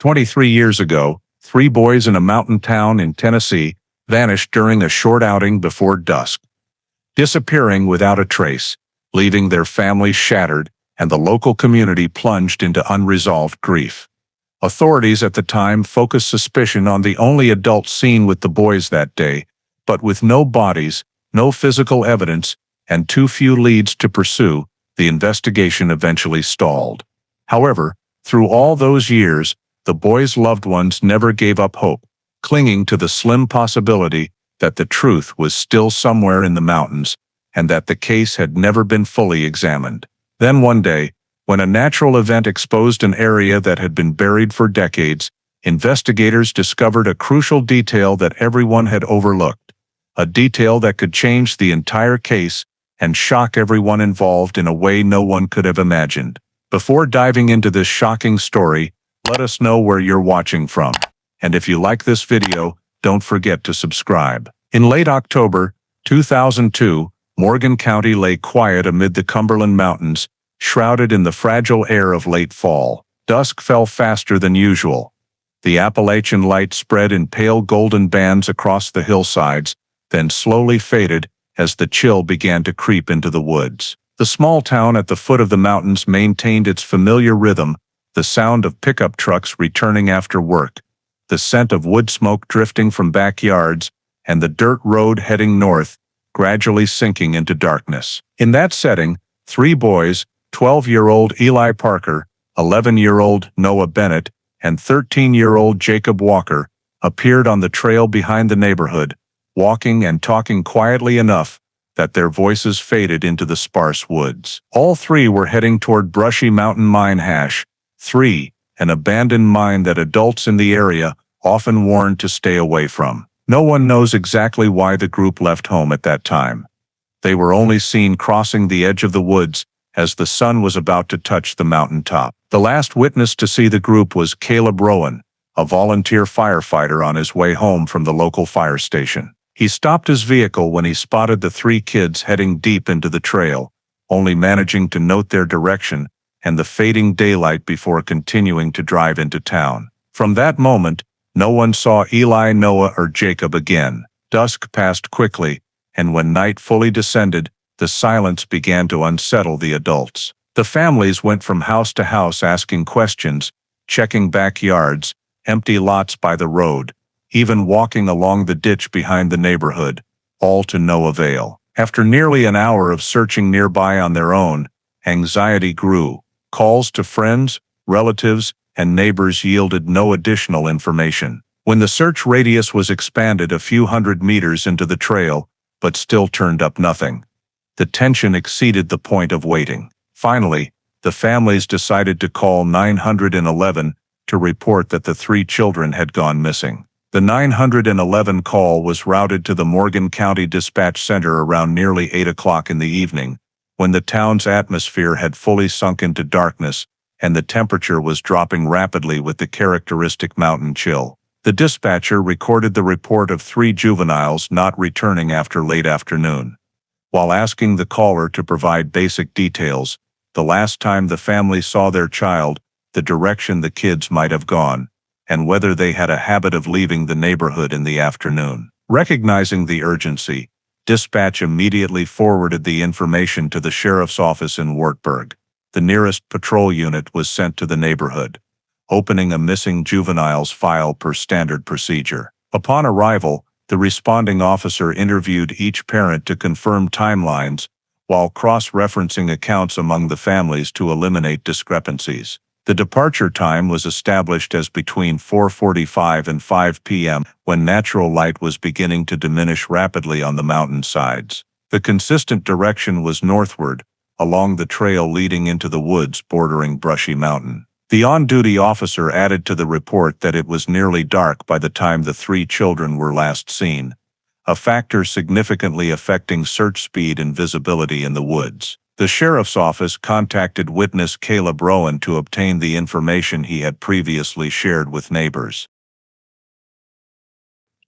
23 years ago, 3 boys in a mountain town in Tennessee vanished during a short outing before dusk, disappearing without a trace, leaving their families shattered and the local community plunged into unresolved grief. Authorities at the time focused suspicion on the only adult seen with the boys that day, but with no bodies, no physical evidence, and too few leads to pursue, the investigation eventually stalled. However, through all those years, the boys' loved ones never gave up hope, clinging to the slim possibility that the truth was still somewhere in the mountains and that the case had never been fully examined. Then one day, when a natural event exposed an area that had been buried for decades, investigators discovered a crucial detail that everyone had overlooked, a detail that could change the entire case and shock everyone involved in a way no one could have imagined. Before diving into this shocking story, let us know where you're watching from. And if you like this video, don't forget to subscribe. In late October 2002, Morgan County lay quiet amid the Cumberland Mountains, shrouded in the fragile air of late fall. Dusk fell faster than usual. The Appalachian light spread in pale golden bands across the hillsides, then slowly faded as the chill began to creep into the woods. The small town at the foot of the mountains maintained its familiar rhythm, the sound of pickup trucks returning after work, the scent of wood smoke drifting from backyards, and the dirt road heading north, gradually sinking into darkness. In that setting, 3 boys, 12-year-old Eli Parker, 11-year-old Noah Bennett, and 13-year-old Jacob Walker, appeared on the trail behind the neighborhood, walking and talking quietly enough that their voices faded into the sparse woods. All 3 were heading toward Brushy Mountain Mine Hash 3, an abandoned mine that adults in the area often warned to stay away from. No one knows exactly why the group left home at that time. They were only seen crossing the edge of the woods as the sun was about to touch the mountaintop. The last witness to see the group was Caleb Rowan, a volunteer firefighter on his way home from the local fire station. He stopped his vehicle when he spotted the 3 kids heading deep into the trail, only managing to note their direction and the fading daylight before continuing to drive into town. From that moment, no one saw Eli, Noah, or Jacob again. Dusk passed quickly, and when night fully descended, the silence began to unsettle the adults. The families went from house to house asking questions, checking backyards, empty lots by the road, even walking along the ditch behind the neighborhood, all to no avail. After nearly an hour of searching nearby on their own, anxiety grew. Calls to friends, relatives, and neighbors yielded no additional information. When the search radius was expanded a few hundred meters into the trail, but still turned up nothing, the tension exceeded the point of waiting. Finally, the families decided to call 911 to report that the 3 children had gone missing. The 911 call was routed to the Morgan County Dispatch Center around nearly 8 o'clock in the evening, when the town's atmosphere had fully sunk into darkness and the temperature was dropping rapidly with the characteristic mountain chill. The dispatcher recorded the report of 3 juveniles not returning after late afternoon. While asking the caller to provide basic details, the last time the family saw their child, the direction the kids might have gone, and whether they had a habit of leaving the neighborhood in the afternoon. Recognizing the urgency, dispatch immediately forwarded the information to the sheriff's office in Wartburg. The nearest patrol unit was sent to the neighborhood, opening a missing juveniles file per standard procedure. Upon arrival, the responding officer interviewed each parent to confirm timelines, while cross-referencing accounts among the families to eliminate discrepancies. The departure time was established as between 4:45 and 5 p.m. when natural light was beginning to diminish rapidly on the mountain sides. The consistent direction was northward, along the trail leading into the woods bordering Brushy Mountain. The on-duty officer added to the report that it was nearly dark by the time the 3 children were last seen, a factor significantly affecting search speed and visibility in the woods. The sheriff's office contacted witness Caleb Rowan to obtain the information he had previously shared with neighbors.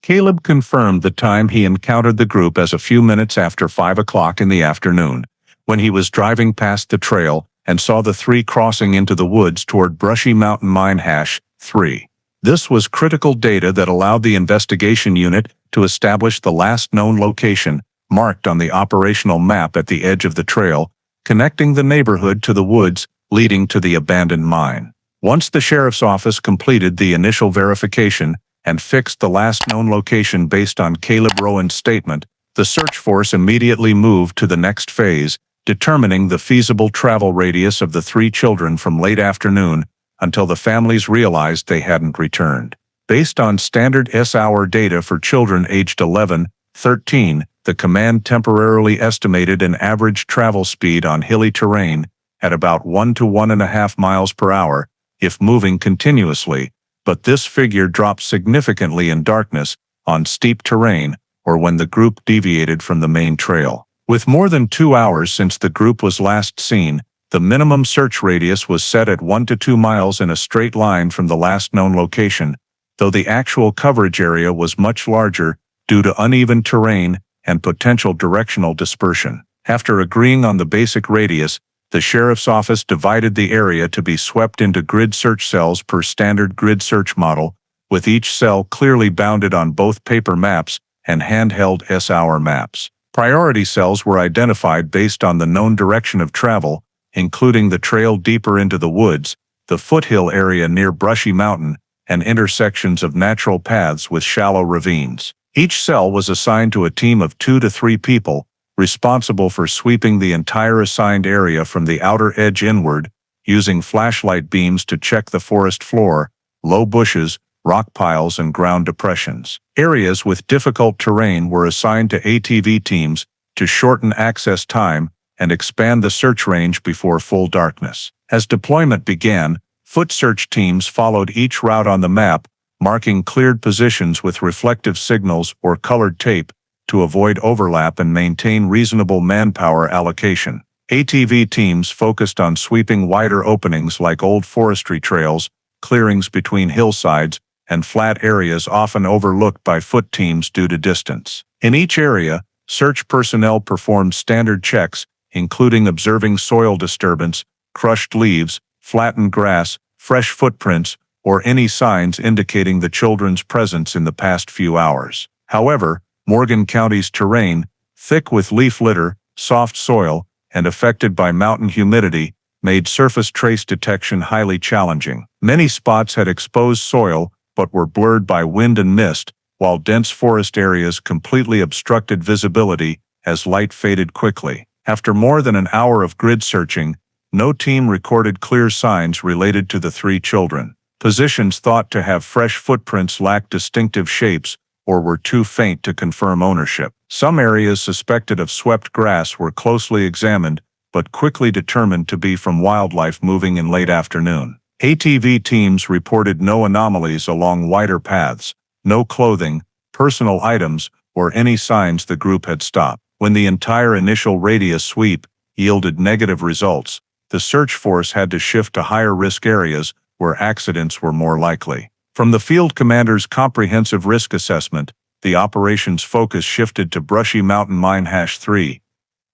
Caleb confirmed the time he encountered the group as a few minutes after 5 o'clock in the afternoon, when he was driving past the trail and saw the 3 crossing into the woods toward Brushy Mountain Mine Hash 3. This was critical data that allowed the investigation unit to establish the last known location, marked on the operational map at the edge of the trail, connecting the neighborhood to the woods leading to the abandoned mine. Once the sheriff's office completed the initial verification and fixed the last known location based on Caleb Rowan's statement, the search force immediately moved to the next phase, determining the feasible travel radius of the 3 children from late afternoon until the families realized they hadn't returned. Based on standard S-hour data for children aged 11, 13, the command temporarily estimated an average travel speed on hilly terrain at about 1 to 1.5 miles per hour if moving continuously, but this figure dropped significantly in darkness, on steep terrain, or when the group deviated from the main trail. With more than 2 hours since the group was last seen, the minimum search radius was set at 1 to 2 miles in a straight line from the last known location, though the actual coverage area was much larger due to uneven terrain and potential directional dispersion. After agreeing on the basic radius, the sheriff's office divided the area to be swept into grid search cells per standard grid search model, with each cell clearly bounded on both paper maps and handheld S-hour maps. Priority cells were identified based on the known direction of travel, including the trail deeper into the woods, the foothill area near Brushy Mountain, and intersections of natural paths with shallow ravines. Each cell was assigned to a team of 2 to 3 people, responsible for sweeping the entire assigned area from the outer edge inward, using flashlight beams to check the forest floor, low bushes, rock piles, and ground depressions. Areas with difficult terrain were assigned to ATV teams to shorten access time and expand the search range before full darkness. As deployment began, foot search teams followed each route on the map, marking cleared positions with reflective signals or colored tape to avoid overlap and maintain reasonable manpower allocation. ATV teams focused on sweeping wider openings like old forestry trails, clearings between hillsides, and flat areas often overlooked by foot teams due to distance. In each area, search personnel performed standard checks, including observing soil disturbance, crushed leaves, flattened grass, fresh footprints, or any signs indicating the children's presence in the past few hours. However, Morgan County's terrain, thick with leaf litter, soft soil, and affected by mountain humidity, made surface trace detection highly challenging. Many spots had exposed soil but were blurred by wind and mist, while dense forest areas completely obstructed visibility as light faded quickly. After more than an hour of grid searching, no team recorded clear signs related to the 3 children. Positions thought to have fresh footprints lacked distinctive shapes or were too faint to confirm ownership. Some areas suspected of swept grass were closely examined, but quickly determined to be from wildlife moving in late afternoon. ATV teams reported no anomalies along wider paths, no clothing, personal items, or any signs the group had stopped. When the entire initial radius sweep yielded negative results, the search force had to shift to higher-risk areas where accidents were more likely. From the field commander's comprehensive risk assessment, the operations focus shifted to Brushy Mountain Mine #3,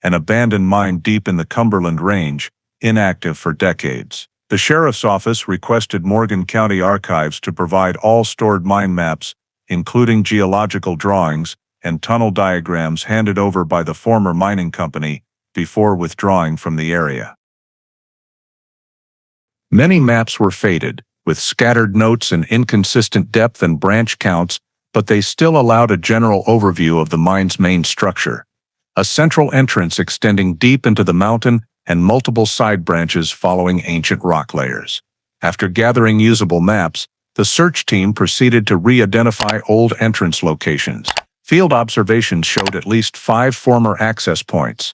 an abandoned mine deep in the Cumberland Range, inactive for decades. The sheriff's office requested Morgan County Archives to provide all stored mine maps, including geological drawings and tunnel diagrams handed over by the former mining company, before withdrawing from the area. Many maps were faded, with scattered notes and inconsistent depth and branch counts, but they still allowed a general overview of the mine's main structure. A central entrance extending deep into the mountain and multiple side branches following ancient rock layers. After gathering usable maps, the search team proceeded to re-identify old entrance locations. Field observations showed at least 5 former access points.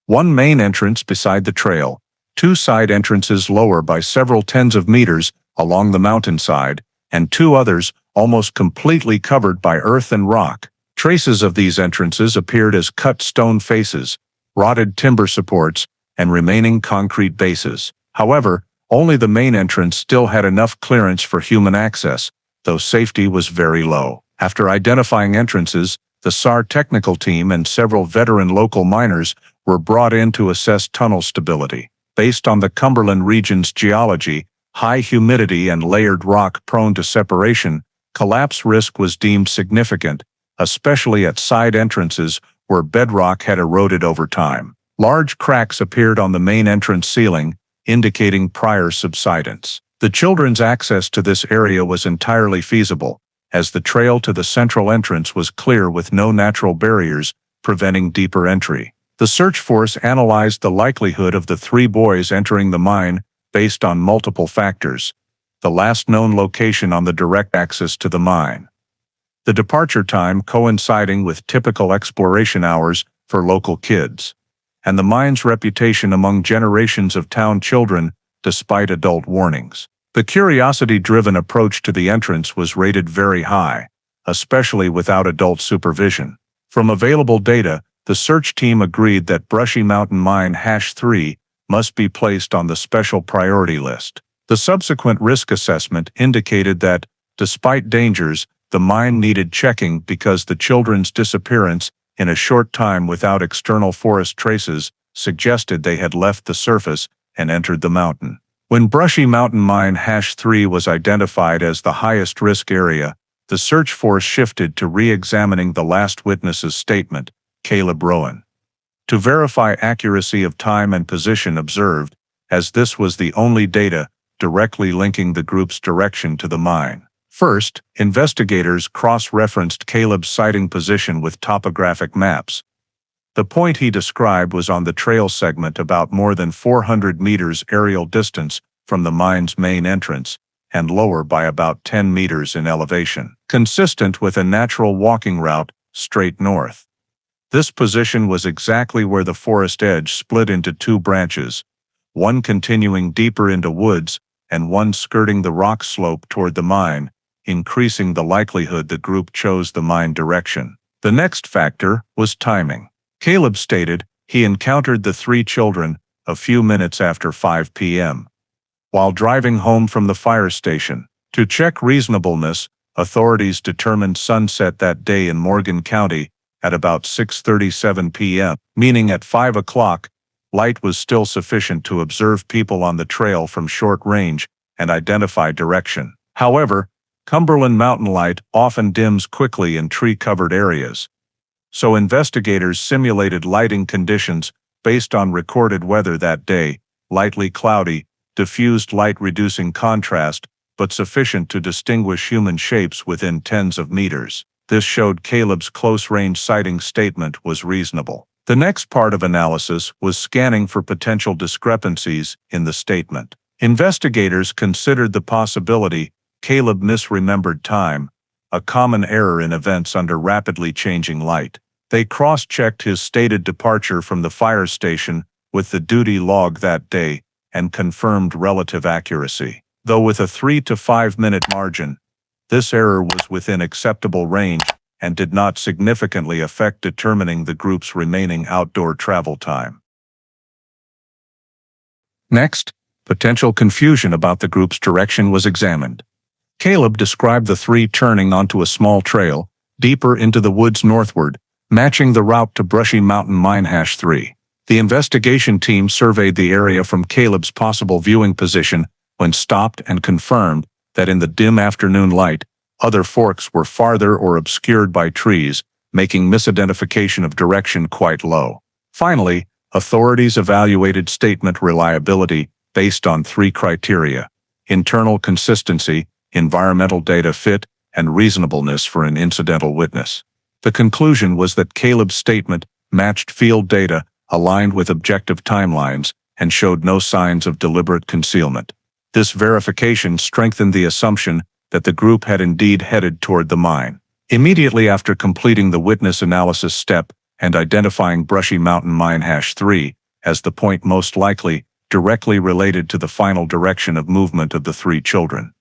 1 main entrance beside the trail, 2 side entrances lower by several tens of meters along the mountainside, and 2 others almost completely covered by earth and rock. Traces of these entrances appeared as cut stone faces, rotted timber supports, and remaining concrete bases. However, only the main entrance still had enough clearance for human access, though safety was very low. After identifying entrances, the SAR technical team and several veteran local miners were brought in to assess tunnel stability. Based on the Cumberland region's geology, High humidity and layered rock prone to separation, collapse risk was deemed significant, especially at side entrances where bedrock had eroded over time. Large cracks appeared on the main entrance ceiling, indicating prior subsidence. The children's access to this area was entirely feasible, as the trail to the central entrance was clear with no natural barriers preventing deeper entry. The search force analyzed the likelihood of the 3 boys entering the mine based on multiple factors: the last known location on the direct access to the mine, the departure time coinciding with typical exploration hours for local kids, and the mine's reputation among generations of town children despite adult warnings. The curiosity-driven approach to the entrance was rated very high, especially without adult supervision. From available data, the search team agreed that Brushy Mountain Mine #3 must be placed on the special priority list. The subsequent risk assessment indicated that, despite dangers, the mine needed checking because the children's disappearance in a short time without external forest traces suggested they had left the surface and entered the mountain. When Brushy Mountain Mine #3 was identified as the highest risk area, the search force shifted to re-examining the last witness's statement, Caleb Rowan, to verify accuracy of time and position observed, as this was the only data directly linking the group's direction to the mine. First, investigators cross-referenced Caleb's sighting position with topographic maps. The point he described was on the trail segment about more than 400 meters aerial distance from the mine's main entrance, and lower by about 10 meters in elevation, consistent with a natural walking route straight north. This position was exactly where the forest edge split into 2 branches, one continuing deeper into woods and one skirting the rock slope toward the mine, increasing the likelihood the group chose the mine direction. The next factor was timing. Caleb stated he encountered the 3 children a few minutes after 5 p.m. while driving home from the fire station. To check reasonableness, authorities determined sunset that day in Morgan County at about 6:37 p.m., meaning at 5 o'clock, light was still sufficient to observe people on the trail from short range and identify direction. However, Cumberland mountain light often dims quickly in tree-covered areas, so investigators simulated lighting conditions based on recorded weather that day: lightly cloudy, diffused light reducing contrast, but sufficient to distinguish human shapes within tens of meters. This showed Caleb's close-range sighting statement was reasonable. The next part of analysis was scanning for potential discrepancies in the statement. Investigators considered the possibility Caleb misremembered time, a common error in events under rapidly changing light. They cross-checked his stated departure from the fire station with the duty log that day and confirmed relative accuracy. Though with a 3 to 5 minute margin, this error was within acceptable range and did not significantly affect determining the group's remaining outdoor travel time. Next, potential confusion about the group's direction was examined. Caleb described the 3 turning onto a small trail, deeper into the woods northward, matching the route to Brushy Mountain Mine #3. The investigation team surveyed the area from Caleb's possible viewing position when stopped and confirmed that in the dim afternoon light, other forks were farther or obscured by trees, making misidentification of direction quite low. Finally, authorities evaluated statement reliability based on 3 criteria: internal consistency, environmental data fit, and reasonableness for an incidental witness. The conclusion was that Caleb's statement matched field data, aligned with objective timelines, and showed no signs of deliberate concealment. This verification strengthened the assumption that the group had indeed headed toward the mine. Immediately after completing the witness analysis step and identifying Brushy Mountain Mine #3 as the point most likely directly related to the final direction of movement of the 3 children,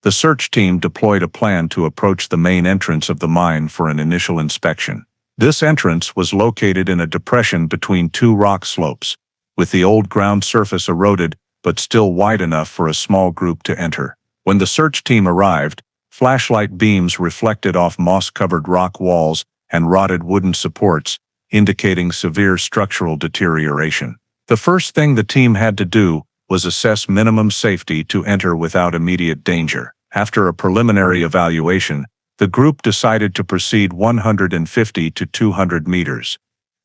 the search team deployed a plan to approach the main entrance of the mine for an initial inspection. This entrance was located in a depression between 2 rock slopes, with the old ground surface eroded but still wide enough for a small group to enter. When the search team arrived, flashlight beams reflected off moss-covered rock walls and rotted wooden supports, indicating severe structural deterioration. The first thing the team had to do was assess minimum safety to enter without immediate danger. After a preliminary evaluation, the group decided to proceed 150 to 200 meters,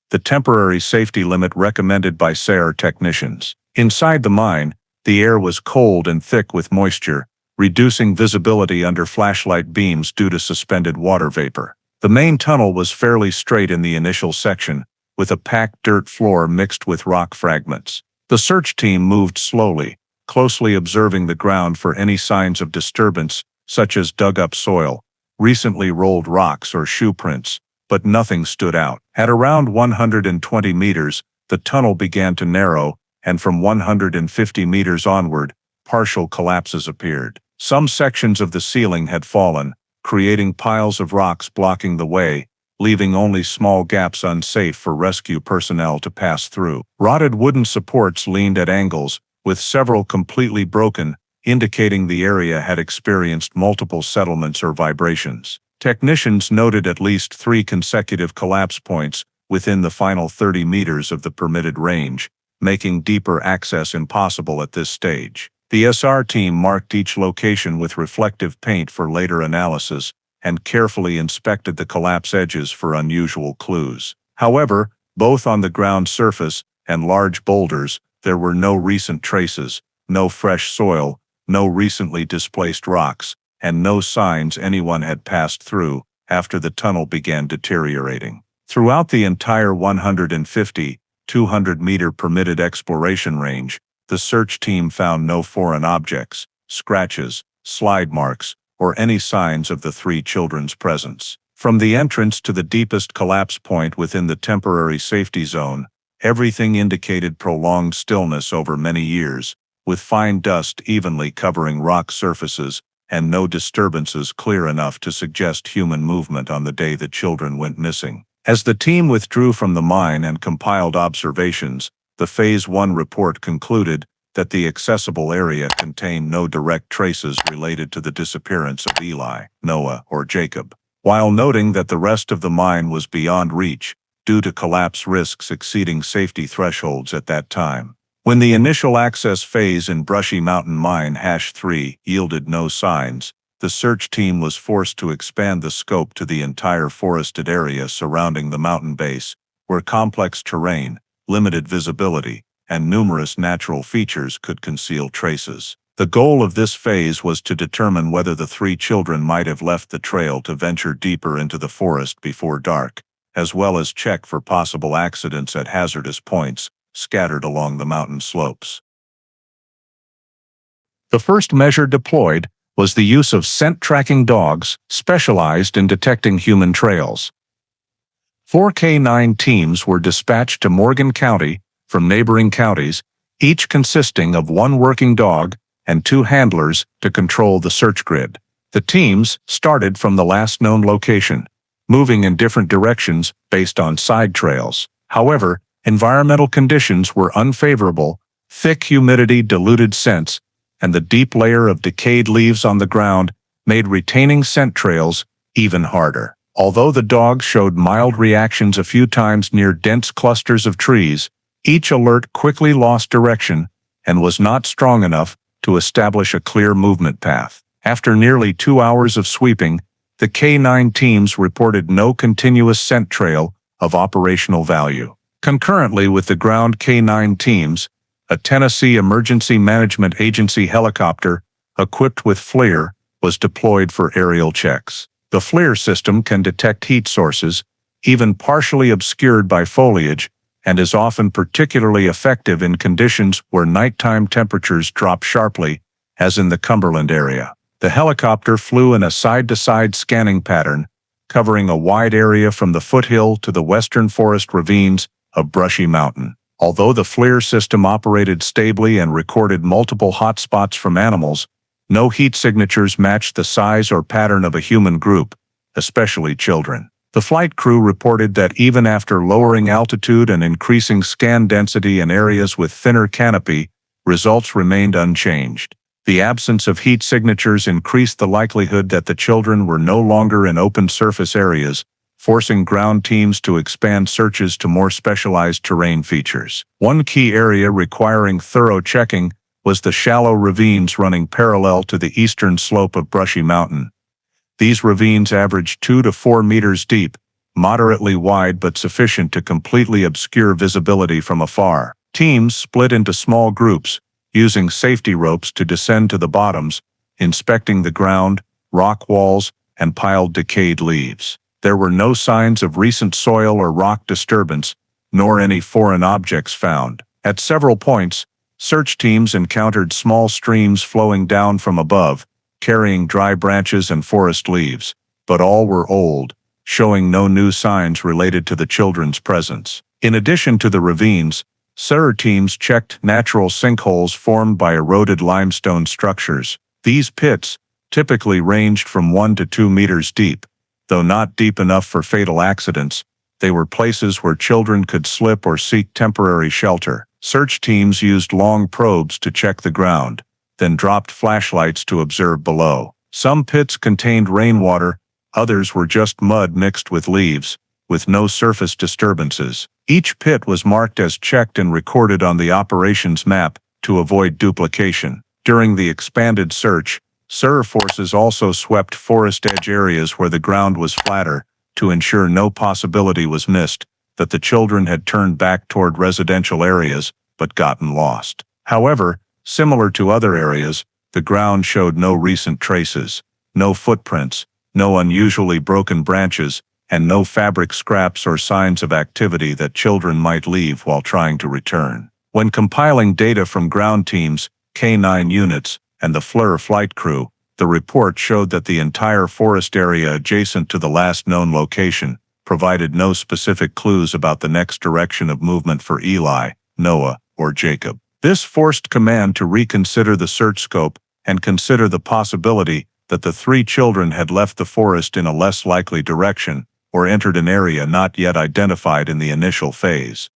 the temporary safety limit recommended by SAR technicians. Inside the mine, the air was cold and thick with moisture, reducing visibility under flashlight beams due to suspended water vapor. The main tunnel was fairly straight in the initial section, with a packed dirt floor mixed with rock fragments. The search team moved slowly, closely observing the ground for any signs of disturbance, such as dug-up soil, recently rolled rocks or shoe prints, but nothing stood out. At around 120 meters, the tunnel began to narrow, and from 150 meters onward, partial collapses appeared. Some sections of the ceiling had fallen, creating piles of rocks blocking the way, leaving only small gaps unsafe for rescue personnel to pass through. Rotted wooden supports leaned at angles, with several completely broken, indicating the area had experienced multiple settlements or vibrations. Technicians noted at least 3 consecutive collapse points within the final 30 meters of the permitted range, making deeper access impossible at this stage. The SR team marked each location with reflective paint for later analysis and carefully inspected the collapse edges for unusual clues. However, both on the ground surface and large boulders, there were no recent traces, no fresh soil, no recently displaced rocks, and no signs anyone had passed through after the tunnel began deteriorating. Throughout the entire 150, 200-meter permitted exploration range, the search team found no foreign objects, scratches, slide marks, or any signs of the 3 children's presence. From the entrance to the deepest collapse point within the temporary safety zone, everything indicated prolonged stillness over many years, with fine dust evenly covering rock surfaces and no disturbances clear enough to suggest human movement on the day the children went missing. As the team withdrew from the mine and compiled observations, the Phase 1 report concluded that the accessible area contained no direct traces related to the disappearance of Eli, Noah, or Jacob, while noting that the rest of the mine was beyond reach due to collapse risks exceeding safety thresholds at that time. When the initial access phase in Brushy Mountain Mine #3 yielded no signs, the search team was forced to expand the scope to the entire forested area surrounding the mountain base, where complex terrain, limited visibility, and numerous natural features could conceal traces. The goal of this phase was to determine whether the 3 children might have left the trail to venture deeper into the forest before dark, as well as check for possible accidents at hazardous points scattered along the mountain slopes. The first measure deployed was the use of scent-tracking dogs specialized in detecting human trails. 4 K9 teams were dispatched to Morgan County from neighboring counties, each consisting of 1 working dog and 2 handlers to control the search grid. The teams started from the last known location, moving in different directions based on side trails. However, environmental conditions were unfavorable, thick humidity diluted scents, and the deep layer of decayed leaves on the ground made retaining scent trails even harder. Although the dogs showed mild reactions a few times near dense clusters of trees, each alert quickly lost direction and was not strong enough to establish a clear movement path. After nearly 2 hours of sweeping, the K9 teams reported no continuous scent trail of operational value. Concurrently with the ground K9 teams, a Tennessee Emergency Management Agency helicopter, equipped with FLIR, was deployed for aerial checks. The FLIR system can detect heat sources, even partially obscured by foliage, and is often particularly effective in conditions where nighttime temperatures drop sharply, as in the Cumberland area. The helicopter flew in a side-to-side scanning pattern, covering a wide area from the foothill to the western forest ravines of Brushy Mountain. Although the FLIR system operated stably and recorded multiple hotspots from animals, no heat signatures matched the size or pattern of a human group, especially children. The flight crew reported that even after lowering altitude and increasing scan density in areas with thinner canopy, results remained unchanged. The absence of heat signatures increased the likelihood that the children were no longer in open surface areas, forcing ground teams to expand searches to more specialized terrain features. One key area requiring thorough checking was the shallow ravines running parallel to the eastern slope of Brushy Mountain. These ravines averaged 2 to 4 meters deep, moderately wide but sufficient to completely obscure visibility from afar. Teams split into small groups, using safety ropes to descend to the bottoms, inspecting the ground, rock walls, and piled decayed leaves. There were no signs of recent soil or rock disturbance, nor any foreign objects found. At several points, search teams encountered small streams flowing down from above, carrying dry branches and forest leaves, but all were old, showing no new signs related to the children's presence. In addition to the ravines, search teams checked natural sinkholes formed by eroded limestone structures. These pits typically ranged from 1 to 2 meters deep. Though not deep enough for fatal accidents, they were places where children could slip or seek temporary shelter. Search teams used long probes to check the ground, then dropped flashlights to observe below. Some pits contained rainwater, others were just mud mixed with leaves, with no surface disturbances. Each pit was marked as checked and recorded on the operations map to avoid duplication. During the expanded search, SER forces also swept forest edge areas where the ground was flatter to ensure no possibility was missed that the children had turned back toward residential areas but gotten lost. However, similar to other areas, the ground showed no recent traces, no footprints, no unusually broken branches, and no fabric scraps or signs of activity that children might leave while trying to return. When compiling data from ground teams, K-9 units, and the FLIR flight crew, the report showed that the entire forest area adjacent to the last known location provided no specific clues about the next direction of movement for Eli, Noah, or Jacob. This forced command to reconsider the search scope and consider the possibility that the 3 children had left the forest in a less likely direction or entered an area not yet identified in the initial phase.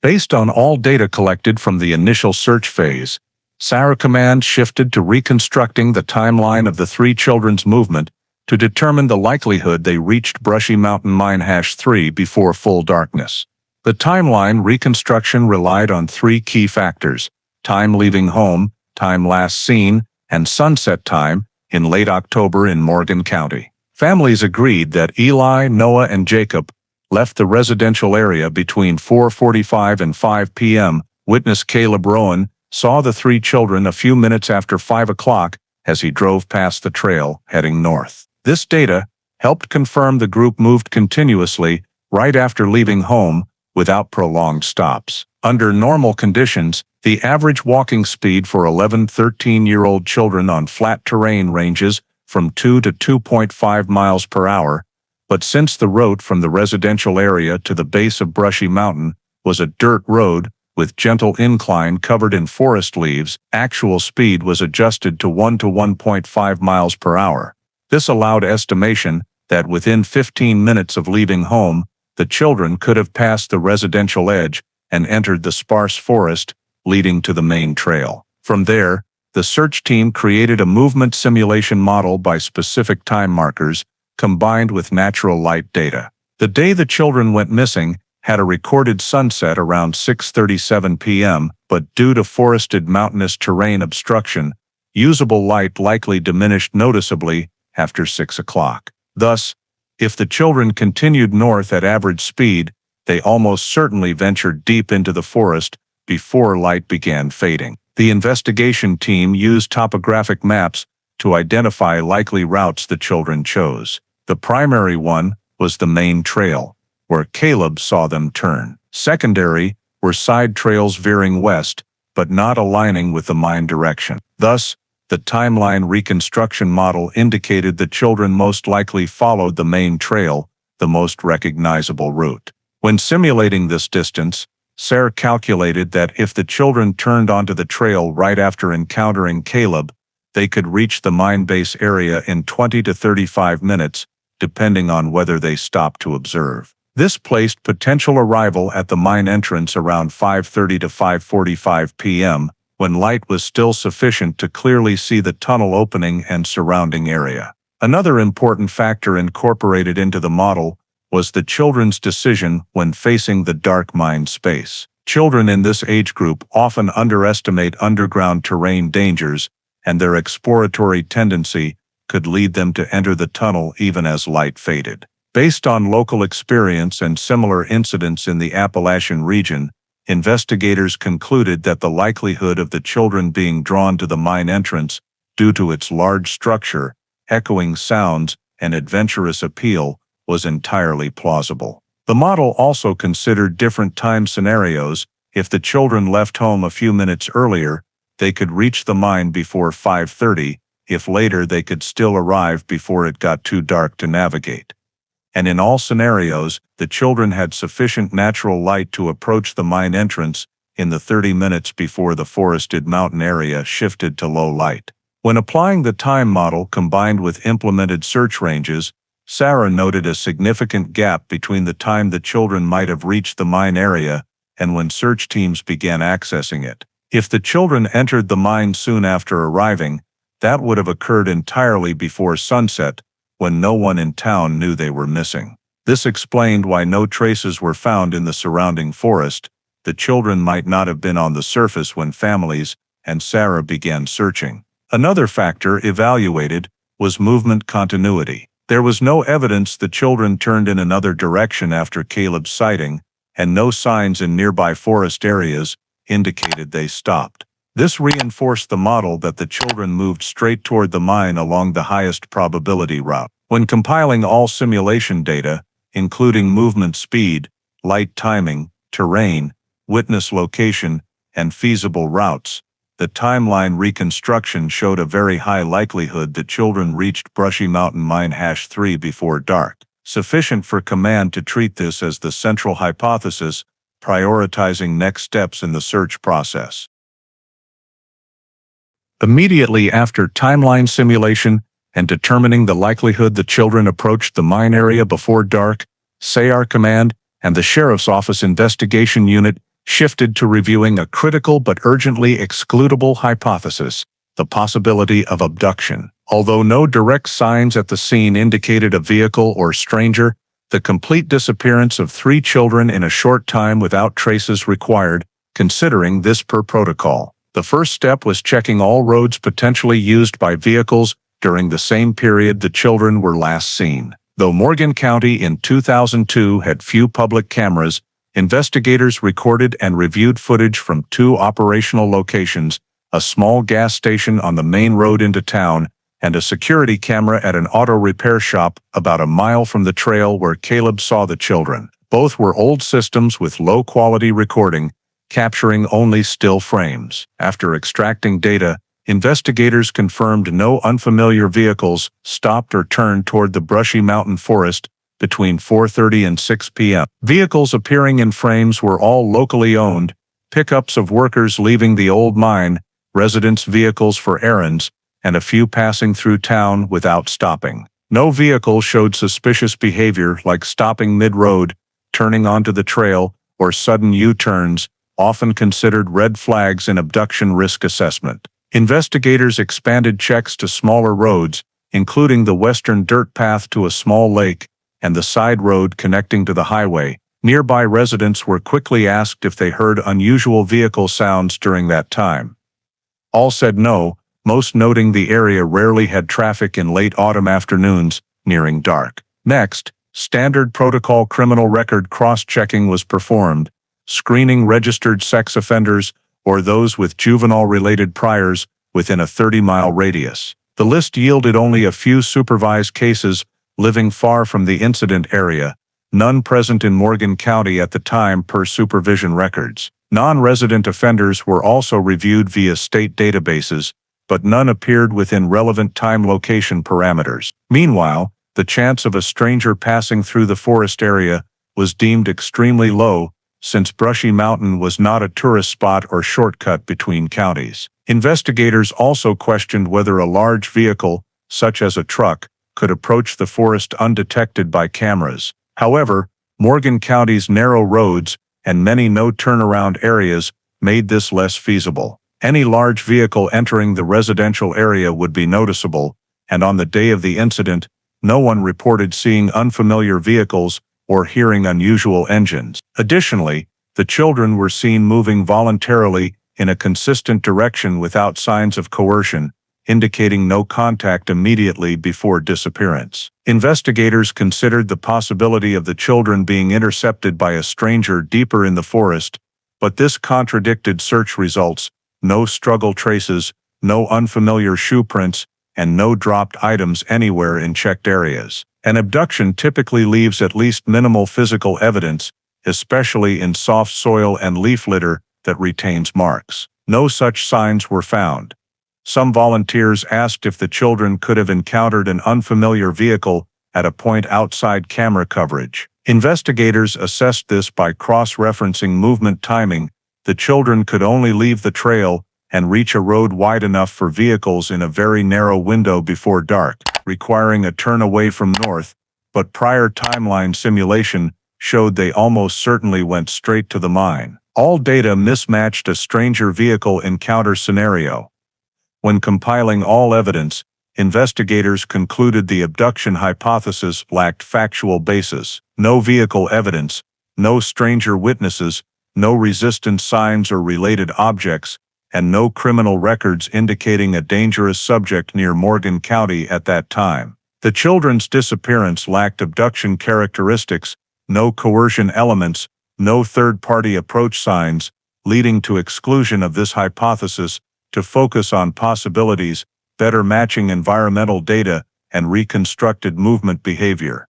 Based on all data collected from the initial search phase, SAR Command shifted to reconstructing the timeline of the 3 children's movement to determine the likelihood they reached Brushy Mountain Mine #3 before full darkness. The timeline reconstruction relied on 3 key factors: time leaving home, time last seen, and sunset time in late October in Morgan County. Families agreed that Eli, Noah, and Jacob left the residential area between 4:45 and 5 p.m. Witness Caleb Rowan saw the 3 children a few minutes after 5 o'clock as he drove past the trail heading north. This data helped confirm the group moved continuously right after leaving home without prolonged stops. Under normal conditions, the average walking speed for 11-13-year-old children on flat terrain ranges from 2 to 2.5 miles per hour, but since the road from the residential area to the base of Brushy Mountain was a dirt road with gentle incline covered in forest leaves, actual speed was adjusted to 1 to 1.5 miles per hour. This allowed estimation that within 15 minutes of leaving home, the children could have passed the residential edge and entered the sparse forest leading to the main trail. From there, the search team created a movement simulation model by specific time markers combined with natural light data. The day the children went missing had a recorded sunset around 6:37 p.m., but due to forested mountainous terrain obstruction, usable light likely diminished noticeably after 6 o'clock. Thus, if the children continued north at average speed, they almost certainly ventured deep into the forest before light began fading. The investigation team used topographic maps to identify likely routes the children chose. The primary one was the main trail, where Caleb saw them turn. Secondary were side trails veering west, but not aligning with the mine direction. Thus, the timeline reconstruction model indicated the children most likely followed the main trail, the most recognizable route. When simulating this distance, SAR calculated that if the children turned onto the trail right after encountering Caleb, they could reach the mine base area in 20 to 35 minutes, depending on whether they stopped to observe. This placed potential arrival at the mine entrance around 5:30 to 5:45 p.m., when light was still sufficient to clearly see the tunnel opening and surrounding area. Another important factor incorporated into the model was the children's decision when facing the dark mine space. Children in this age group often underestimate underground terrain dangers, and their exploratory tendency could lead them to enter the tunnel even as light faded. Based on local experience and similar incidents in the Appalachian region, investigators concluded that the likelihood of the children being drawn to the mine entrance due to its large structure, echoing sounds, and adventurous appeal was entirely plausible. The model also considered different time scenarios. If the children left home a few minutes earlier, they could reach the mine before 5:30. If later, they could still arrive before it got too dark to navigate. And in all scenarios, the children had sufficient natural light to approach the mine entrance in the 30 minutes before the forested mountain area shifted to low light. When applying the time model combined with implemented search ranges, Sarah noted a significant gap between the time the children might have reached the mine area and when search teams began accessing it. If the children entered the mine soon after arriving, that would have occurred entirely before sunset, when no one in town knew they were missing. This explained why no traces were found in the surrounding forest. The children might not have been on the surface when families and Sarah began searching. Another factor evaluated was movement continuity. There was no evidence the children turned in another direction after Caleb's sighting, and no signs in nearby forest areas indicated they stopped. This reinforced the model that the children moved straight toward the mine along the highest probability route. When compiling all simulation data, including movement speed, light timing, terrain, witness location, and feasible routes, the timeline reconstruction showed a very high likelihood that children reached Brushy Mountain Mine #3 before dark, sufficient for command to treat this as the central hypothesis, prioritizing next steps in the search process. Immediately after timeline simulation and determining the likelihood the children approached the mine area before dark, SAR Command and the Sheriff's Office Investigation Unit shifted to reviewing a critical but urgently excludable hypothesis, the possibility of abduction. Although no direct signs at the scene indicated a vehicle or stranger, the complete disappearance of 3 children in a short time without traces required, considering this per protocol. The first step was checking all roads potentially used by vehicles during the same period the children were last seen. Though Morgan County in 2002 had few public cameras, investigators recorded and reviewed footage from 2 operational locations, a small gas station on the main road into town, and a security camera at an auto repair shop about a mile from the trail where Caleb saw the children. Both were old systems with low-quality recording, capturing only still frames. After extracting data, investigators confirmed no unfamiliar vehicles stopped or turned toward the Brushy Mountain Forest between 4:30 and 6 p.m. Vehicles appearing in frames were all locally owned, pickups of workers leaving the old mine, residents' vehicles for errands, and a few passing through town without stopping. No vehicle showed suspicious behavior like stopping mid-road, turning onto the trail, or sudden U-turns, often considered red flags in abduction risk assessment. Investigators expanded checks to smaller roads, including the western dirt path to a small lake and the side road connecting to the highway. Nearby residents were quickly asked if they heard unusual vehicle sounds during that time. All said no, most noting the area rarely had traffic in late autumn afternoons, nearing dark. Next, standard protocol criminal record cross-checking was performed, screening registered sex offenders or those with juvenile-related priors within a 30-mile radius. The list yielded only a few supervised cases living far from the incident area, none present in Morgan County at the time per supervision records. Non-resident offenders were also reviewed via state databases, but none appeared within relevant time-location parameters. Meanwhile, the chance of a stranger passing through the forest area was deemed extremely low, since Brushy Mountain was not a tourist spot or shortcut between counties. Investigators also questioned whether a large vehicle, such as a truck, could approach the forest undetected by cameras. However, Morgan County's narrow roads and many no-turnaround areas made this less feasible. Any large vehicle entering the residential area would be noticeable, and on the day of the incident, no one reported seeing unfamiliar vehicles or hearing unusual engines. Additionally, The children were seen moving voluntarily in a consistent direction without signs of coercion, indicating no contact immediately before disappearance. Investigators considered the possibility of the children being intercepted by a stranger deeper in the forest, but this contradicted search results: no struggle traces, no unfamiliar shoe prints, and no dropped items anywhere in checked areas. An abduction typically leaves at least minimal physical evidence, especially in soft soil and leaf litter that retains marks. No such signs were found. Some volunteers asked if the children could have encountered an unfamiliar vehicle at a point outside camera coverage. Investigators assessed this by cross-referencing movement timing. The children could only leave the trail and reach a road wide enough for vehicles in a very narrow window before dark, requiring a turn away from north, but prior timeline simulation showed they almost certainly went straight to the mine. All data mismatched a stranger vehicle encounter scenario. When compiling all evidence, investigators concluded the abduction hypothesis lacked factual basis. No vehicle evidence, no stranger witnesses, no resistance signs or related objects, and no criminal records indicating a dangerous subject near Morgan County at that time. The children's disappearance lacked abduction characteristics, no coercion elements, no third-party approach signs, leading to exclusion of this hypothesis to focus on possibilities, better matching environmental data, and reconstructed movement behavior.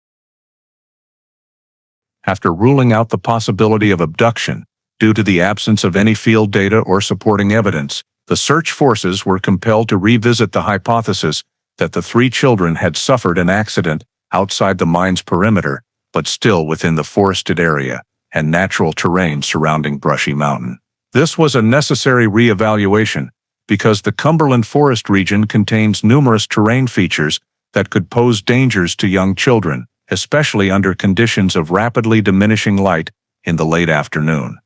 After ruling out the possibility of abduction, due to the absence of any field data or supporting evidence, the search forces were compelled to revisit the hypothesis that the 3 children had suffered an accident outside the mine's perimeter, but still within the forested area and natural terrain surrounding Brushy Mountain. This was a necessary re-evaluation because the Cumberland Forest region contains numerous terrain features that could pose dangers to young children, especially under conditions of rapidly diminishing light in the late afternoon,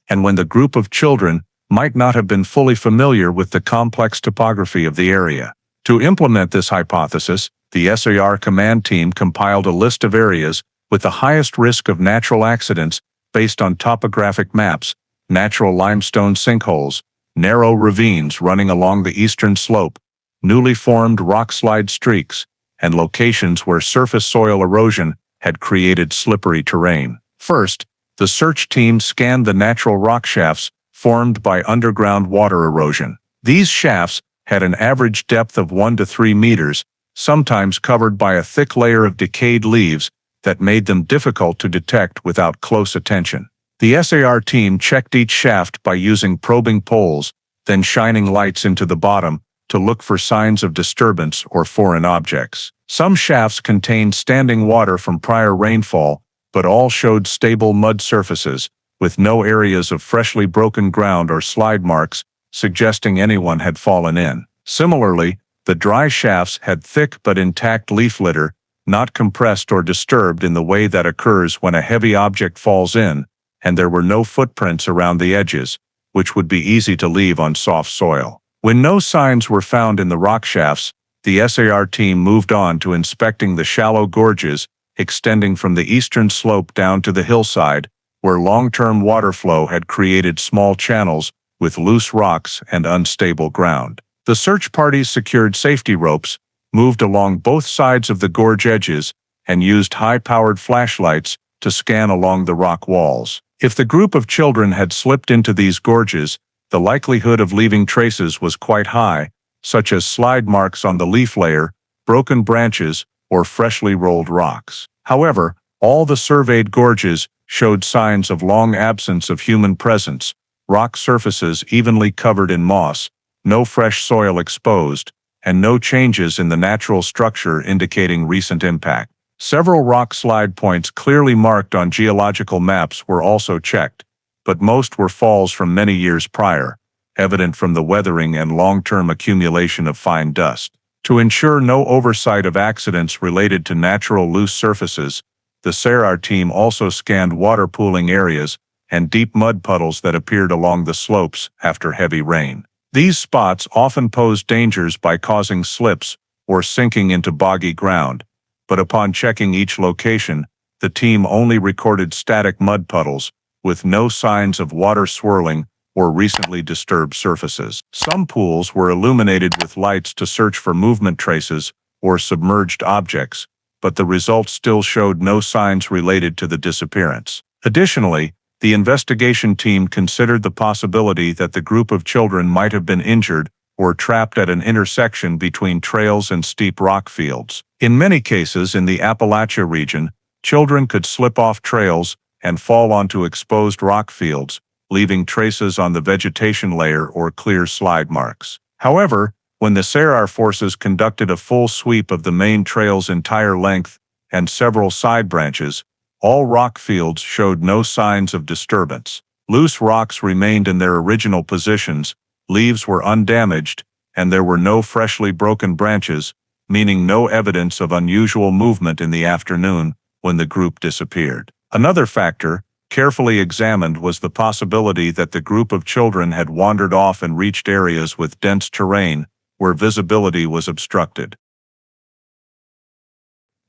and when the group of children might not have been fully familiar with the complex topography of the area. To implement this hypothesis, the SAR command team compiled a list of areas with the highest risk of natural accidents based on topographic maps: natural limestone sinkholes, narrow ravines running along the eastern slope, newly formed rockslide streaks, and locations where surface soil erosion had created slippery terrain. First, the search team scanned the natural rock shafts formed by underground water erosion. These shafts had an average depth of 1 to 3 meters, sometimes covered by a thick layer of decayed leaves that made them difficult to detect without close attention. The SAR team checked each shaft by using probing poles, then shining lights into the bottom to look for signs of disturbance or foreign objects. Some shafts contained standing water from prior rainfall, but all showed stable mud surfaces, with no areas of freshly broken ground or slide marks, suggesting anyone had fallen in. Similarly, the dry shafts had thick but intact leaf litter, not compressed or disturbed in the way that occurs when a heavy object falls in, and there were no footprints around the edges, which would be easy to leave on soft soil. When no signs were found in the rock shafts, the SAR team moved on to inspecting the shallow gorges extending from the eastern slope down to the hillside, where long-term water flow had created small channels with loose rocks and unstable ground. The search parties secured safety ropes, moved along both sides of the gorge edges, and used high-powered flashlights to scan along the rock walls. If the group of children had slipped into these gorges, the likelihood of leaving traces was quite high, such as slide marks on the leaf layer, broken branches, or freshly rolled rocks. However, all the surveyed gorges showed signs of long absence of human presence: rock surfaces evenly covered in moss, no fresh soil exposed, and no changes in the natural structure indicating recent impact. Several rock slide points clearly marked on geological maps were also checked, but most were falls from many years prior, evident from the weathering and long-term accumulation of fine dust. To ensure no oversight of accidents related to natural loose surfaces, the SAR team also scanned water pooling areas and deep mud puddles that appeared along the slopes after heavy rain. These spots often pose dangers by causing slips or sinking into boggy ground, but upon checking each location, the team only recorded static mud puddles, with no signs of water swirling or recently disturbed surfaces. Some pools were illuminated with lights to search for movement traces or submerged objects, but the results still showed no signs related to the disappearance. Additionally, the investigation team considered the possibility that the group of children might have been injured or trapped at an intersection between trails and steep rock fields. In many cases in the Appalachia region, children could slip off trails and fall onto exposed rock fields, leaving traces on the vegetation layer or clear slide marks. However, when the SAR forces conducted a full sweep of the main trail's entire length and several side branches, all rock fields showed no signs of disturbance. Loose rocks remained in their original positions, leaves were undamaged, and there were no freshly broken branches, meaning no evidence of unusual movement in the afternoon when the group disappeared. Another factor, carefully examined, was the possibility that the group of children had wandered off and reached areas with dense terrain where visibility was obstructed.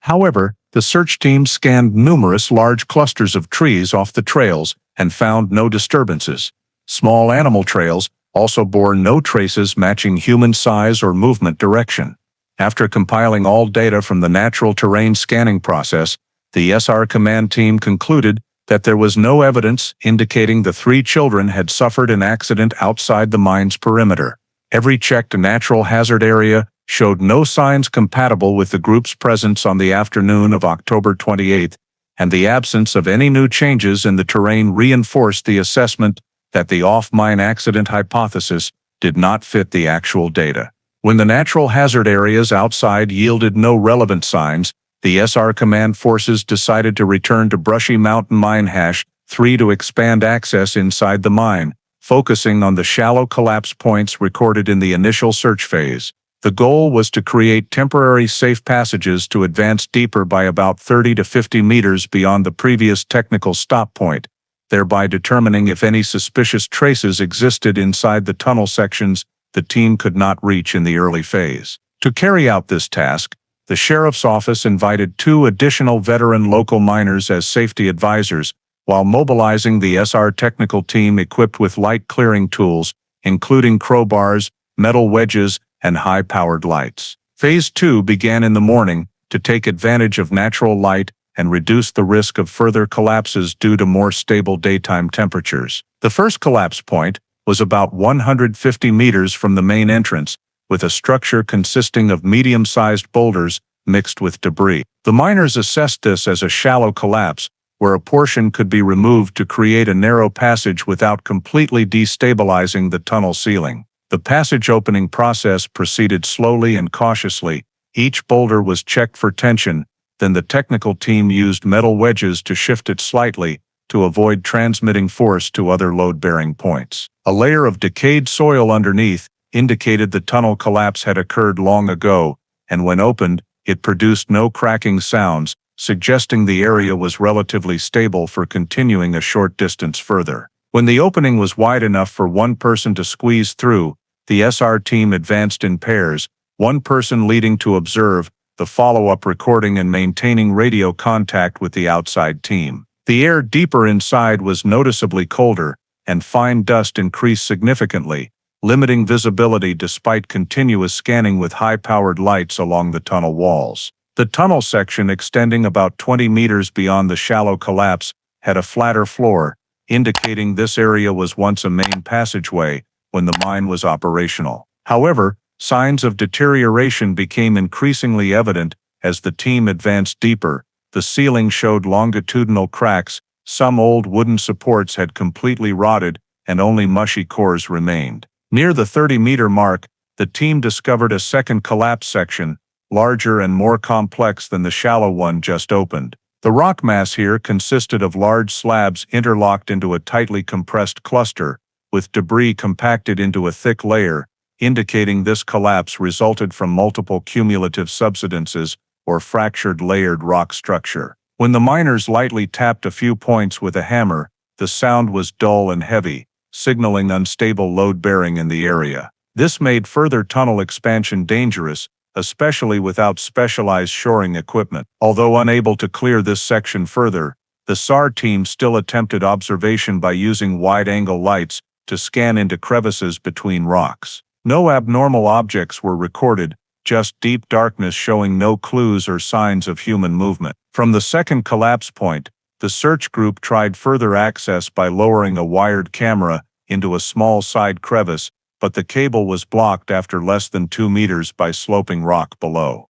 However, the search team scanned numerous large clusters of trees off the trails and found no disturbances. Small animal trails also bore no traces matching human size or movement direction. After compiling all data from the natural terrain scanning process, the SR command team concluded that there was no evidence indicating the 3 children had suffered an accident outside the mine's perimeter. Every checked natural hazard area showed no signs compatible with the group's presence on the afternoon of October 28, and the absence of any new changes in the terrain reinforced the assessment that the off-mine accident hypothesis did not fit the actual data. When the natural hazard areas outside yielded no relevant signs, the SR command forces decided to return to Brushy Mountain Mine Hash 3 to expand access inside the mine, focusing on the shallow collapse points recorded in the initial search phase. The goal was to create temporary safe passages to advance deeper by about 30 to 50 meters beyond the previous technical stop point, thereby determining if any suspicious traces existed inside the tunnel sections the team could not reach in the early phase. To carry out this task, the sheriff's office invited 2 additional veteran local miners as safety advisors, while mobilizing the SR technical team equipped with light clearing tools, including crowbars, metal wedges, and high-powered lights. Phase 2 began in the morning to take advantage of natural light and reduce the risk of further collapses due to more stable daytime temperatures. The first collapse point was about 150 meters from the main entrance, with a structure consisting of medium-sized boulders mixed with debris. The miners assessed this as a shallow collapse, where a portion could be removed to create a narrow passage without completely destabilizing the tunnel ceiling. The passage opening process proceeded slowly and cautiously. Each boulder was checked for tension, then the technical team used metal wedges to shift it slightly to avoid transmitting force to other load-bearing points. A layer of decayed soil underneath indicated the tunnel collapse had occurred long ago, and when opened, it produced no cracking sounds, suggesting the area was relatively stable for continuing a short distance further. When the opening was wide enough for one person to squeeze through, the SR team advanced in pairs, one person leading to observe the follow-up recording and maintaining radio contact with the outside team. The air deeper inside was noticeably colder, and fine dust increased significantly, limiting visibility despite continuous scanning with high-powered lights along the tunnel walls. The tunnel section, extending about 20 meters beyond the shallow collapse, had a flatter floor, indicating this area was once a main passageway when the mine was operational. However, signs of deterioration became increasingly evident as the team advanced deeper. The ceiling showed longitudinal cracks, some old wooden supports had completely rotted, and only mushy cores remained. Near the 30-meter mark, the team discovered a second collapse section, larger and more complex than the shallow one just opened. The rock mass here consisted of large slabs interlocked into a tightly compressed cluster, with debris compacted into a thick layer, indicating this collapse resulted from multiple cumulative subsidences or fractured layered rock structure. When the miners lightly tapped a few points with a hammer, the sound was dull and heavy, signaling unstable load-bearing in the area. This made further tunnel expansion dangerous, especially without specialized shoring equipment. Although unable to clear this section further, the SAR team still attempted observation by using wide-angle lights to scan into crevices between rocks. No abnormal objects were recorded, just deep darkness showing no clues or signs of human movement. From the second collapse point, the search group tried further access by lowering a wired camera into a small side crevice, but the cable was blocked after less than 2 meters by sloping rock below.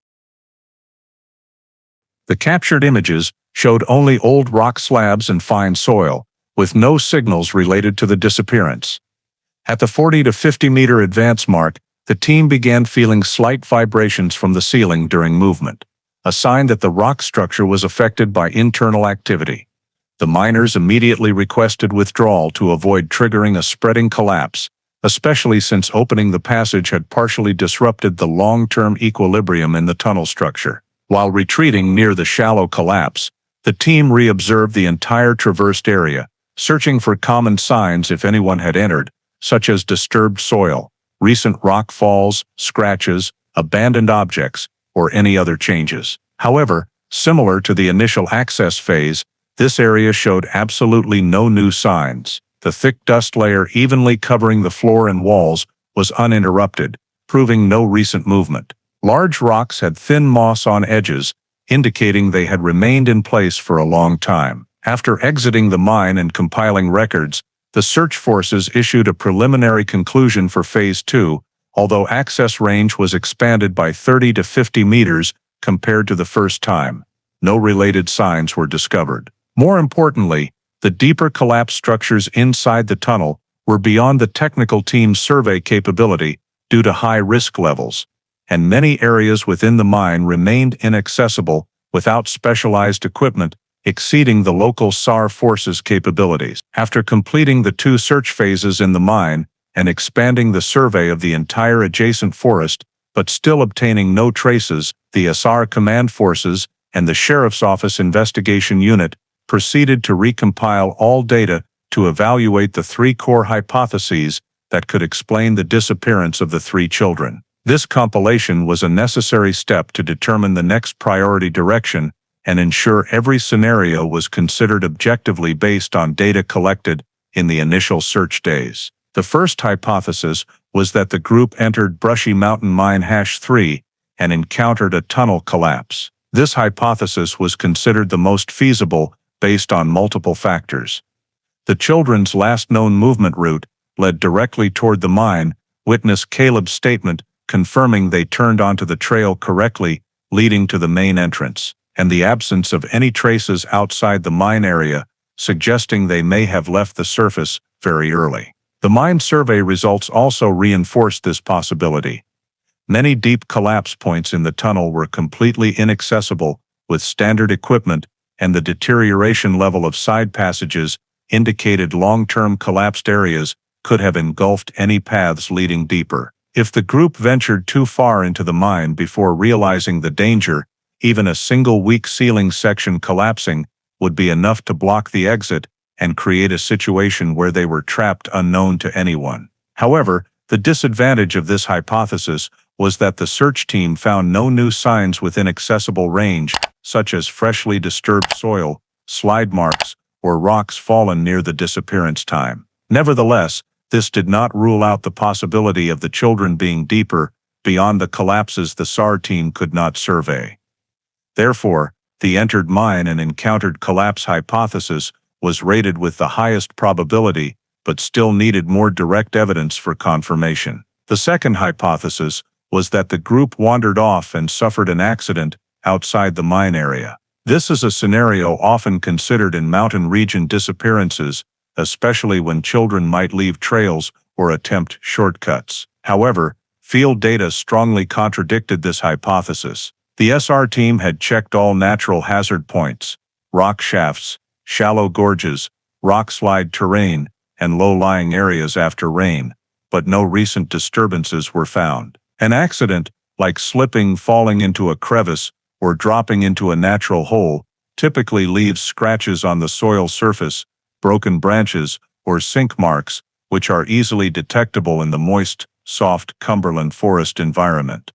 The captured images showed only old rock slabs and fine soil, with no signals related to the disappearance. At the 40 to 50 meter advance mark, the team began feeling slight vibrations from the ceiling during movement, a sign that the rock structure was affected by internal activity. The miners immediately requested withdrawal to avoid triggering a spreading collapse, especially since opening the passage had partially disrupted the long-term equilibrium in the tunnel structure. While retreating near the shallow collapse, the team re-observed the entire traversed area, searching for common signs if anyone had entered, such as disturbed soil, recent rock falls, scratches, abandoned objects, or any other changes. However, similar to the initial access phase, this area showed absolutely no new signs. The thick dust layer evenly covering the floor and walls was uninterrupted, proving no recent movement. Large rocks had thin moss on edges, indicating they had remained in place for a long time. After exiting the mine and compiling records, the search forces issued a preliminary conclusion for Phase 2, although access range was expanded by 30 to 50 meters compared to the first time. No related signs were discovered. More importantly, the deeper collapse structures inside the tunnel were beyond the technical team's survey capability due to high risk levels, and many areas within the mine remained inaccessible without specialized equipment exceeding the local SAR forces' capabilities. After completing the 2 search phases in the mine and expanding the survey of the entire adjacent forest, but still obtaining no traces, the SAR command forces and the Sheriff's Office Investigation Unit proceeded to recompile all data to evaluate the 3 core hypotheses that could explain the disappearance of the 3 children. This compilation was a necessary step to determine the next priority direction and ensure every scenario was considered objectively based on data collected in the initial search days. The first hypothesis was that the group entered Brushy Mountain Mine #3 and encountered a tunnel collapse. This hypothesis was considered the most feasible based on multiple factors. The children's last known movement route led directly toward the mine, witness Caleb's statement confirming they turned onto the trail correctly, leading to the main entrance, and the absence of any traces outside the mine area, suggesting they may have left the surface very early. The mine survey results also reinforced this possibility. Many deep collapse points in the tunnel were completely inaccessible with standard equipment, and the deterioration level of side passages indicated long-term collapsed areas could have engulfed any paths leading deeper. If the group ventured too far into the mine before realizing the danger, even a single weak ceiling section collapsing would be enough to block the exit and create a situation where they were trapped unknown to anyone. However, the disadvantage of this hypothesis was that the search team found no new signs within accessible range, such as freshly disturbed soil, slide marks, or rocks fallen near the disappearance time. Nevertheless, this did not rule out the possibility of the children being deeper, beyond the collapses the SAR team could not survey. Therefore, the entered mine and encountered collapse hypothesis was rated with the highest probability, but still needed more direct evidence for confirmation. The second hypothesis was that the group wandered off and suffered an accident outside the mine area. This is a scenario often considered in mountain region disappearances, especially when children might leave trails or attempt shortcuts. However, field data strongly contradicted this hypothesis. The SR team had checked all natural hazard points, rock shafts, shallow gorges, rock slide terrain, and low-lying areas after rain, but no recent disturbances were found. An accident, like slipping, falling into a crevice, or dropping into a natural hole, typically leaves scratches on the soil surface, broken branches, or sink marks, which are easily detectable in the moist, soft Cumberland forest environment.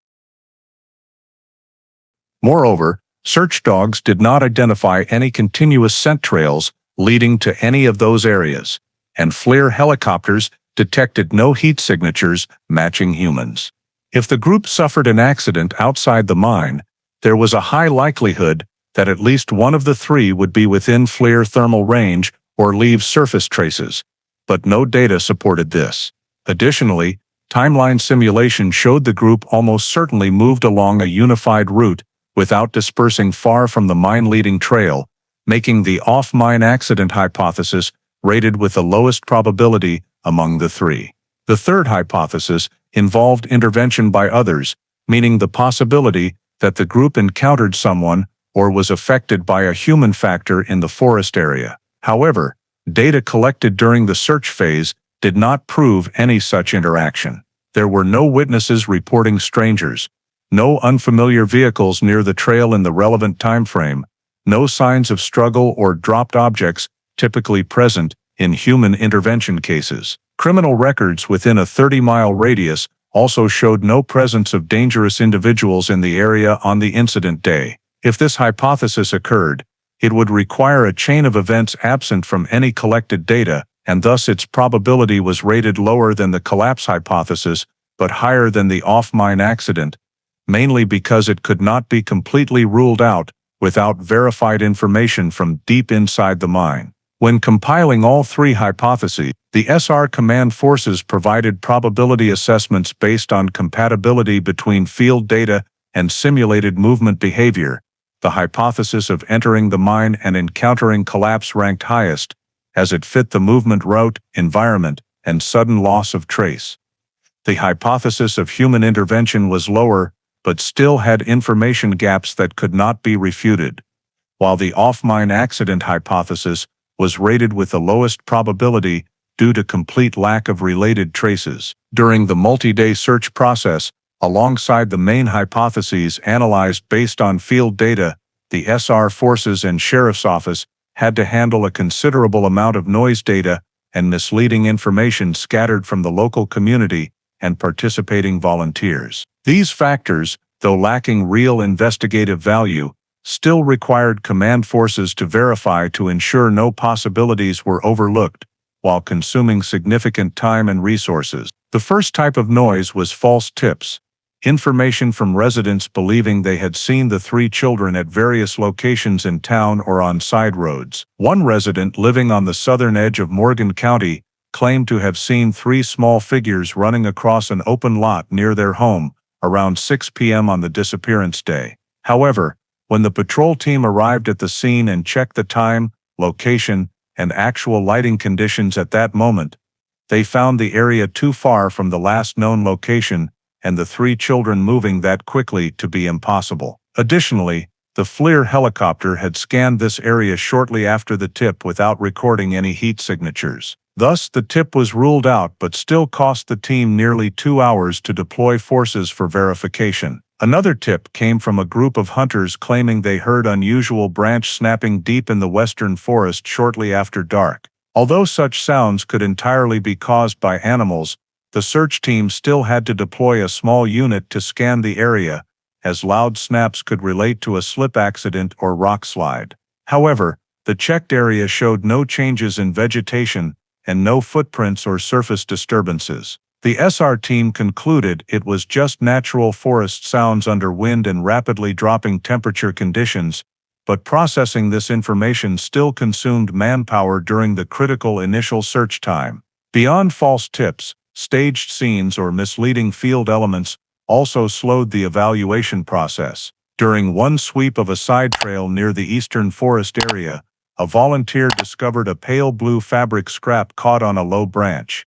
Moreover, Search dogs did not identify any continuous scent trails leading to any of those areas, and FLIR helicopters detected no heat signatures matching humans. If the group suffered an accident outside the mine, there was a high likelihood that at least one of the three would be within FLIR thermal range or leave surface traces, but no data supported this. Additionally, timeline simulation showed the group almost certainly moved along a unified route without dispersing far from the mine-leading trail, making the off-mine accident hypothesis rated with the lowest probability among the three. The third hypothesis involved intervention by others, meaning the possibility that the group encountered someone or was affected by a human factor in the forest area. However, data collected during the search phase did not prove any such interaction. There were no witnesses reporting strangers, no unfamiliar vehicles near the trail in the relevant time frame, no signs of struggle or dropped objects typically present in human intervention cases. Criminal records within a 30-mile radius also showed no presence of dangerous individuals in the area on the incident day. If this hypothesis occurred, it would require a chain of events absent from any collected data, and thus its probability was rated lower than the collapse hypothesis, but higher than the off-mine accident, mainly because it could not be completely ruled out without verified information from deep inside the mine. When compiling all three hypotheses, the SR command forces provided probability assessments based on compatibility between field data and simulated movement behavior. The hypothesis of entering the mine and encountering collapse ranked highest, as it fit the movement route, environment, and sudden loss of trace. The hypothesis of human intervention was lower, but still had information gaps that could not be refuted, while the off-mine accident hypothesis was rated with the lowest probability due to complete lack of related traces. During the multi-day search process, alongside the main hypotheses analyzed based on field data, the SR forces and sheriff's office had to handle a considerable amount of noise data and misleading information scattered from the local community and participating volunteers. These factors, though lacking real investigative value, still required command forces to verify to ensure no possibilities were overlooked, while consuming significant time and resources. The first type of noise was false tips, information from residents believing they had seen the three children at various locations in town or on side roads. One resident living on the southern edge of Morgan County claimed to have seen three small figures running across an open lot near their home around 6 p.m. on the disappearance day. However, when the patrol team arrived at the scene and checked the time, location, and actual lighting conditions at that moment, they found the area too far from the last known location and the three children moving that quickly to be impossible. Additionally, the FLIR helicopter had scanned this area shortly after the tip without recording any heat signatures. Thus, the tip was ruled out but still cost the team nearly 2 hours to deploy forces for verification. Another tip came from a group of hunters claiming they heard unusual branch snapping deep in the western forest shortly after dark. Although such sounds could entirely be caused by animals, the search team still had to deploy a small unit to scan the area, as loud snaps could relate to a slip accident or rock slide. However, the checked area showed no changes in vegetation and no footprints or surface disturbances. The SR team concluded it was just natural forest sounds under wind and rapidly dropping temperature conditions, but processing this information still consumed manpower during the critical initial search time. Beyond false tips, staged scenes or misleading field elements also slowed the evaluation process. During one sweep of a side trail near the eastern forest area, a volunteer discovered a pale blue fabric scrap caught on a low branch.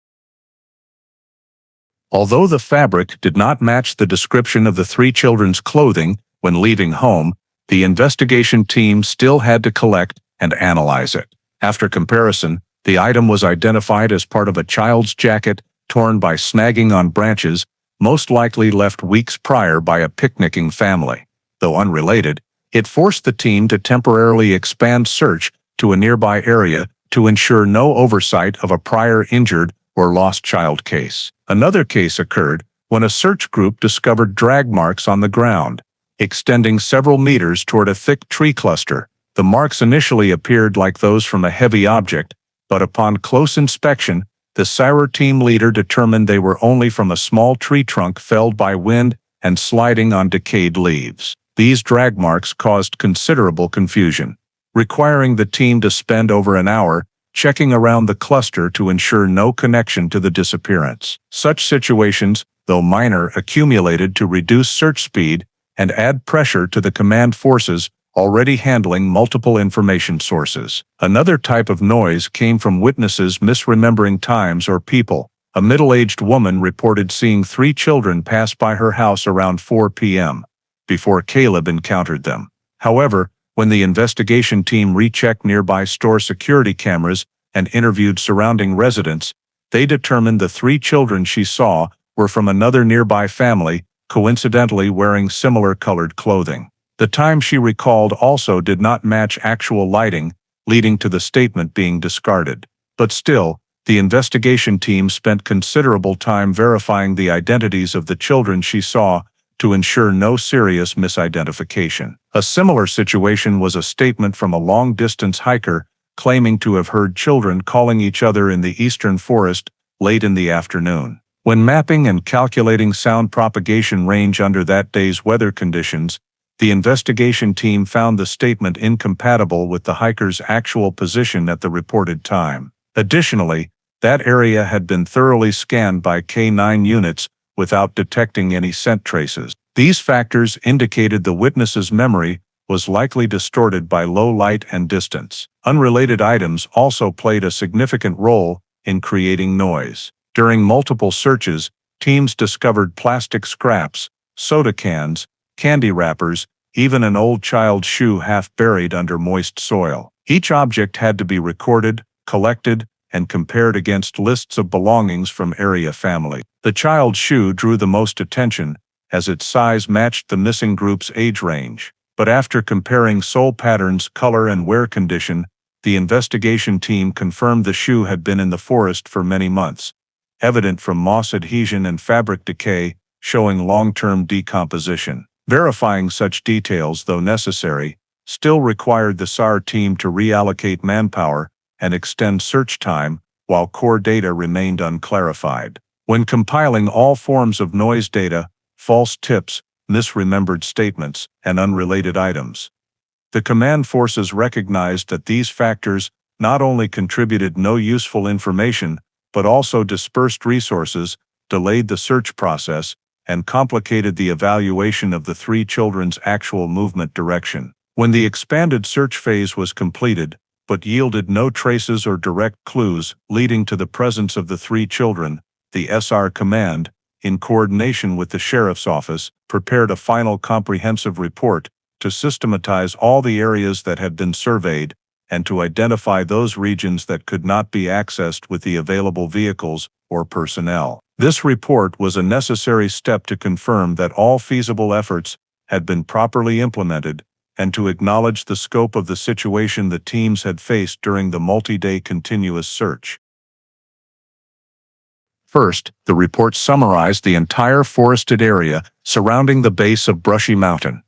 Although the fabric did not match the description of the three children's clothing when leaving home, the investigation team still had to collect and analyze it. After comparison, the item was identified as part of a child's jacket torn by snagging on branches, most likely left weeks prior by a picnicking family. Though unrelated, it forced the team to temporarily expand search to a nearby area to ensure no oversight of a prior injured or lost child case. Another case occurred when a search group discovered drag marks on the ground, extending several meters toward a thick tree cluster. The marks initially appeared like those from a heavy object, but upon close inspection, the SIRE team leader determined they were only from a small tree trunk felled by wind and sliding on decayed leaves. These drag marks caused considerable confusion, requiring the team to spend over an hour checking around the cluster to ensure no connection to the disappearance. Such situations, though minor, accumulated to reduce search speed and add pressure to the command forces already handling multiple information sources. Another type of noise came from witnesses misremembering times or people. A middle-aged woman reported seeing 3 children pass by her house around 4 p.m. before Caleb encountered them. However, when the investigation team rechecked nearby store security cameras and interviewed surrounding residents, they determined the 3 children she saw were from another nearby family, coincidentally wearing similar colored clothing. The time she recalled also did not match actual lighting, leading to the statement being discarded. But still, the investigation team spent considerable time verifying the identities of the children she saw to ensure no serious misidentification. A similar situation was a statement from a long-distance hiker claiming to have heard children calling each other in the eastern forest late in the afternoon. When mapping and calculating sound propagation range under that day's weather conditions, the investigation team found the statement incompatible with the hiker's actual position at the reported time. Additionally, that area had been thoroughly scanned by K9 units without detecting any scent traces. These factors indicated the witness's memory was likely distorted by low light and distance. Unrelated items also played a significant role in creating noise. During multiple searches, teams discovered plastic scraps, soda cans, candy wrappers, even an old child's shoe half buried under moist soil. Each object had to be recorded, collected, and compared against lists of belongings from area family. The child's shoe drew the most attention, as its size matched the missing group's age range. But after comparing sole patterns, color, and wear condition, the investigation team confirmed the shoe had been in the forest for many months, evident from moss adhesion and fabric decay, showing long-term decomposition. Verifying such details, though necessary, still required the SAR team to reallocate manpower and extend search time while core data remained unclarified. When compiling all forms of noise data, false tips, misremembered statements, and unrelated items, the command forces recognized that these factors not only contributed no useful information, but also dispersed resources, delayed the search process, and complicated the evaluation of the 3 children's actual movement direction. When the expanded search phase was completed, but yielded no traces or direct clues leading to the presence of the 3 children, the SR command, in coordination with the sheriff's office, prepared a final comprehensive report to systematize all the areas that had been surveyed and to identify those regions that could not be accessed with the available vehicles or personnel. This report was a necessary step to confirm that all feasible efforts had been properly implemented and to acknowledge the scope of the situation the teams had faced during the multi-day continuous search. First, the report summarized the entire forested area surrounding the base of Brushy Mountain.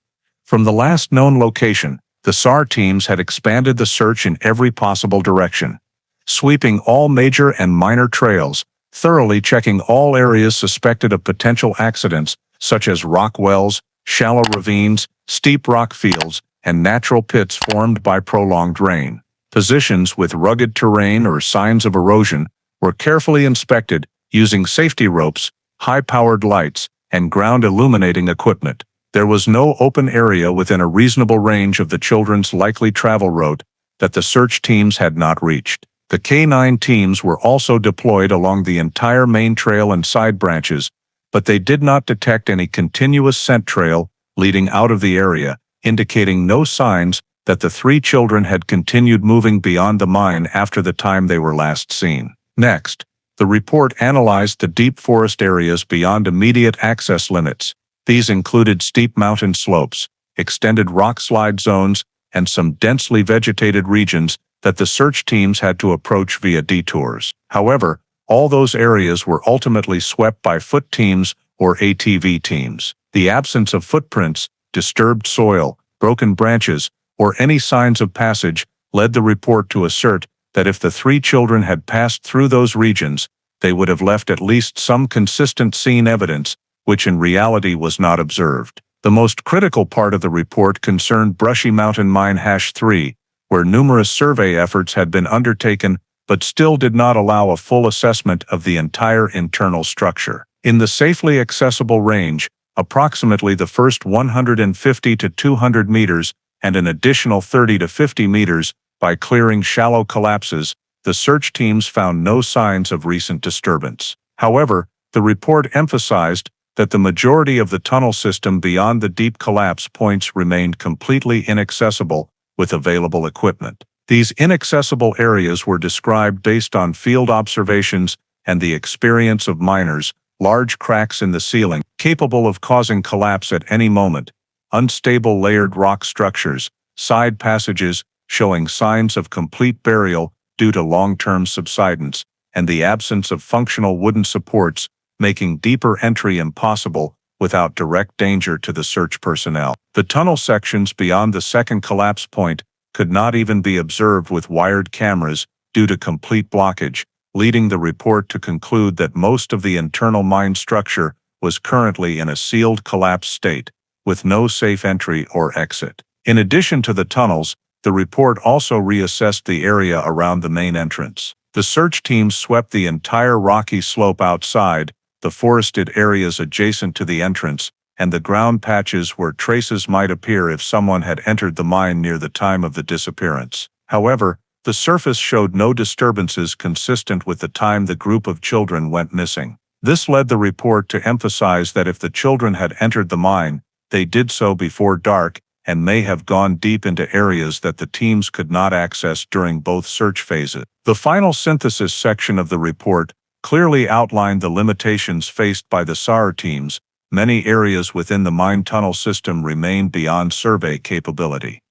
From the last known location, the SAR teams had expanded the search in every possible direction, sweeping all major and minor trails, thoroughly checking all areas suspected of potential accidents, such as rock wells, shallow ravines, steep rock fields, and natural pits formed by prolonged rain. Positions with rugged terrain or signs of erosion were carefully inspected using safety ropes, high-powered lights, and ground illuminating equipment. There was no open area within a reasonable range of the children's likely travel route that the search teams had not reached. The K9 teams were also deployed along the entire main trail and side branches, but they did not detect any continuous scent trail leading out of the area, indicating no signs that the 3 children had continued moving beyond the mine after the time they were last seen. Next, the report analyzed the deep forest areas beyond immediate access limits. These included steep mountain slopes, extended rock slide zones, and some densely vegetated regions that the search teams had to approach via detours. However, all those areas were ultimately swept by foot teams or ATV teams. The absence of footprints disturbed soil, broken branches, or any signs of passage led the report to assert that if the 3 children had passed through those regions, they would have left at least some consistent scene evidence, which in reality was not observed. The most critical part of the report concerned Brushy Mountain Mine #3, where numerous survey efforts had been undertaken but still did not allow a full assessment of the entire internal structure. In the safely accessible range, approximately the first 150 to 200 meters and an additional 30 to 50 meters, by clearing shallow collapses, the search teams found no signs of recent disturbance. However, the report emphasized that the majority of the tunnel system beyond the deep collapse points remained completely inaccessible with available equipment. These inaccessible areas were described based on field observations and the experience of miners: large cracks in the ceiling, capable of causing collapse at any moment, unstable layered rock structures, side passages showing signs of complete burial due to long-term subsidence, and the absence of functional wooden supports, making deeper entry impossible without direct danger to the search personnel. The tunnel sections beyond the second collapse point could not even be observed with wired cameras due to complete blockage, leading the report to conclude that most of the internal mine structure was currently in a sealed collapse state, with no safe entry or exit. In addition to the tunnels, the report also reassessed the area around the main entrance. The search teams swept the entire rocky slope outside, the forested areas adjacent to the entrance, and the ground patches where traces might appear if someone had entered the mine near the time of the disappearance. However, the surface showed no disturbances consistent with the time the group of children went missing. This led the report to emphasize that if the children had entered the mine, they did so before dark and may have gone deep into areas that the teams could not access during both search phases. The final synthesis section of the report clearly outlined the limitations faced by the SAR teams. Many areas within the mine tunnel system remained beyond survey capability.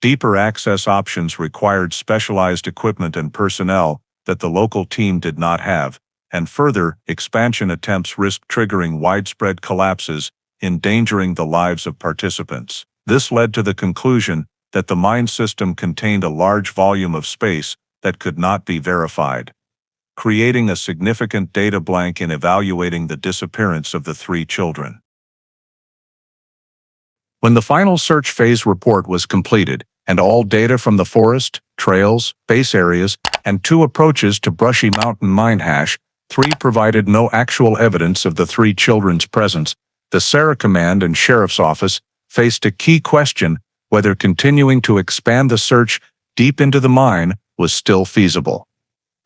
Deeper access options required specialized equipment and personnel that the local team did not have, and further expansion attempts risked triggering widespread collapses, endangering the lives of participants. This led to the conclusion that the mine system contained a large volume of space that could not be verified, creating a significant data blank in evaluating the disappearance of the 3 children. When the final search phase report was completed, and all data from the forest, trails, base areas, and 2 approaches to Brushy Mountain Mine #3 provided no actual evidence of the 3 children's presence, the SAR Command and Sheriff's Office faced a key question: whether continuing to expand the search deep into the mine was still feasible.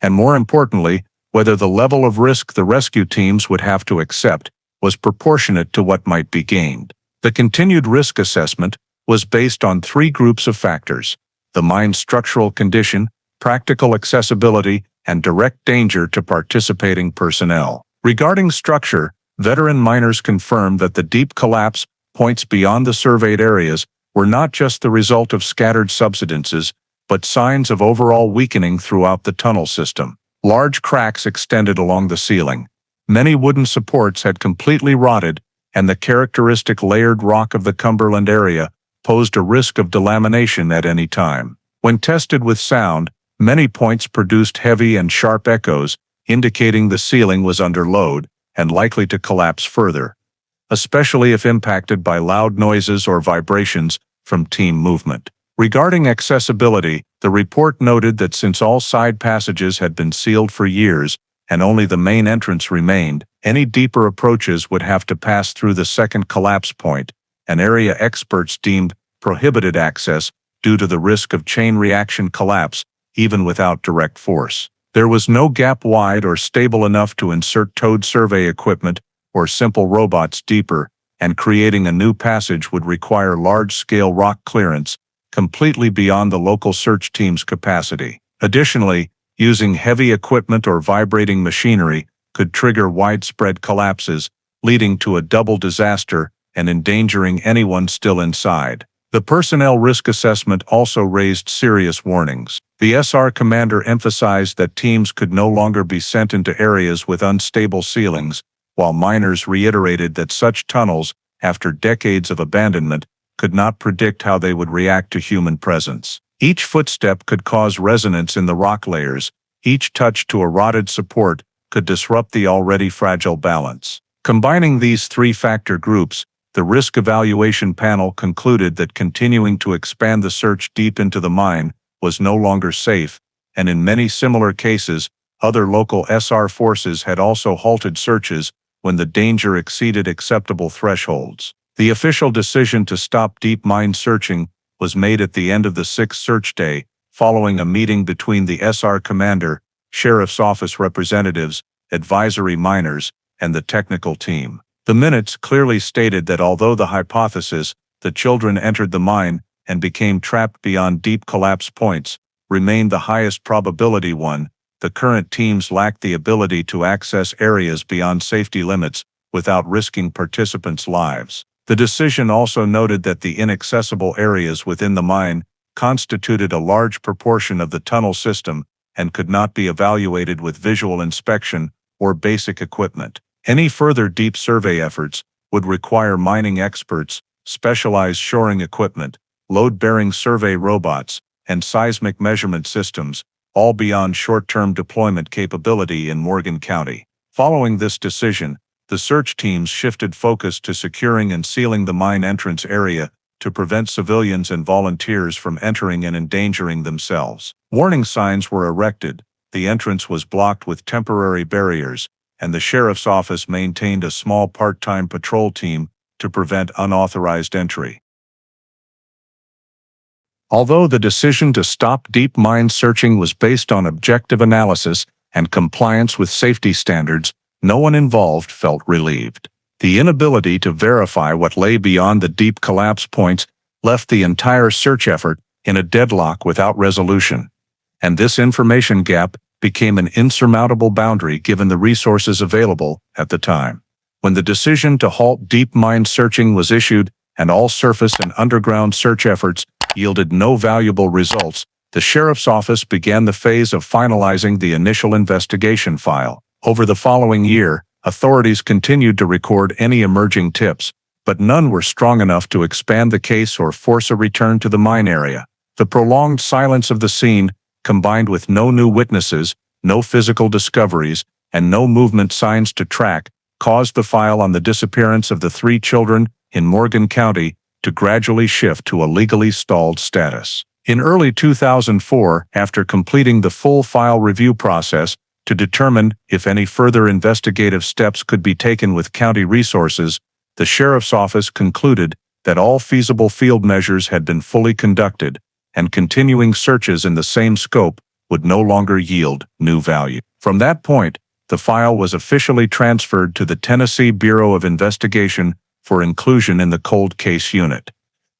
And more importantly, whether the level of risk the rescue teams would have to accept was proportionate to what might be gained. The continued risk assessment was based on 3 groups of factors: the mine's structural condition, practical accessibility, and direct danger to participating personnel. Regarding structure, veteran miners confirmed that the deep collapse points beyond the surveyed areas were not just the result of scattered subsidences, but signs of overall weakening throughout the tunnel system. Large cracks extended along the ceiling. Many wooden supports had completely rotted, and the characteristic layered rock of the Cumberland area posed a risk of delamination at any time. When tested with sound, many points produced heavy and sharp echoes, indicating the ceiling was under load and likely to collapse further, especially if impacted by loud noises or vibrations from team movement. Regarding accessibility, the report noted that since all side passages had been sealed for years and only the main entrance remained, any deeper approaches would have to pass through the second collapse point, an area experts deemed prohibited access due to the risk of chain reaction collapse even without direct force. There was no gap wide or stable enough to insert towed survey equipment or simple robots deeper, and creating a new passage would require large-scale rock clearance, completely beyond the local search team's capacity. Additionally, using heavy equipment or vibrating machinery could trigger widespread collapses, leading to a double disaster and endangering anyone still inside. The personnel risk assessment also raised serious warnings. The SR commander emphasized that teams could no longer be sent into areas with unstable ceilings, while miners reiterated that such tunnels after decades of abandonment, could not predict how they would react to human presence. Each footstep could cause resonance in the rock layers. Each touch to a rotted support could disrupt the already fragile balance. Combining these three-factor groups, the risk evaluation panel concluded that continuing to expand the search deep into the mine was no longer safe, and in many similar cases, other local SR forces had also halted searches when the danger exceeded acceptable thresholds. The official decision to stop deep mine searching was made at the end of the sixth search day, following a meeting between the SR commander, sheriff's office representatives, advisory miners, and the technical team. The minutes clearly stated that although the hypothesis, the children entered the mine and became trapped beyond deep collapse points, remained the highest probability one, the current teams lacked the ability to access areas beyond safety limits without risking participants' lives. The decision also noted that the inaccessible areas within the mine constituted a large proportion of the tunnel system and could not be evaluated with visual inspection or basic equipment. Any further deep survey efforts would require mining experts, specialized shoring equipment, load-bearing survey robots, and seismic measurement systems, all beyond short-term deployment capability in Morgan County. Following this decision, the search teams shifted focus to securing and sealing the mine entrance area to prevent civilians and volunteers from entering and endangering themselves. Warning signs were erected, the entrance was blocked with temporary barriers, and the sheriff's office maintained a small part-time patrol team to prevent unauthorized entry. Although the decision to stop deep mine searching was based on objective analysis and compliance with safety standards, no one involved felt relieved. The inability to verify what lay beyond the deep collapse points left the entire search effort in a deadlock without resolution, and this information gap became an insurmountable boundary given the resources available at the time. When the decision to halt deep mine searching was issued and all surface and underground search efforts yielded no valuable results, the sheriff's office began the phase of finalizing the initial investigation file. Over the following year, authorities continued to record any emerging tips, but none were strong enough to expand the case or force a return to the mine area. The prolonged silence of the scene, combined with no new witnesses, no physical discoveries, and no movement signs to track, caused the file on the disappearance of the 3 children in Morgan County to gradually shift to a legally stalled status. In early 2004, after completing the full file review process to determine if any further investigative steps could be taken with county resources, the sheriff's office concluded that all feasible field measures had been fully conducted, and continuing searches in the same scope would no longer yield new value. From that point, the file was officially transferred to the Tennessee Bureau of Investigation for inclusion in the Cold Case Unit.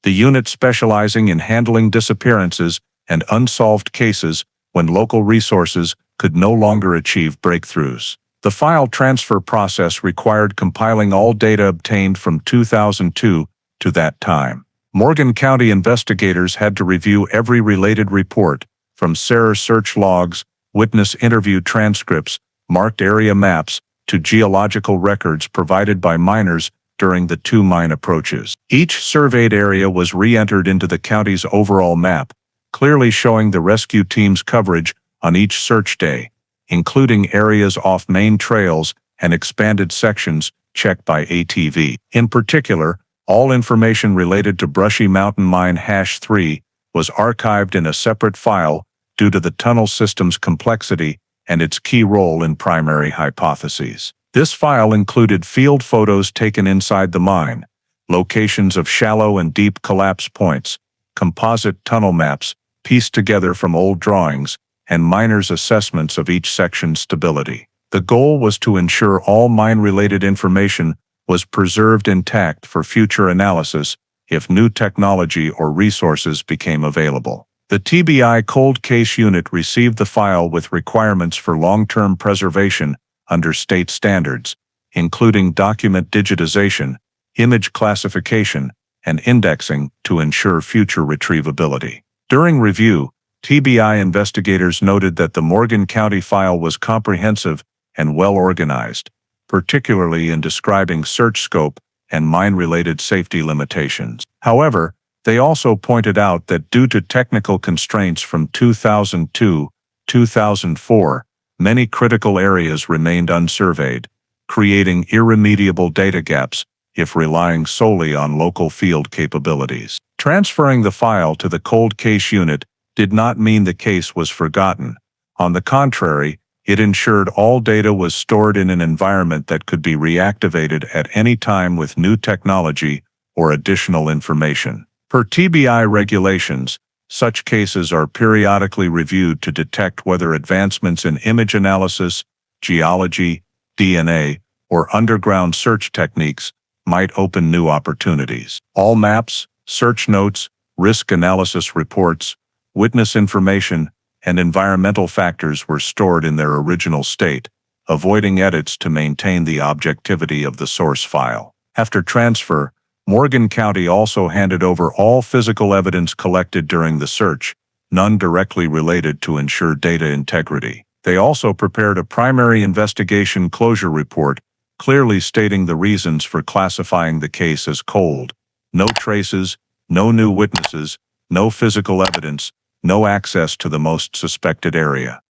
The unit specializing in handling disappearances and unsolved cases when local resources could no longer achieve breakthroughs. The file transfer process required compiling all data obtained from 2002 to that time. Morgan County investigators had to review every related report, from SARE search logs, witness interview transcripts, marked area maps, to geological records provided by miners during the 2 mine approaches. Each surveyed area was re-entered into the county's overall map, clearly showing the rescue team's coverage on each search day, including areas off main trails and expanded sections checked by ATV. In particular, all information related to Brushy Mountain Mine #3 was archived in a separate file due to the tunnel system's complexity and its key role in primary hypotheses. This file included field photos taken inside the mine, locations of shallow and deep collapse points, composite tunnel maps pieced together from old drawings, and miners' assessments of each section's stability. The goal was to ensure all mine-related information was preserved intact for future analysis if new technology or resources became available. The TBI Cold Case Unit received the file with requirements for long-term preservation under state standards, including document digitization, image classification, and indexing to ensure future retrievability. During review, TBI investigators noted that the Morgan County file was comprehensive and well organized, particularly in describing search scope and mine-related safety limitations. However, they also pointed out that due to technical constraints from 2002-2004, many critical areas remained unsurveyed, creating irremediable data gaps if relying solely on local field capabilities. Transferring the file to the cold case unit did not mean the case was forgotten. On the contrary, it ensured all data was stored in an environment that could be reactivated at any time with new technology or additional information. Per TBI regulations, such cases are periodically reviewed to detect whether advancements in image analysis, geology, DNA, or underground search techniques might open new opportunities. All maps, search notes, risk analysis reports, witness information, and environmental factors were stored in their original state, avoiding edits to maintain the objectivity of the source file. After transfer, Morgan County also handed over all physical evidence collected during the search, none directly related to ensure data integrity. They also prepared a primary investigation closure report, clearly stating the reasons for classifying the case as cold. No traces, no new witnesses, no physical evidence, no access to the most suspected area.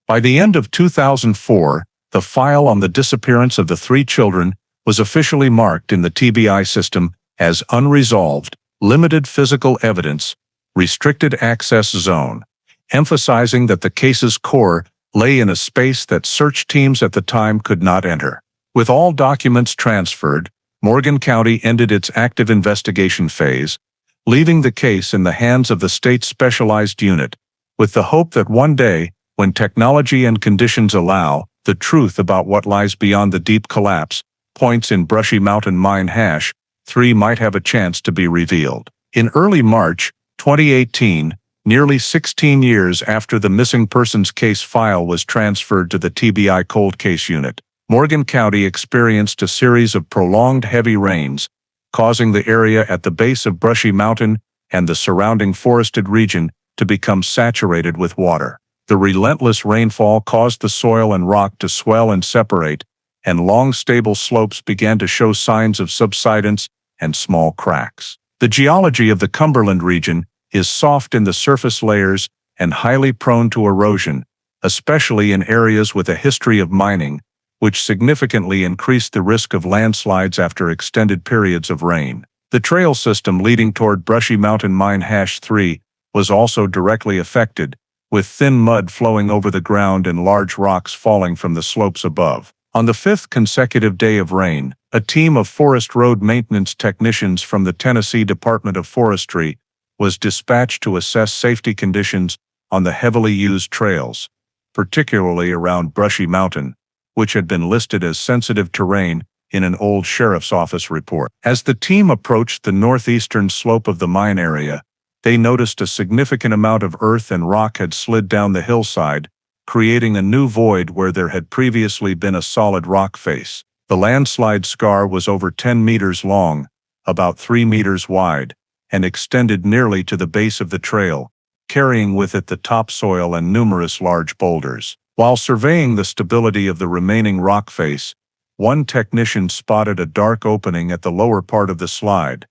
By the end of 2004, the file on the disappearance of the 3 children was officially marked in the TBI system as unresolved, limited physical evidence, restricted access zone, emphasizing that the case's core lay in a space that search teams at the time could not enter. With all documents transferred, Morgan County ended its active investigation phase, leaving the case in the hands of the state's specialized unit, with the hope that one day, when technology and conditions allow, the truth about what lies beyond the deep collapse points in Brushy Mountain Mine Hash 3 might have a chance to be revealed. In early March 2018, nearly 16 years after the missing persons case file was transferred to the TBI cold case unit, Morgan County experienced a series of prolonged heavy rains, causing the area at the base of Brushy Mountain and the surrounding forested region to become saturated with water. The relentless rainfall caused the soil and rock to swell and separate, and long stable slopes began to show signs of subsidence and small cracks. The geology of the Cumberland region is soft in the surface layers and highly prone to erosion, especially in areas with a history of mining, which significantly increased the risk of landslides after extended periods of rain. The trail system leading toward Brushy Mountain Mine Hash 3 was also directly affected, with thin mud flowing over the ground and large rocks falling from the slopes above. On the 5th consecutive day of rain, a team of forest road maintenance technicians from the Tennessee Department of Forestry was dispatched to assess safety conditions on the heavily used trails, particularly around Brushy Mountain, which had been listed as sensitive terrain in an old sheriff's office report. As the team approached the northeastern slope of the mine area, they noticed a significant amount of earth and rock had slid down the hillside, creating a new void where there had previously been a solid rock face. The landslide scar was over 10 meters long, about 3 meters wide, and extended nearly to the base of the trail, carrying with it the topsoil and numerous large boulders. While surveying the stability of the remaining rock face, one technician spotted a dark opening at the lower part of the slide,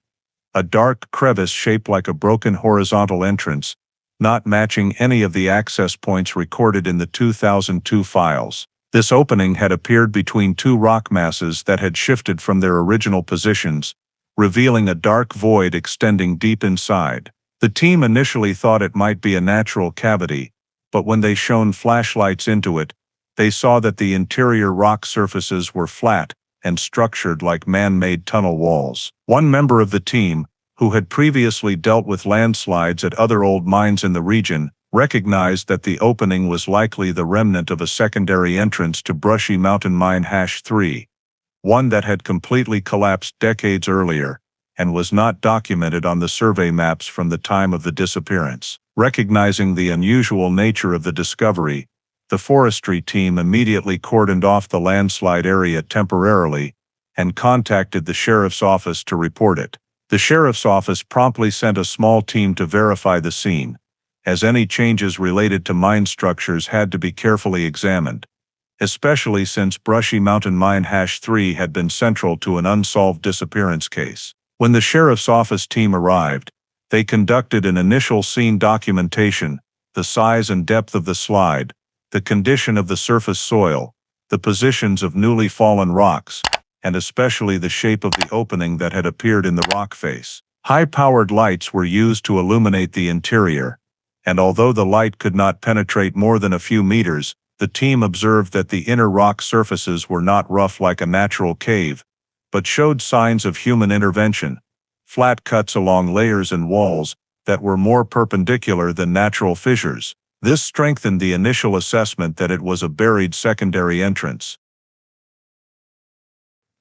a dark crevice shaped like a broken horizontal entrance, not matching any of the access points recorded in the 2002 files. This opening had appeared between 2 rock masses that had shifted from their original positions, revealing a dark void extending deep inside. The team initially thought it might be a natural cavity, but when they shone flashlights into it, they saw that the interior rock surfaces were flat and structured like man-made tunnel walls. One member of the team, who had previously dealt with landslides at other old mines in the region, recognized that the opening was likely the remnant of a secondary entrance to Brushy Mountain Mine Hash 3, one that had completely collapsed decades earlier and was not documented on the survey maps from the time of the disappearance. Recognizing the unusual nature of the discovery, the forestry team immediately cordoned off the landslide area temporarily and contacted the sheriff's office to report it. The sheriff's office promptly sent a small team to verify the scene, as any changes related to mine structures had to be carefully examined. especially since Brushy Mountain Mine #3 had been central to an unsolved disappearance case. When the sheriff's office team arrived, they conducted an initial scene documentation: the size and depth of the slide, the condition of the surface soil, the positions of newly fallen rocks, and especially the shape of the opening that had appeared in the rock face. High-powered lights were used to illuminate the interior, and although the light could not penetrate more than a few meters, the team observed that the inner rock surfaces were not rough like a natural cave, but showed signs of human intervention: flat cuts along layers and walls that were more perpendicular than natural fissures. This strengthened the initial assessment that it was a buried secondary entrance.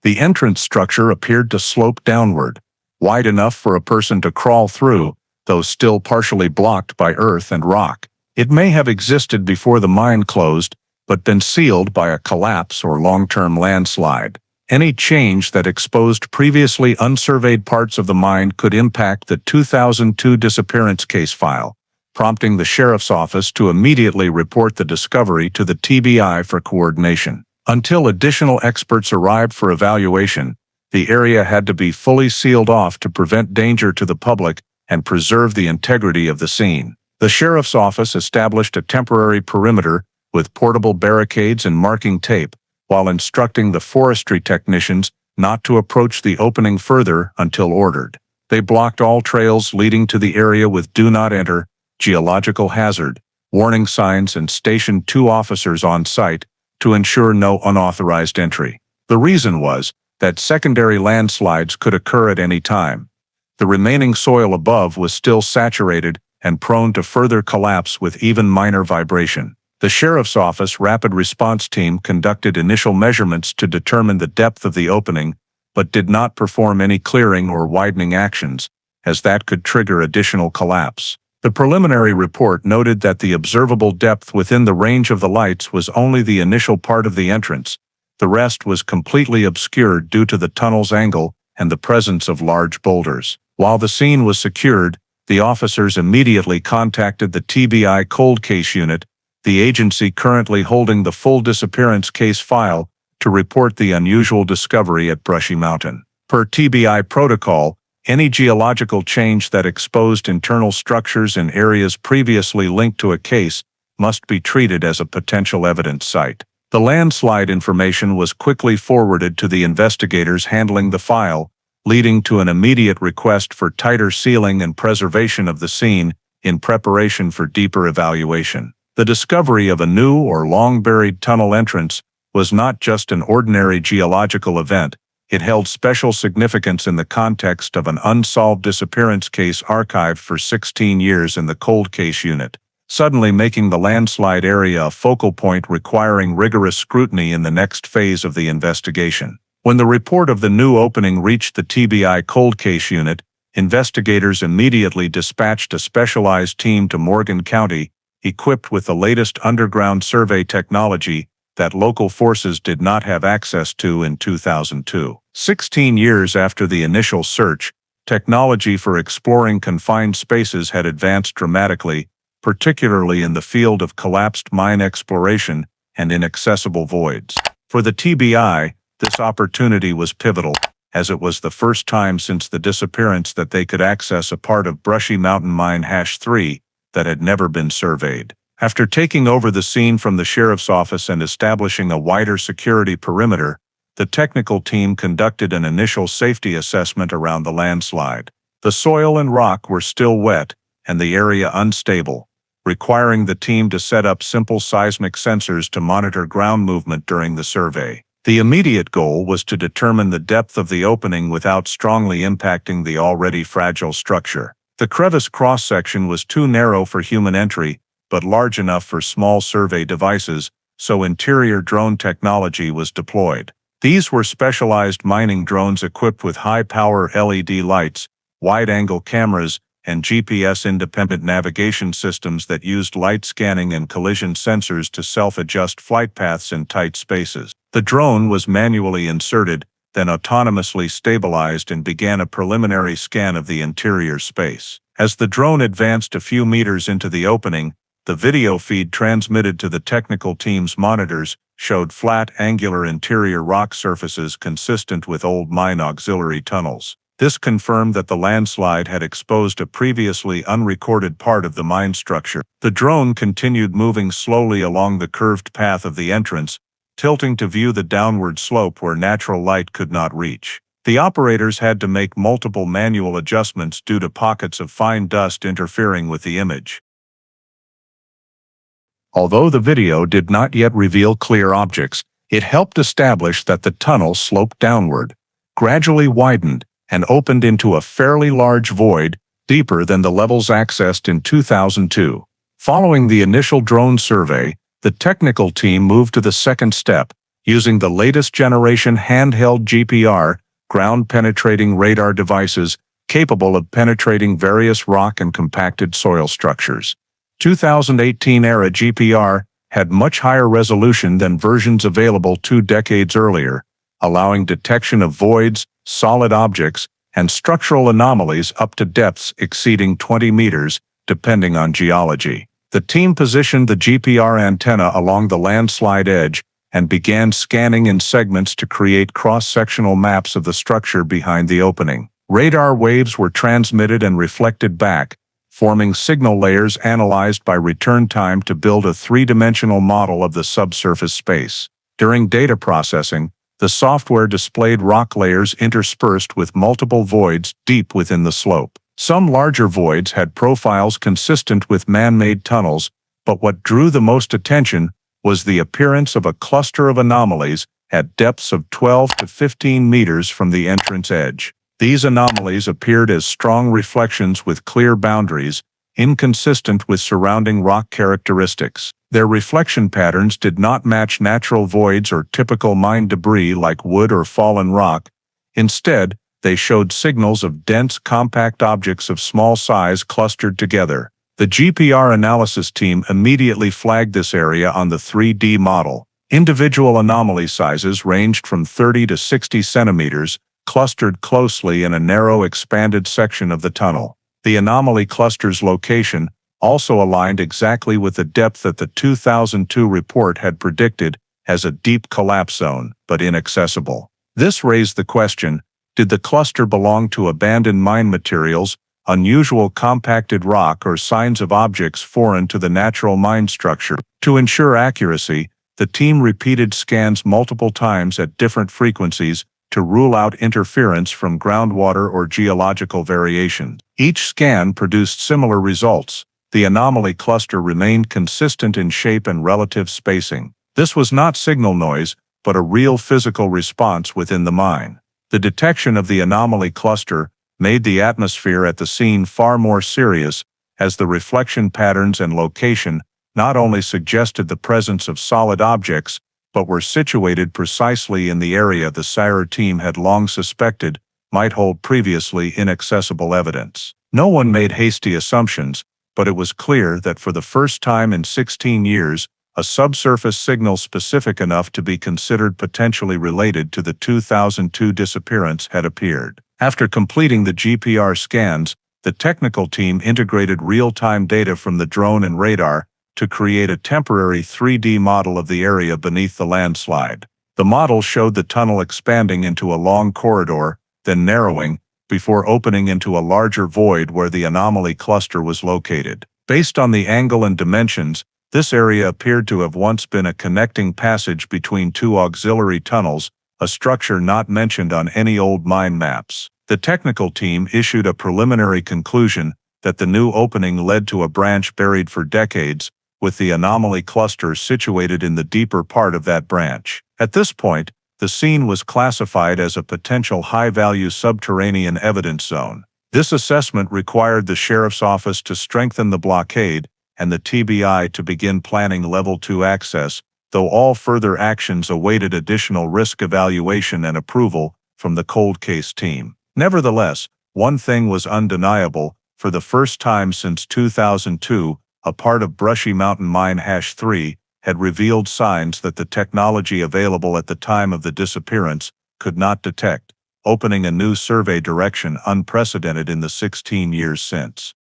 The entrance structure appeared to slope downward, wide enough for a person to crawl through, though still partially blocked by earth and rock. It may have existed before the mine closed, but been sealed by a collapse or long-term landslide. Any change that exposed previously unsurveyed parts of the mine could impact the 2002 disappearance case file, prompting the sheriff's office to immediately report the discovery to the TBI for coordination. Until additional experts arrived for evaluation, the area had to be fully sealed off to prevent danger to the public and preserve the integrity of the scene. The sheriff's office established a temporary perimeter with portable barricades and marking tape, while instructing the forestry technicians not to approach the opening further until ordered. They blocked all trails leading to the area with "Do Not Enter," "Geological Hazard" warning signs, and stationed 2 officers on site to ensure no unauthorized entry. The reason was that secondary landslides could occur at any time. The remaining soil above was still saturated and prone to further collapse with even minor vibration. The sheriff's office rapid response team conducted initial measurements to determine the depth of the opening, but did not perform any clearing or widening actions, as that could trigger additional collapse. The preliminary report noted that the observable depth within the range of the lights was only the initial part of the entrance. The rest was completely obscured due to the tunnel's angle and the presence of large boulders. While the scene was secured, the officers immediately contacted the TBI Cold Case Unit, the agency currently holding the full disappearance case file, to report the unusual discovery at Brushy Mountain. Per TBI protocol, any geological change that exposed internal structures in areas previously linked to a case must be treated as a potential evidence site. The landslide information was quickly forwarded to the investigators handling the file, leading to an immediate request for tighter sealing and preservation of the scene in preparation for deeper evaluation. The discovery of a new or long-buried tunnel entrance was not just an ordinary geological event. It held special significance in the context of an unsolved disappearance case archived for 16 years in the Cold Case Unit, suddenly making the landslide area a focal point requiring rigorous scrutiny in the next phase of the investigation. When the report of the new opening reached the TBI Cold Case Unit, investigators immediately dispatched a specialized team to Morgan County, equipped with the latest underground survey technology that local forces did not have access to in 2002. 16 years after the initial search, technology for exploring confined spaces had advanced dramatically, particularly in the field of collapsed mine exploration and inaccessible voids. For the TBI, this opportunity was pivotal, as it was the first time since the disappearance that they could access a part of Brushy Mountain Mine #3 that had never been surveyed. After taking over the scene from the sheriff's office and establishing a wider security perimeter, the technical team conducted an initial safety assessment around the landslide. The soil and rock were still wet, and the area unstable, requiring the team to set up simple seismic sensors to monitor ground movement during the survey. The immediate goal was to determine the depth of the opening without strongly impacting the already fragile structure. The crevice cross-section was too narrow for human entry, but large enough for small survey devices, so interior drone technology was deployed. These were specialized mining drones equipped with high-power LED lights, wide-angle cameras, and GPS-independent navigation systems that used light scanning and collision sensors to self-adjust flight paths in tight spaces. The drone was manually inserted, then autonomously stabilized and began a preliminary scan of the interior space. As the drone advanced a few meters into the opening, the video feed transmitted to the technical team's monitors showed flat, angular interior rock surfaces consistent with old mine auxiliary tunnels. This confirmed that the landslide had exposed a previously unrecorded part of the mine structure. The drone continued moving slowly along the curved path of the entrance, tilting to view the downward slope where natural light could not reach. The operators had to make multiple manual adjustments due to pockets of fine dust interfering with the image. Although the video did not yet reveal clear objects, it helped establish that the tunnel sloped downward, gradually widened, and opened into a fairly large void, deeper than the levels accessed in 2002. Following the initial drone survey, the technical team moved to the second step, using the latest generation handheld GPR, ground-penetrating radar devices capable of penetrating various rock and compacted soil structures. 2018-era GPR had much higher resolution than versions available 2 decades earlier, allowing detection of voids, solid objects, and structural anomalies up to depths exceeding 20 meters, depending on geology. The team positioned the GPR antenna along the landslide edge and began scanning in segments to create cross-sectional maps of the structure behind the opening. Radar waves were transmitted and reflected back, forming signal layers analyzed by return time to build a 3-dimensional model of the subsurface space. During data processing, the software displayed rock layers interspersed with multiple voids deep within the slope. Some larger voids had profiles consistent with man-made tunnels, but what drew the most attention was the appearance of a cluster of anomalies at depths of 12 to 15 meters from the entrance edge. These anomalies appeared as strong reflections with clear boundaries, inconsistent with surrounding rock characteristics. Their reflection patterns did not match natural voids or typical mine debris like wood or fallen rock. Instead, they showed signals of dense, compact objects of small size clustered together. The GPR analysis team immediately flagged this area on the 3D model. Individual anomaly sizes ranged from 30 to 60 centimeters, clustered closely in a narrow expanded section of the tunnel. The anomaly cluster's location also aligned exactly with the depth that the 2002 report had predicted as a deep collapse zone, but inaccessible. This raised the question, did the cluster belong to abandoned mine materials, unusual compacted rock, or signs of objects foreign to the natural mine structure? To ensure accuracy, the team repeated scans multiple times at different frequencies to rule out interference from groundwater or geological variation. Each scan produced similar results. The anomaly cluster remained consistent in shape and relative spacing. This was not signal noise, but a real physical response within the mine. The detection of the anomaly cluster made the atmosphere at the scene far more serious, as the reflection patterns and location not only suggested the presence of solid objects, but were situated precisely in the area the SIRE team had long suspected might hold previously inaccessible evidence. No one made hasty assumptions, but it was clear that for the first time in 16 years, a subsurface signal specific enough to be considered potentially related to the 2002 disappearance had appeared. After completing the GPR scans, the technical team integrated real-time data from the drone and radar to create a temporary 3D model of the area beneath the landslide. The model showed the tunnel expanding into a long corridor, then narrowing, before opening into a larger void where the anomaly cluster was located. Based on the angle and dimensions, this area appeared to have once been a connecting passage between 2 auxiliary tunnels, a structure not mentioned on any old mine maps. The technical team issued a preliminary conclusion that the new opening led to a branch buried for decades, with the anomaly cluster situated in the deeper part of that branch. At this point, the scene was classified as a potential high-value subterranean evidence zone. This assessment required the sheriff's office to strengthen the blockade and the TBI to begin planning Level 2 access, though all further actions awaited additional risk evaluation and approval from the cold case team. Nevertheless, one thing was undeniable: for the first time since 2002, a part of Brushy Mountain Mine #3 had revealed signs that the technology available at the time of the disappearance could not detect, opening a new survey direction unprecedented in the 16 years since.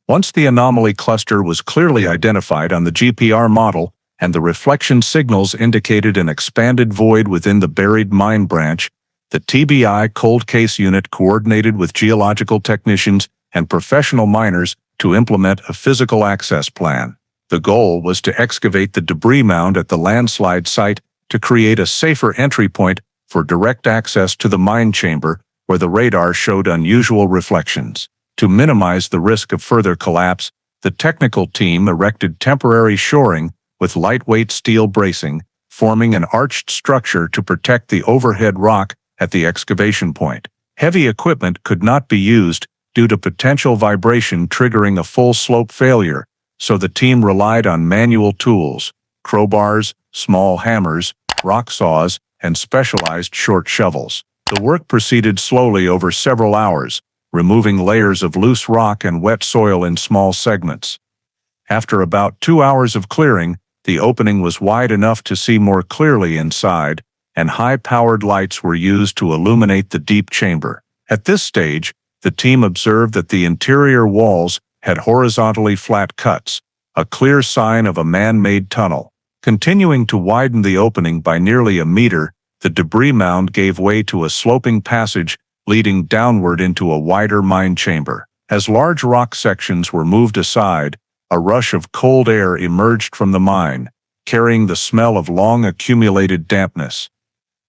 Once the anomaly cluster was clearly identified on the GPR model, and the reflection signals indicated an expanded void within the buried mine branch. The TBI cold case unit coordinated with geological technicians and professional miners to implement a physical access plan. The goal was to excavate the debris mound at the landslide site to create a safer entry point for direct access to the mine chamber, where the radar showed unusual reflections. To minimize the risk of further collapse, the technical team erected temporary shoring with lightweight steel bracing, forming an arched structure to protect the overhead rock at the excavation point. Heavy equipment could not be used due to potential vibration triggering a full slope failure, so the team relied on manual tools, crowbars, small hammers, rock saws, and specialized short shovels. The work proceeded slowly over several hours, removing layers of loose rock and wet soil in small segments. After about 2 hours of clearing, the opening was wide enough to see more clearly inside, and high-powered lights were used to illuminate the deep chamber. At this stage, the team observed that the interior walls had horizontally flat cuts, a clear sign of a man-made tunnel. Continuing to widen the opening by nearly a meter, the debris mound gave way to a sloping passage leading downward into a wider mine chamber. As large rock sections were moved aside, a rush of cold air emerged from the mine, carrying the smell of long-accumulated dampness.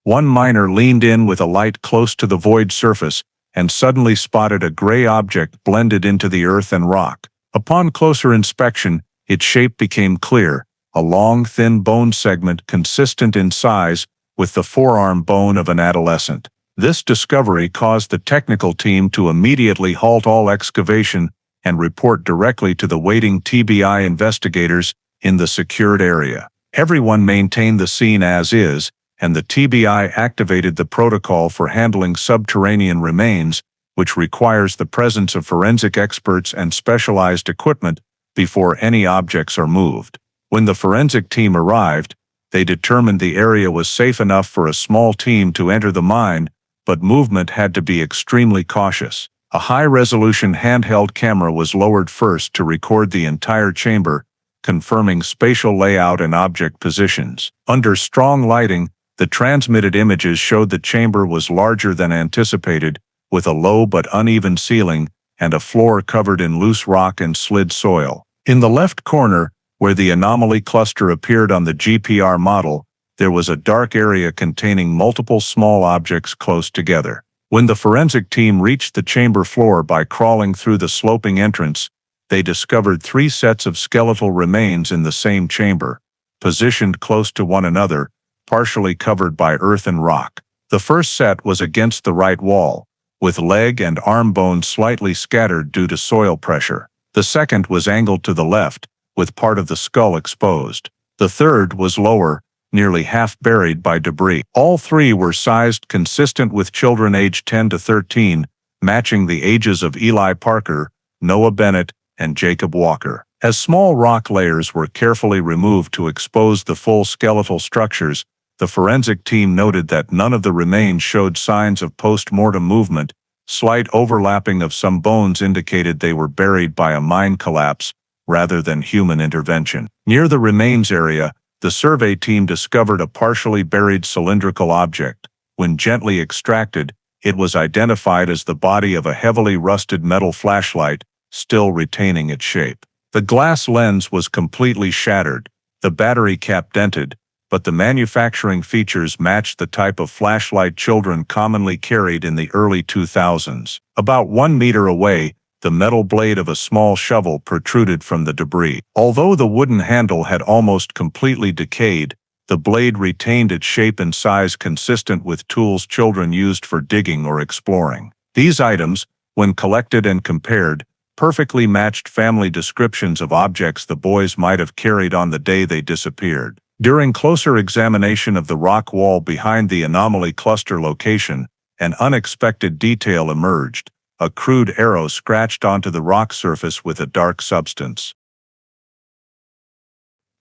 One miner leaned in with a light close to the void surface and suddenly spotted a gray object blended into the earth and rock. Upon closer inspection, its shape became clear, a long, thin bone segment consistent in size with the forearm bone of an adolescent. This discovery caused the technical team to immediately halt all excavation and report directly to the waiting TBI investigators in the secured area. Everyone maintained the scene as is, and the TBI activated the protocol for handling subterranean remains, which requires the presence of forensic experts and specialized equipment before any objects are moved. When the forensic team arrived, they determined the area was safe enough for a small team to enter the mine, but movement had to be extremely cautious. A high-resolution handheld camera was lowered first to record the entire chamber, confirming spatial layout and object positions. Under strong lighting, the transmitted images showed the chamber was larger than anticipated, with a low but uneven ceiling and a floor covered in loose rock and slid soil. In the left corner, where the anomaly cluster appeared on the GPR model, there was a dark area containing multiple small objects close together. When the forensic team reached the chamber floor by crawling through the sloping entrance, they discovered 3 sets of skeletal remains in the same chamber, positioned close to one another, partially covered by earth and rock. The first set was against the right wall, with leg and arm bones slightly scattered due to soil pressure. The second was angled to the left, with part of the skull exposed. The third was lower, nearly half buried by debris. All 3 were sized consistent with children aged 10 to 13, matching the ages of Eli Parker, Noah Bennett, and Jacob Walker. As small rock layers were carefully removed to expose the full skeletal structures, the forensic team noted that none of the remains showed signs of post-mortem movement. Slight overlapping of some bones indicated they were buried by a mine collapse rather than human intervention. Near the remains area, the survey team discovered a partially buried cylindrical object. When gently extracted, it was identified as the body of a heavily rusted metal flashlight, still retaining its shape. The glass lens was completely shattered, the battery cap dented, but the manufacturing features matched the type of flashlight children commonly carried in the early 2000s. About 1 meter away, the metal blade of a small shovel protruded from the debris. Although the wooden handle had almost completely decayed, the blade retained its shape and size consistent with tools children used for digging or exploring. These items, when collected and compared, perfectly matched family descriptions of objects the boys might have carried on the day they disappeared. During closer examination of the rock wall behind the anomaly cluster location, an unexpected detail emerged: a crude arrow scratched onto the rock surface with a dark substance.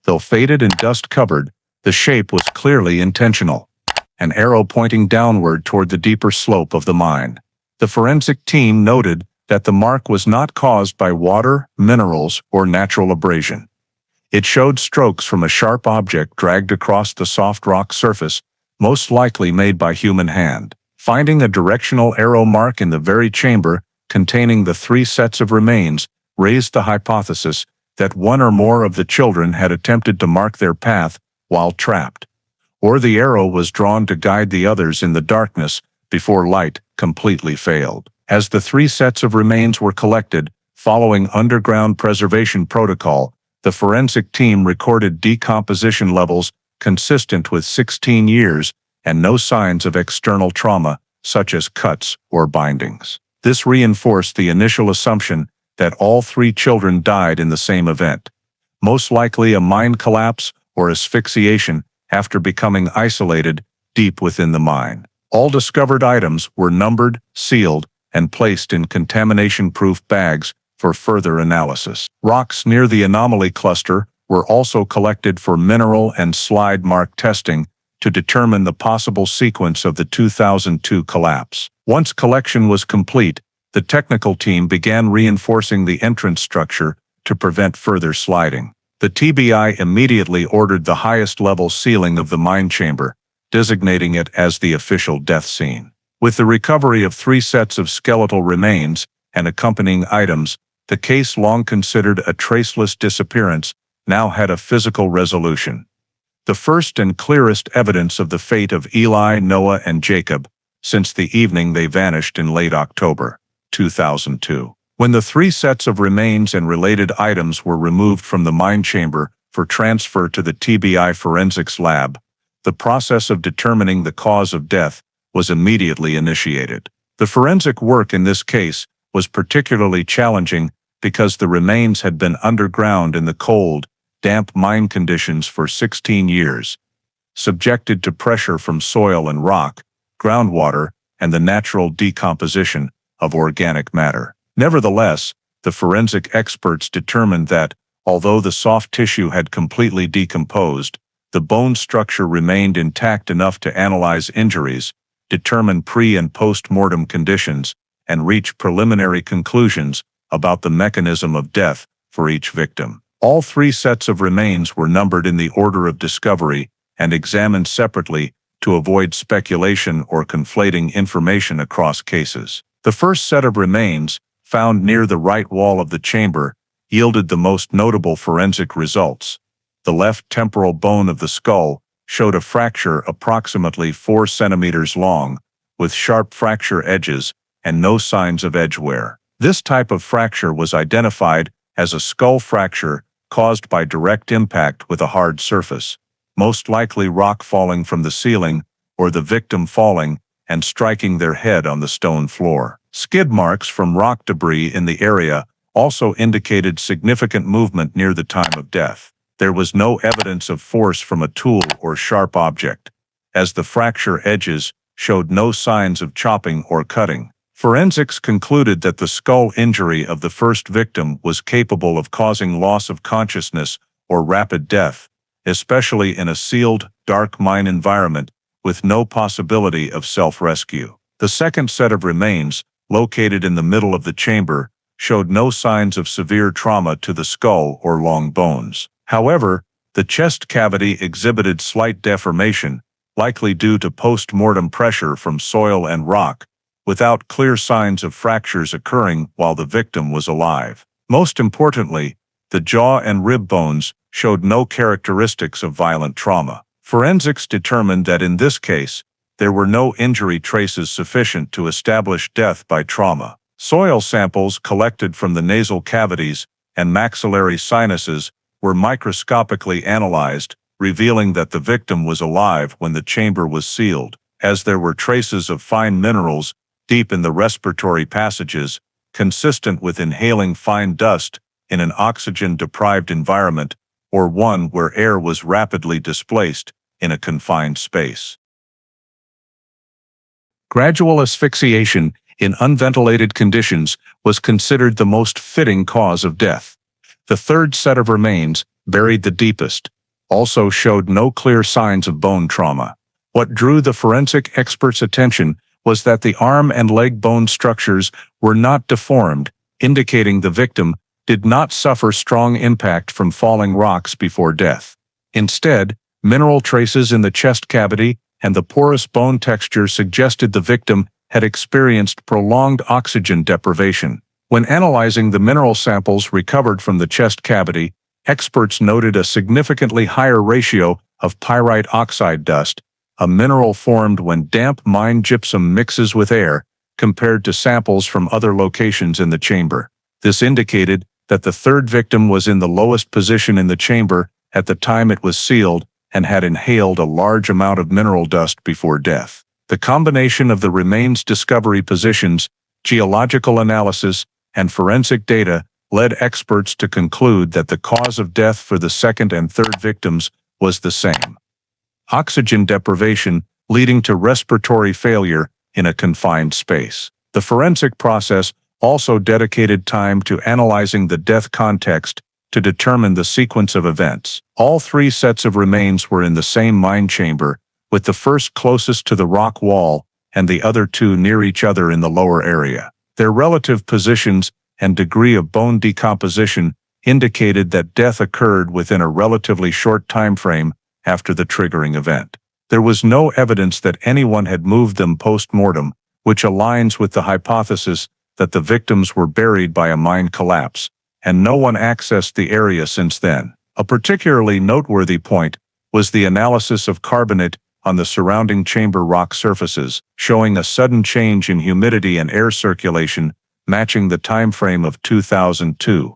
Though faded and dust-covered, the shape was clearly intentional, an arrow pointing downward toward the deeper slope of the mine. The forensic team noted that the mark was not caused by water, minerals, or natural abrasion. It showed strokes from a sharp object dragged across the soft rock surface, most likely made by human hand. Finding a directional arrow mark in the very chamber containing the 3 sets of remains raised the hypothesis that one or more of the children had attempted to mark their path while trapped, or the arrow was drawn to guide the others in the darkness before light completely failed. As the 3 sets of remains were collected, following underground preservation protocol, the forensic team recorded decomposition levels consistent with 16 years and no signs of external trauma, such as cuts or bindings. This reinforced the initial assumption that all 3 children died in the same event, most likely a mine collapse or asphyxiation after becoming isolated deep within the mine. All discovered items were numbered, sealed, and placed in contamination-proof bags for further analysis. Rocks near the anomaly cluster were also collected for mineral and slide mark testing to determine the possible sequence of the 2002 collapse. Once collection was complete, the technical team began reinforcing the entrance structure to prevent further sliding. The TBI immediately ordered the highest-level ceiling of the mine chamber, designating it as the official death scene. With the recovery of 3 sets of skeletal remains and accompanying items, the case long considered a traceless disappearance now had a physical resolution. The first and clearest evidence of the fate of Eli, Noah, and Jacob since the evening they vanished in late October 2002. When the 3 sets of remains and related items were removed from the mine chamber for transfer to the TBI forensics lab, the process of determining the cause of death was immediately initiated. The forensic work in this case was particularly challenging because the remains had been underground in the cold, damp mine conditions for 16 years, subjected to pressure from soil and rock, groundwater, and the natural decomposition of organic matter. Nevertheless, the forensic experts determined that, although the soft tissue had completely decomposed, the bone structure remained intact enough to analyze injuries, determine pre- and post-mortem conditions, and reach preliminary conclusions about the mechanism of death for each victim. All 3 sets of remains were numbered in the order of discovery and examined separately to avoid speculation or conflating information across cases. The first set of remains, found near the right wall of the chamber, yielded the most notable forensic results. The left temporal bone of the skull showed a fracture approximately 4 centimeters long, with sharp fracture edges and no signs of edge wear. This type of fracture was identified as a skull fracture caused by direct impact with a hard surface, most likely rock falling from the ceiling or the victim falling and striking their head on the stone floor. Skid marks from rock debris in the area also indicated significant movement near the time of death. There was no evidence of force from a tool or sharp object, as the fracture edges showed no signs of chopping or cutting. Forensics concluded that the skull injury of the first victim was capable of causing loss of consciousness or rapid death, especially in a sealed, dark mine environment with no possibility of self-rescue. The second set of remains, located in the middle of the chamber, showed no signs of severe trauma to the skull or long bones. However, the chest cavity exhibited slight deformation, likely due to post-mortem pressure from soil and rock, without clear signs of fractures occurring while the victim was alive. Most importantly, the jaw and rib bones showed no characteristics of violent trauma. Forensics determined that in this case, there were no injury traces sufficient to establish death by trauma. Soil samples collected from the nasal cavities and maxillary sinuses were microscopically analyzed, revealing that the victim was alive when the chamber was sealed, as there were traces of fine minerals deep in the respiratory passages, consistent with inhaling fine dust in an oxygen-deprived environment or one where air was rapidly displaced in a confined space. Gradual asphyxiation in unventilated conditions was considered the most fitting cause of death. The third set of remains, buried the deepest, also showed no clear signs of bone trauma. What drew the forensic experts' attention was that the arm and leg bone structures were not deformed, indicating the victim did not suffer strong impact from falling rocks before death. Instead, mineral traces in the chest cavity and the porous bone texture suggested the victim had experienced prolonged oxygen deprivation. When analyzing the mineral samples recovered from the chest cavity, experts noted a significantly higher ratio of pyrite oxide dust, a mineral formed when damp mine gypsum mixes with air, compared to samples from other locations in the chamber. This indicated that the third victim was in the lowest position in the chamber at the time it was sealed and had inhaled a large amount of mineral dust before death. The combination of the remains' discovery positions, geological analysis, and forensic data led experts to conclude that the cause of death for the second and third victims was the same: oxygen deprivation leading to respiratory failure in a confined space. The forensic process also dedicated time to analyzing the death context to determine the sequence of events. All three sets of remains were in the same mine chamber, with the first closest to the rock wall and the other two near each other in the lower area. Their relative positions and degree of bone decomposition indicated that death occurred within a relatively short time frame after the triggering event. There was no evidence that anyone had moved them post-mortem, which aligns with the hypothesis that the victims were buried by a mine collapse, and no one accessed the area since then. A particularly noteworthy point was the analysis of carbonate on the surrounding chamber rock surfaces, showing a sudden change in humidity and air circulation, matching the time frame of 2002.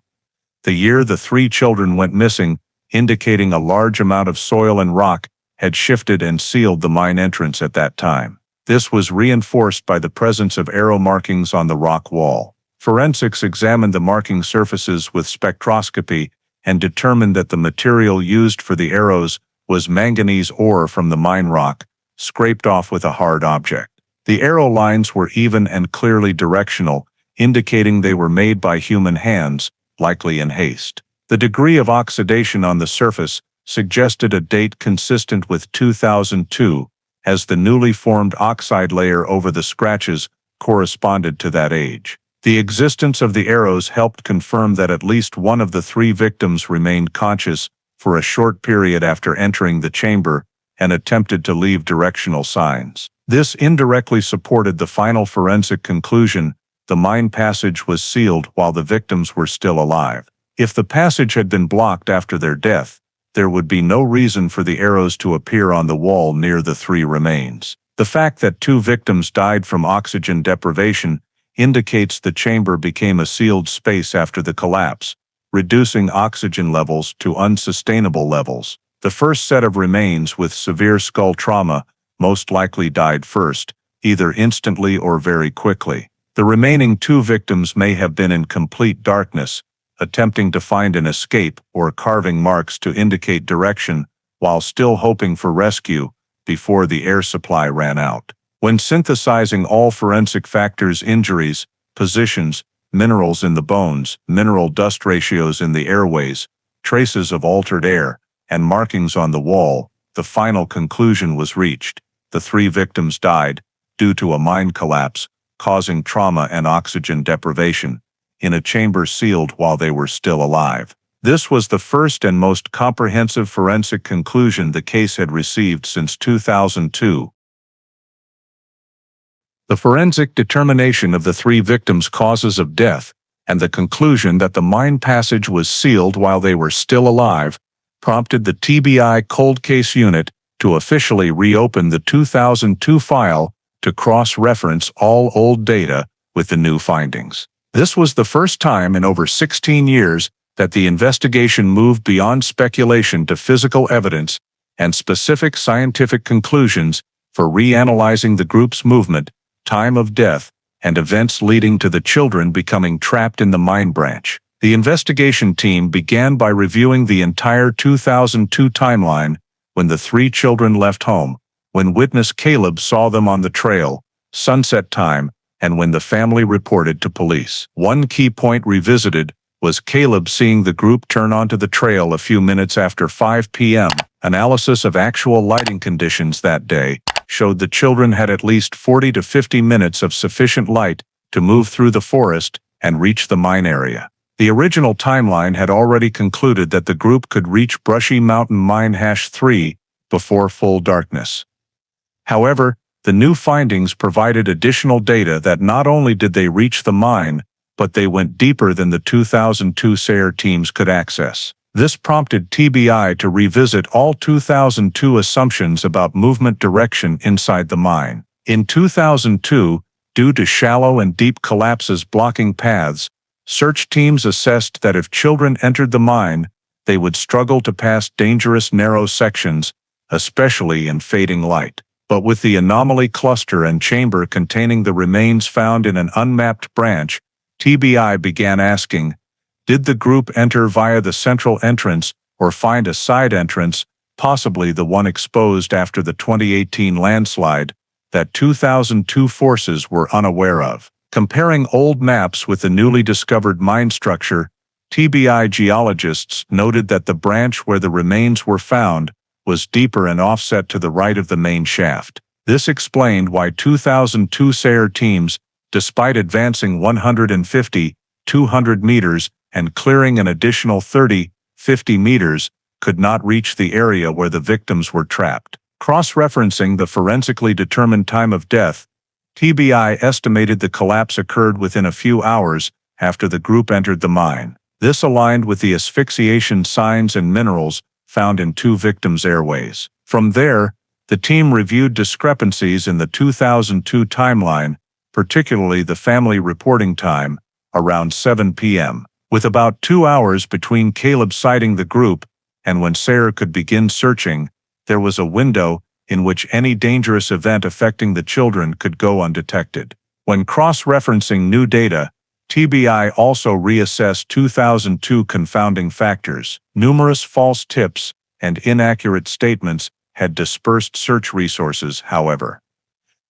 The year the three children went missing, indicating a large amount of soil and rock had shifted and sealed the mine entrance at that time. This was reinforced by the presence of arrow markings on the rock wall. Forensics examined the marking surfaces with spectroscopy and determined that the material used for the arrows was manganese ore from the mine rock, scraped off with a hard object. The arrow lines were even and clearly directional, indicating they were made by human hands, likely in haste. The degree of oxidation on the surface suggested a date consistent with 2002, as the newly formed oxide layer over the scratches corresponded to that age. The existence of the arrows helped confirm that at least one of the three victims remained conscious for a short period after entering the chamber and attempted to leave directional signs. This indirectly supported the final forensic conclusion: the mine passage was sealed while the victims were still alive. If the passage had been blocked after their death, there would be no reason for the arrows to appear on the wall near the three remains. The fact that two victims died from oxygen deprivation indicates the chamber became a sealed space after the collapse, reducing oxygen levels to unsustainable levels. The first set of remains with severe skull trauma most likely died first, either instantly or very quickly. The remaining two victims may have been in complete darkness, attempting to find an escape or carving marks to indicate direction while still hoping for rescue before the air supply ran out. When synthesizing all forensic factors, injuries, positions, minerals in the bones, mineral dust ratios in the airways, traces of altered air, and markings on the wall, the final conclusion was reached: the three victims died due to a mine collapse, causing trauma and oxygen deprivation, in a chamber sealed while they were still alive. This was the first and most comprehensive forensic conclusion the case had received since 2002. The forensic determination of the three victims' causes of death and the conclusion that the mine passage was sealed while they were still alive prompted the TBI Cold Case Unit to officially reopen the 2002 file to cross-reference all old data with the new findings. This was the first time in over 16 years that the investigation moved beyond speculation to physical evidence and specific scientific conclusions for reanalyzing the group's movement, time of death, and events leading to the children becoming trapped in the mine branch. The investigation team began by reviewing the entire 2002 timeline: when the three children left home, when witness Caleb saw them on the trail, sunset time, and when the family reported to police. One key point revisited was Caleb seeing the group turn onto the trail a few minutes after 5 p.m. Analysis of actual lighting conditions that day showed the children had at least 40 to 50 minutes of sufficient light to move through the forest and reach the mine area. The original timeline had already concluded that the group could reach Brushy Mountain Mine #3 before full darkness. However, the new findings provided additional data that not only did they reach the mine, but they went deeper than the 2002 SARE teams could access. This prompted TBI to revisit all 2002 assumptions about movement direction inside the mine. In 2002, due to shallow and deep collapses blocking paths, search teams assessed that if children entered the mine, they would struggle to pass dangerous narrow sections, especially in fading light. But with the anomaly cluster and chamber containing the remains found in an unmapped branch, TBI began asking, did the group enter via the central entrance or find a side entrance, possibly the one exposed after the 2018 landslide, that 2002 forces were unaware of? Comparing old maps with the newly discovered mine structure, TBI geologists noted that the branch where the remains were found was deeper and offset to the right of the main shaft. This explained why 2002 SARE teams, despite advancing 150, 200 meters and clearing an additional 30, 50 meters, could not reach the area where the victims were trapped. Cross-referencing the forensically determined time of death, TBI estimated the collapse occurred within a few hours after the group entered the mine. This aligned with the asphyxiation signs and minerals found in two victims' airways. From there, the team reviewed discrepancies in the 2002 timeline, particularly the family reporting time, around 7 p.m. With about 2 hours between Caleb sighting the group and when Sarah could begin searching, there was a window in which any dangerous event affecting the children could go undetected. When cross-referencing new data, TBI also reassessed 2002 confounding factors. Numerous false tips and inaccurate statements had dispersed search resources, however.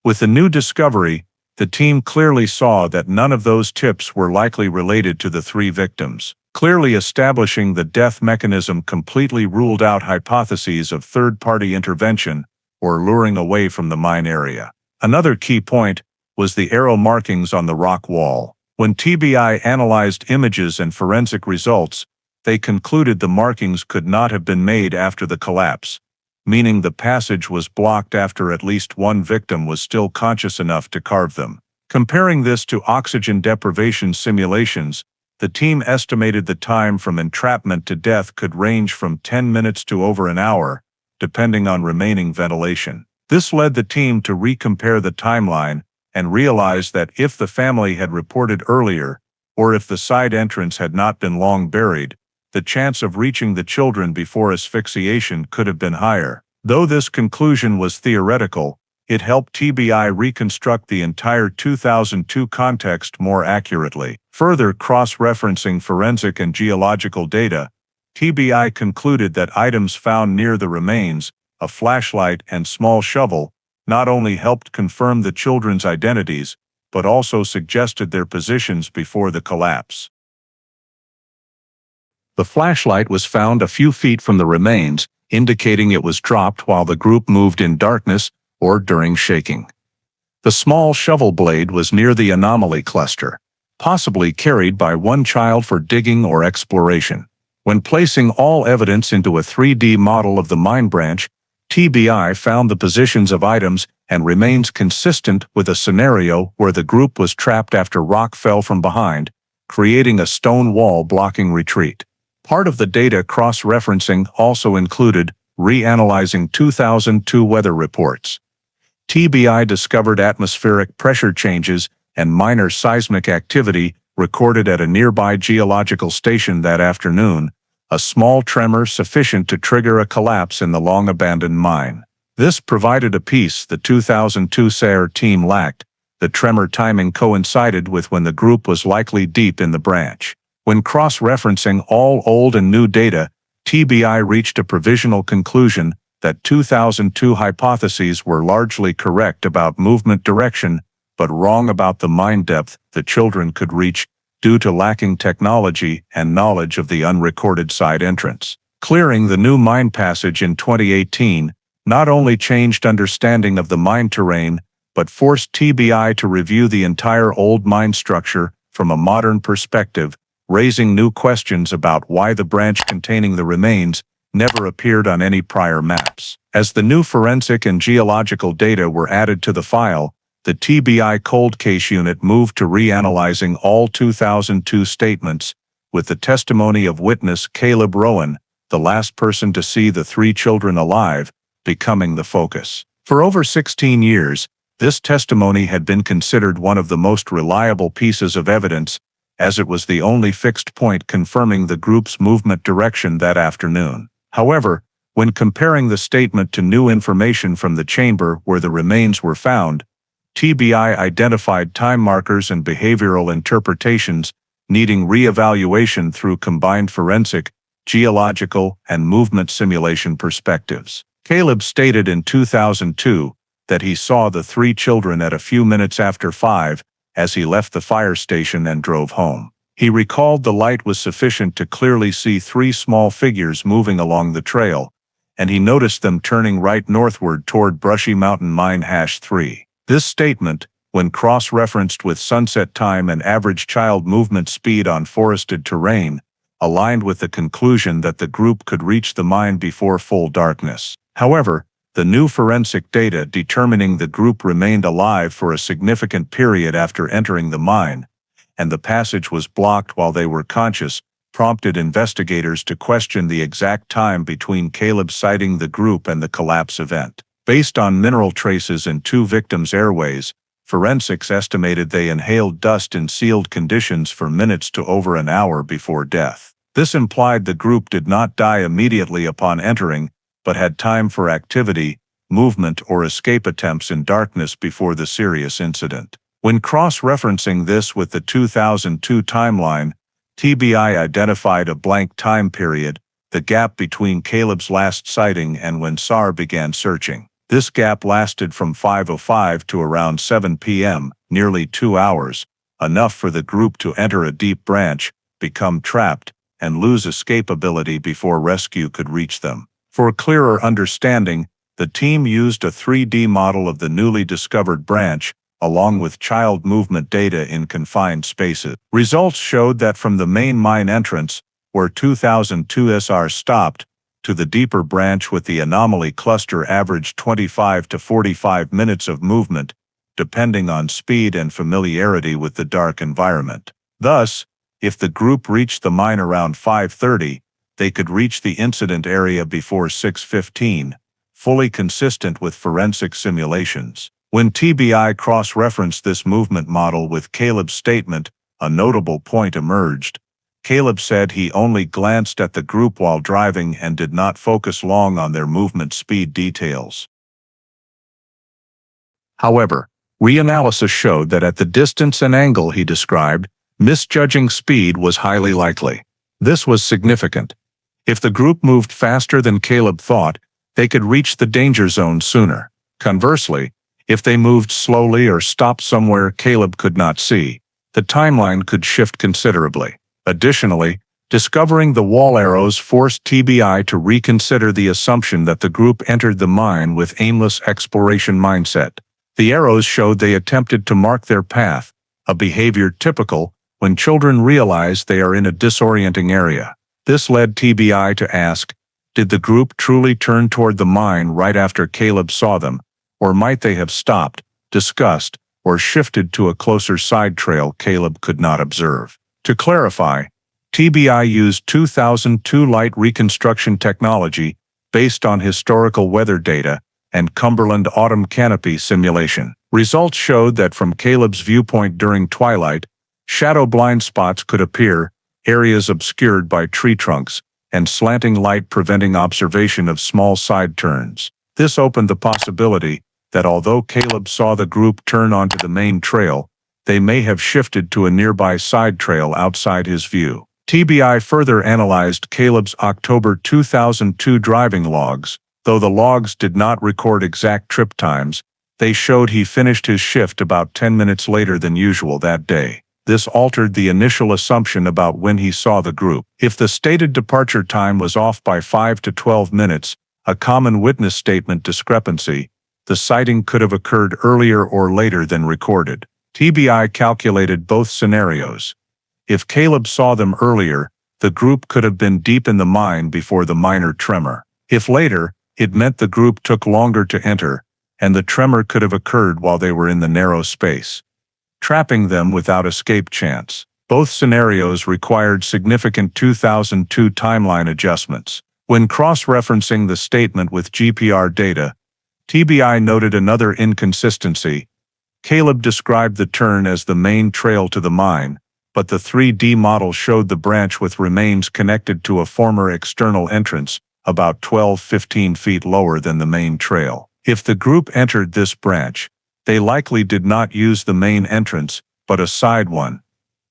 With the new discovery, the team clearly saw that none of those tips were likely related to the three victims. Clearly establishing the death mechanism completely ruled out hypotheses of third-party intervention or luring away from the mine area. Another key point was the arrow markings on the rock wall. When TBI analyzed images and forensic results, they concluded the markings could not have been made after the collapse, meaning the passage was blocked after at least one victim was still conscious enough to carve them. Comparing this to oxygen deprivation simulations, the team estimated the time from entrapment to death could range from 10 minutes to over an hour, depending on remaining ventilation. This led the team to recompare the timeline and realize that if the family had reported earlier, or if the side entrance had not been long buried, the chance of reaching the children before asphyxiation could have been higher. Though this conclusion was theoretical, it helped TBI reconstruct the entire 2002 context more accurately. Further cross-referencing forensic and geological data, TBI concluded that items found near the remains, a flashlight and small shovel, not only helped confirm the children's identities, but also suggested their positions before the collapse. The flashlight was found a few feet from the remains, indicating it was dropped while the group moved in darkness or during shaking. The small shovel blade was near the anomaly cluster, possibly carried by one child for digging or exploration. When placing all evidence into a 3D model of the mine branch, TBI found the positions of items and remains consistent with a scenario where the group was trapped after rock fell from behind, creating a stone wall blocking retreat. Part of the data cross-referencing also included reanalyzing 2002 weather reports. TBI discovered atmospheric pressure changes and minor seismic activity recorded at a nearby geological station that afternoon, a small tremor sufficient to trigger a collapse in the long-abandoned mine. This provided a piece the 2002 SARE team lacked. The tremor timing coincided with when the group was likely deep in the branch. When cross-referencing all old and new data, TBI reached a provisional conclusion that 2002 hypotheses were largely correct about movement direction, but wrong about the mine depth the children could reach due to lacking technology and knowledge of the unrecorded side entrance. Clearing the new mine passage in 2018 not only changed understanding of the mine terrain, but forced TBI to review the entire old mine structure from a modern perspective, raising new questions about why the branch containing the remains never appeared on any prior maps. As the new forensic and geological data were added to the file, the TBI Cold Case Unit moved to reanalyzing all 2002 statements, with the testimony of witness Caleb Rowan, the last person to see the 3 children alive, becoming the focus. For over 16 years, this testimony had been considered one of the most reliable pieces of evidence, as it was the only fixed point confirming the group's movement direction that afternoon. However, when comparing the statement to new information from the chamber where the remains were found, TBI identified time markers and behavioral interpretations needing re-evaluation through combined forensic, geological, and movement simulation perspectives. Caleb stated in 2002 that he saw the 3 children at a few minutes after 5 as he left the fire station and drove home. He recalled the light was sufficient to clearly see 3 small figures moving along the trail, and he noticed them turning right northward toward Brushy Mountain Mine #3. This statement, when cross-referenced with sunset time and average child movement speed on forested terrain, aligned with the conclusion that the group could reach the mine before full darkness. However, the new forensic data determining the group remained alive for a significant period after entering the mine, and the passage was blocked while they were conscious, prompted investigators to question the exact time between Caleb sighting the group and the collapse event. Based on mineral traces in 2 victims' airways, forensics estimated they inhaled dust in sealed conditions for minutes to over an hour before death. This implied the group did not die immediately upon entering, but had time for activity, movement, or escape attempts in darkness before the serious incident. When cross-referencing this with the 2002 timeline, TBI identified a blank time period, the gap between Caleb's last sighting and when SAR began searching. This gap lasted from 5:05 to around 7 p.m., nearly 2 hours, enough for the group to enter a deep branch, become trapped, and lose escapability before rescue could reach them. For a clearer understanding, the team used a 3D model of the newly discovered branch, along with child movement data in confined spaces. Results showed that from the main mine entrance, where 2002 SR stopped, to the deeper branch with the anomaly cluster averaged 25 to 45 minutes of movement, depending on speed and familiarity with the dark environment. Thus, if the group reached the mine around 5:30, they could reach the incident area before 6:15, fully consistent with forensic simulations. When TBI cross-referenced this movement model with Caleb's statement, a notable point emerged. Caleb said he only glanced at the group while driving and did not focus long on their movement speed details. However, reanalysis showed that at the distance and angle he described, misjudging speed was highly likely. This was significant. If the group moved faster than Caleb thought, they could reach the danger zone sooner. Conversely, if they moved slowly or stopped somewhere Caleb could not see, the timeline could shift considerably. Additionally, discovering the wall arrows forced TBI to reconsider the assumption that the group entered the mine with aimless exploration mindset. The arrows showed they attempted to mark their path, a behavior typical when children realize they are in a disorienting area. This led TBI to ask, did the group truly turn toward the mine right after Caleb saw them, or might they have stopped, discussed, or shifted to a closer side trail Caleb could not observe? To clarify, TBI used 2002 light reconstruction technology based on historical weather data and Cumberland autumn canopy simulation. Results showed that from Caleb's viewpoint during twilight, shadow blind spots could appear, areas obscured by tree trunks, and slanting light preventing observation of small side turns. This opened the possibility that although Caleb saw the group turn onto the main trail, they may have shifted to a nearby side trail outside his view. TBI further analyzed Caleb's October 2002 driving logs. Though the logs did not record exact trip times, they showed he finished his shift about 10 minutes later than usual that day. This altered the initial assumption about when he saw the group. If the stated departure time was off by 5 to 12 minutes, a common witness statement discrepancy, the sighting could have occurred earlier or later than recorded. TBI calculated both scenarios. If Caleb saw them earlier, the group could have been deep in the mine before the minor tremor. If later, it meant the group took longer to enter, and the tremor could have occurred while they were in the narrow space, trapping them without escape chance. Both scenarios required significant 2002 timeline adjustments. When cross-referencing the statement with GPR data, TBI noted another inconsistency. Caleb described the turn as the main trail to the mine, but the 3D model showed the branch with remains connected to a former external entrance, about 12–15 feet lower than the main trail. If the group entered this branch, they likely did not use the main entrance, but a side one,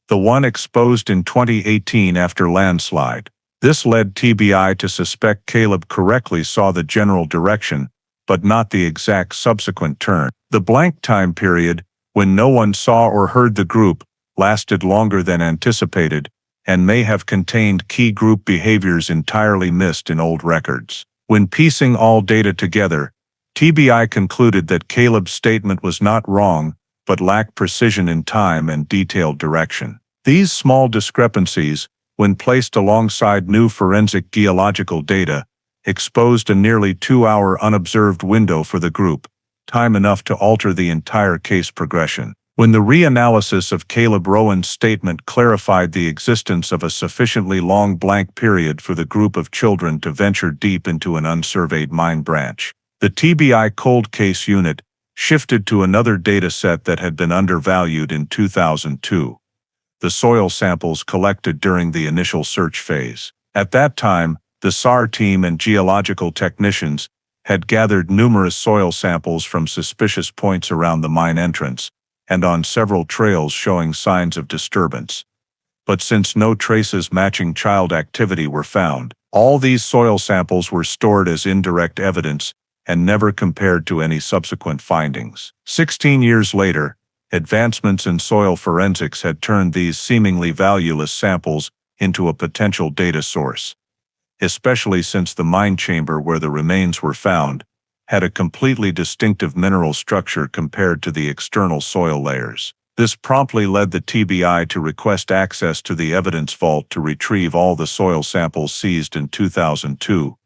the one exposed in 2018 after landslide. This led TBI to suspect Caleb correctly saw the general direction, but not the exact subsequent turn. The blank time period, when no one saw or heard the group, lasted longer than anticipated, and may have contained key group behaviors entirely missed in old records. When piecing all data together, TBI concluded that Caleb's statement was not wrong, but lacked precision in time and detailed direction. These small discrepancies, when placed alongside new forensic geological data, exposed a nearly 2-hour unobserved window for the group, time enough to alter the entire case progression. When the reanalysis of Caleb Rowan's statement clarified the existence of a sufficiently long blank period for the group of children to venture deep into an unsurveyed mine branch, the TBI cold case unit shifted to another data set that had been undervalued in 2002. The soil samples collected during the initial search phase. At that time, the SAR team and geological technicians had gathered numerous soil samples from suspicious points around the mine entrance and on several trails showing signs of disturbance. But since no traces matching child activity were found, all these soil samples were stored as indirect evidence and never compared to any subsequent findings. 16 years later, advancements in soil forensics had turned these seemingly valueless samples into a potential data source, especially since the mine chamber where the remains were found had a completely distinctive mineral structure compared to the external soil layers. This promptly led the TBI to request access to the evidence vault to retrieve all the soil samples seized in 2002,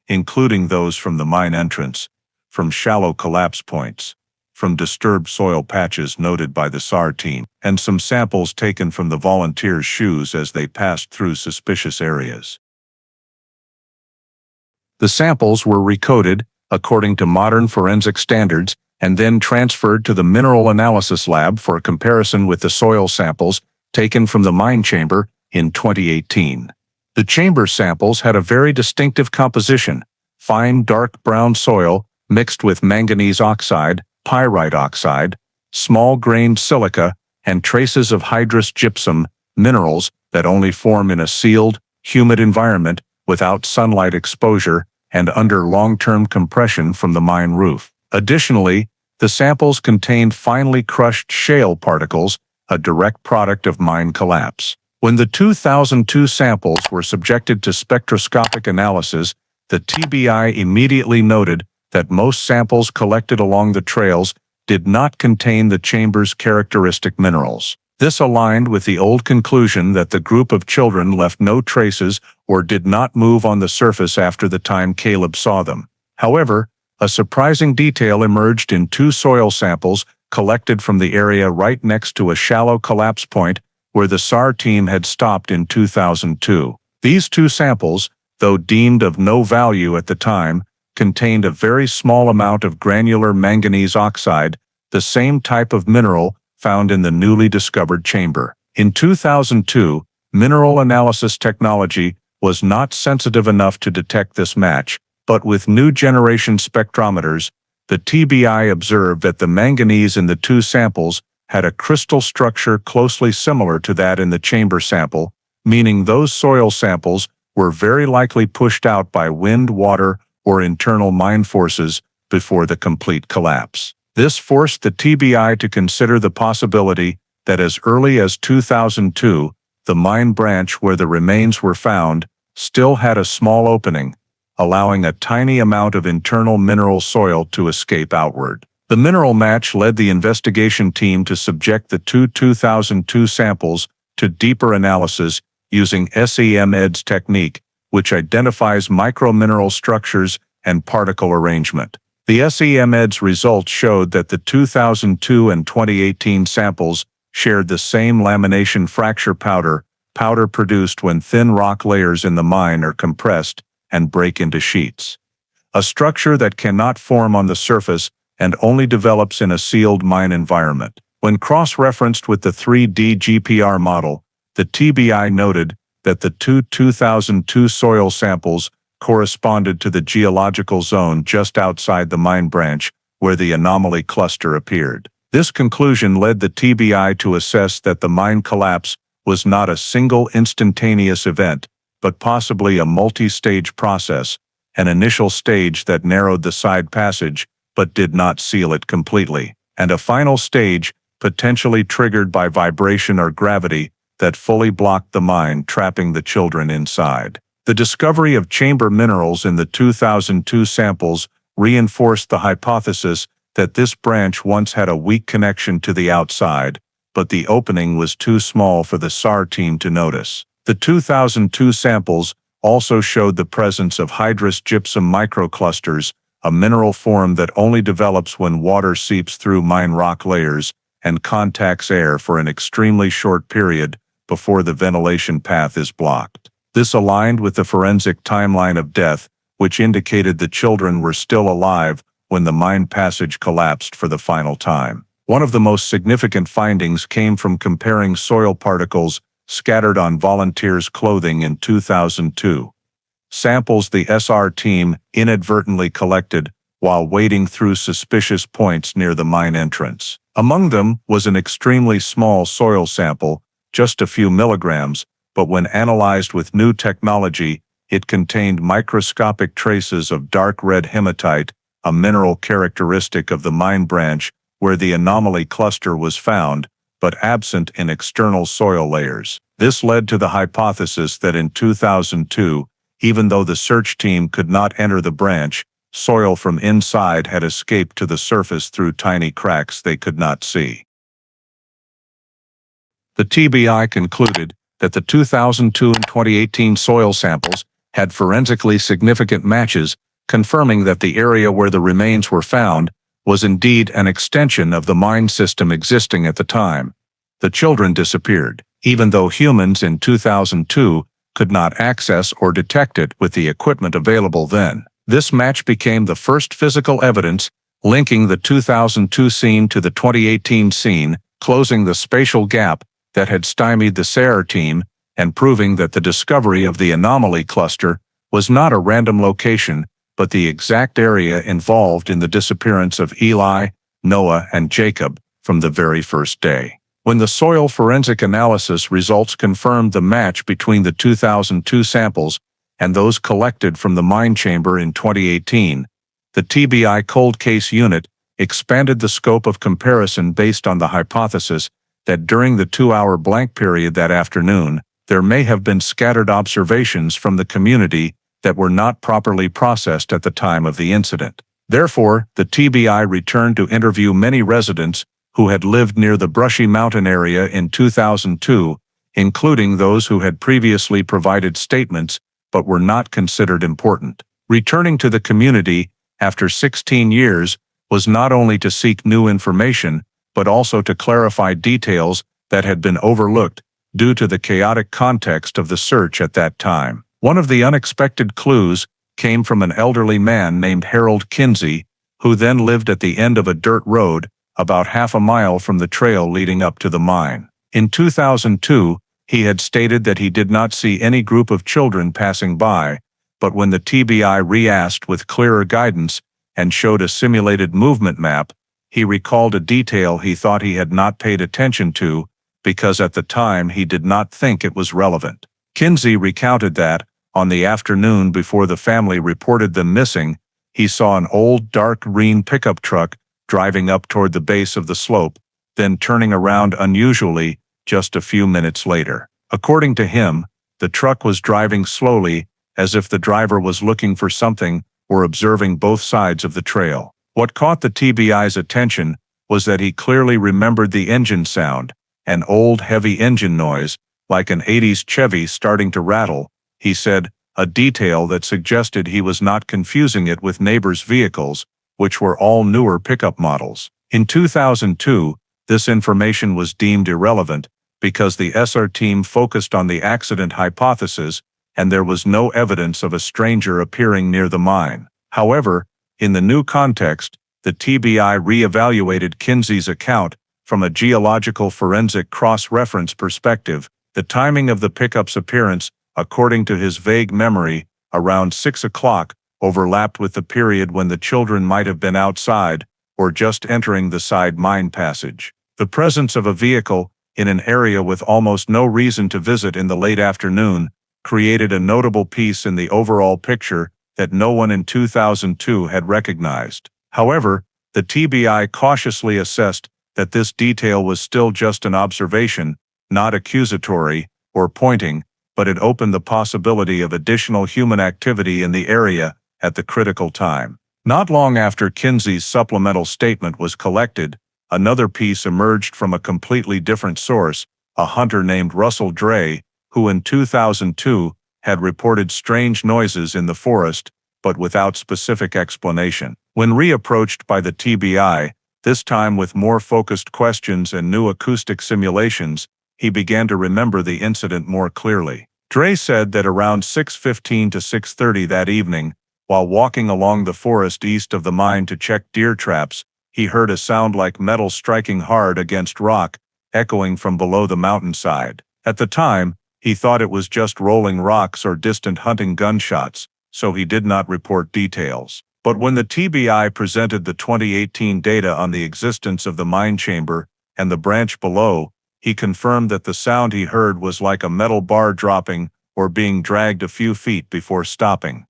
including those from the mine entrance, from shallow collapse points, from disturbed soil patches noted by the SAR team, and some samples taken from the volunteers' shoes as they passed through suspicious areas. The samples were recoded, according to modern forensic standards, and then transferred to the Mineral Analysis Lab for comparison with the soil samples taken from the mine chamber in 2018. The chamber samples had a very distinctive composition: fine dark brown soil mixed with manganese oxide, pyrite oxide, small-grained silica, and traces of hydrous gypsum, minerals that only form in a sealed, humid environment without sunlight exposure and under long-term compression from the mine roof. Additionally, the samples contained finely crushed shale particles, a direct product of mine collapse. When the 2002 samples were subjected to spectroscopic analysis, the TBI immediately noted that most samples collected along the trails did not contain the chamber's characteristic minerals. This aligned with the old conclusion that the group of children left no traces or did not move on the surface after the time Caleb saw them. However, a surprising detail emerged in 2 soil samples collected from the area right next to a shallow collapse point where the SAR team had stopped in 2002. These 2 samples, though deemed of no value at the time, contained a very small amount of granular manganese oxide, the same type of mineral found in the newly discovered chamber. In 2002, mineral analysis technology was not sensitive enough to detect this match, but with new generation spectrometers, the TBI observed that the manganese in the 2 samples had a crystal structure closely similar to that in the chamber sample, meaning those soil samples were very likely pushed out by wind, water, or internal mine forces before the complete collapse. This forced the TBI to consider the possibility that as early as 2002, the mine branch where the remains were found still had a small opening, allowing a tiny amount of internal mineral soil to escape outward. The mineral match led the investigation team to subject the 2002 samples to deeper analysis using SEM-ED's technique, which identifies micromineral structures and particle arrangement. The SEM-ED's results showed that the 2002 and 2018 samples shared the same lamination fracture powder produced when thin rock layers in the mine are compressed and break into sheets. A structure that cannot form on the surface and only develops in a sealed mine environment. When cross-referenced with the 3D GPR model, the TBI noted that the 2002 soil samples corresponded to the geological zone just outside the mine branch where the anomaly cluster appeared. This conclusion led the TBI to assess that the mine collapse was not a single instantaneous event, but possibly a multi-stage process, an initial stage that narrowed the side passage but did not seal it completely, and a final stage, potentially triggered by vibration or gravity, that fully blocked the mine, trapping the children inside. The discovery of chamber minerals in the 2002 samples reinforced the hypothesis that this branch once had a weak connection to the outside, but the opening was too small for the SAR team to notice. The 2002 samples also showed the presence of hydrous gypsum microclusters, a mineral form that only develops when water seeps through mine rock layers and contacts air for an extremely short period before the ventilation path is blocked. This aligned with the forensic timeline of death, which indicated the children were still alive when the mine passage collapsed for the final time. One of the most significant findings came from comparing soil particles scattered on volunteers' clothing in 2002. Samples the SR team inadvertently collected while wading through suspicious points near the mine entrance. Among them was an extremely small soil sample, just a few milligrams, but when analyzed with new technology, it contained microscopic traces of dark red hematite, a mineral characteristic of the mine branch where the anomaly cluster was found, but absent in external soil layers. This led to the hypothesis that in 2002, even though the search team could not enter the branch, soil from inside had escaped to the surface through tiny cracks they could not see. The TBI concluded that the 2002 and 2018 soil samples had forensically significant matches, confirming that the area where the remains were found was indeed an extension of the mine system existing at the time. The children disappeared, even though humans in 2002 could not access or detect it with the equipment available then. This match became the first physical evidence linking the 2002 scene to the 2018 scene, closing the spatial gap that had stymied the SAR team and proving that the discovery of the anomaly cluster was not a random location, but the exact area involved in the disappearance of Eli, Noah, and Jacob from the very first day. When the soil forensic analysis results confirmed the match between the 2002 samples and those collected from the mine chamber in 2018, the TBI Cold Case Unit expanded the scope of comparison based on the hypothesis that during the 2-hour blank period that afternoon, there may have been scattered observations from the community that were not properly processed at the time of the incident. Therefore, the TBI returned to interview many residents who had lived near the Brushy Mountain area in 2002, including those who had previously provided statements but were not considered important. Returning to the community after 16 years was not only to seek new information, but also to clarify details that had been overlooked due to the chaotic context of the search at that time. One of the unexpected clues came from an elderly man named Harold Kinsey, who then lived at the end of a dirt road about half a mile from the trail leading up to the mine. In 2002, he had stated that he did not see any group of children passing by, but when the TBI re-asked with clearer guidance and showed a simulated movement map, he recalled a detail he thought he had not paid attention to because at the time he did not think it was relevant. Kinsey recounted that, on the afternoon before the family reported them missing, he saw an old dark green pickup truck driving up toward the base of the slope, then turning around unusually just a few minutes later. According to him, the truck was driving slowly, as if the driver was looking for something or observing both sides of the trail. What caught the TBI's attention was that he clearly remembered the engine sound, an old heavy engine noise like an 80s Chevy starting to rattle, he said, a detail that suggested he was not confusing it with neighbors' vehicles, which were all newer pickup models. In 2002, this information was deemed irrelevant because the SR team focused on the accident hypothesis and there was no evidence of a stranger appearing near the mine. However, in the new context, the TBI re-evaluated Kinsey's account from a geological forensic cross-reference perspective. The timing of the pickup's appearance, according to his vague memory, around 6 o'clock, overlapped with the period when the children might have been outside or just entering the side mine passage. The presence of a vehicle in an area with almost no reason to visit in the late afternoon created a notable piece in the overall picture that no one in 2002 had recognized. However, the TBI cautiously assessed that this detail was still just an observation, not accusatory or pointing, but it opened the possibility of additional human activity in the area at the critical time. Not long after Kinsey's supplemental statement was collected, another piece emerged from a completely different source, a hunter named Russell Dray, who in 2002 had reported strange noises in the forest, but without specific explanation. When reapproached by the TBI, this time with more focused questions and new acoustic simulations, he began to remember the incident more clearly. Dray said that around 6:15 to 6:30 that evening, while walking along the forest east of the mine to check deer traps, he heard a sound like metal striking hard against rock, echoing from below the mountainside. At the time, he thought it was just rolling rocks or distant hunting gunshots, so he did not report details. But when the TBI presented the 2018 data on the existence of the mine chamber and the branch below, he confirmed that the sound he heard was like a metal bar dropping or being dragged a few feet before stopping.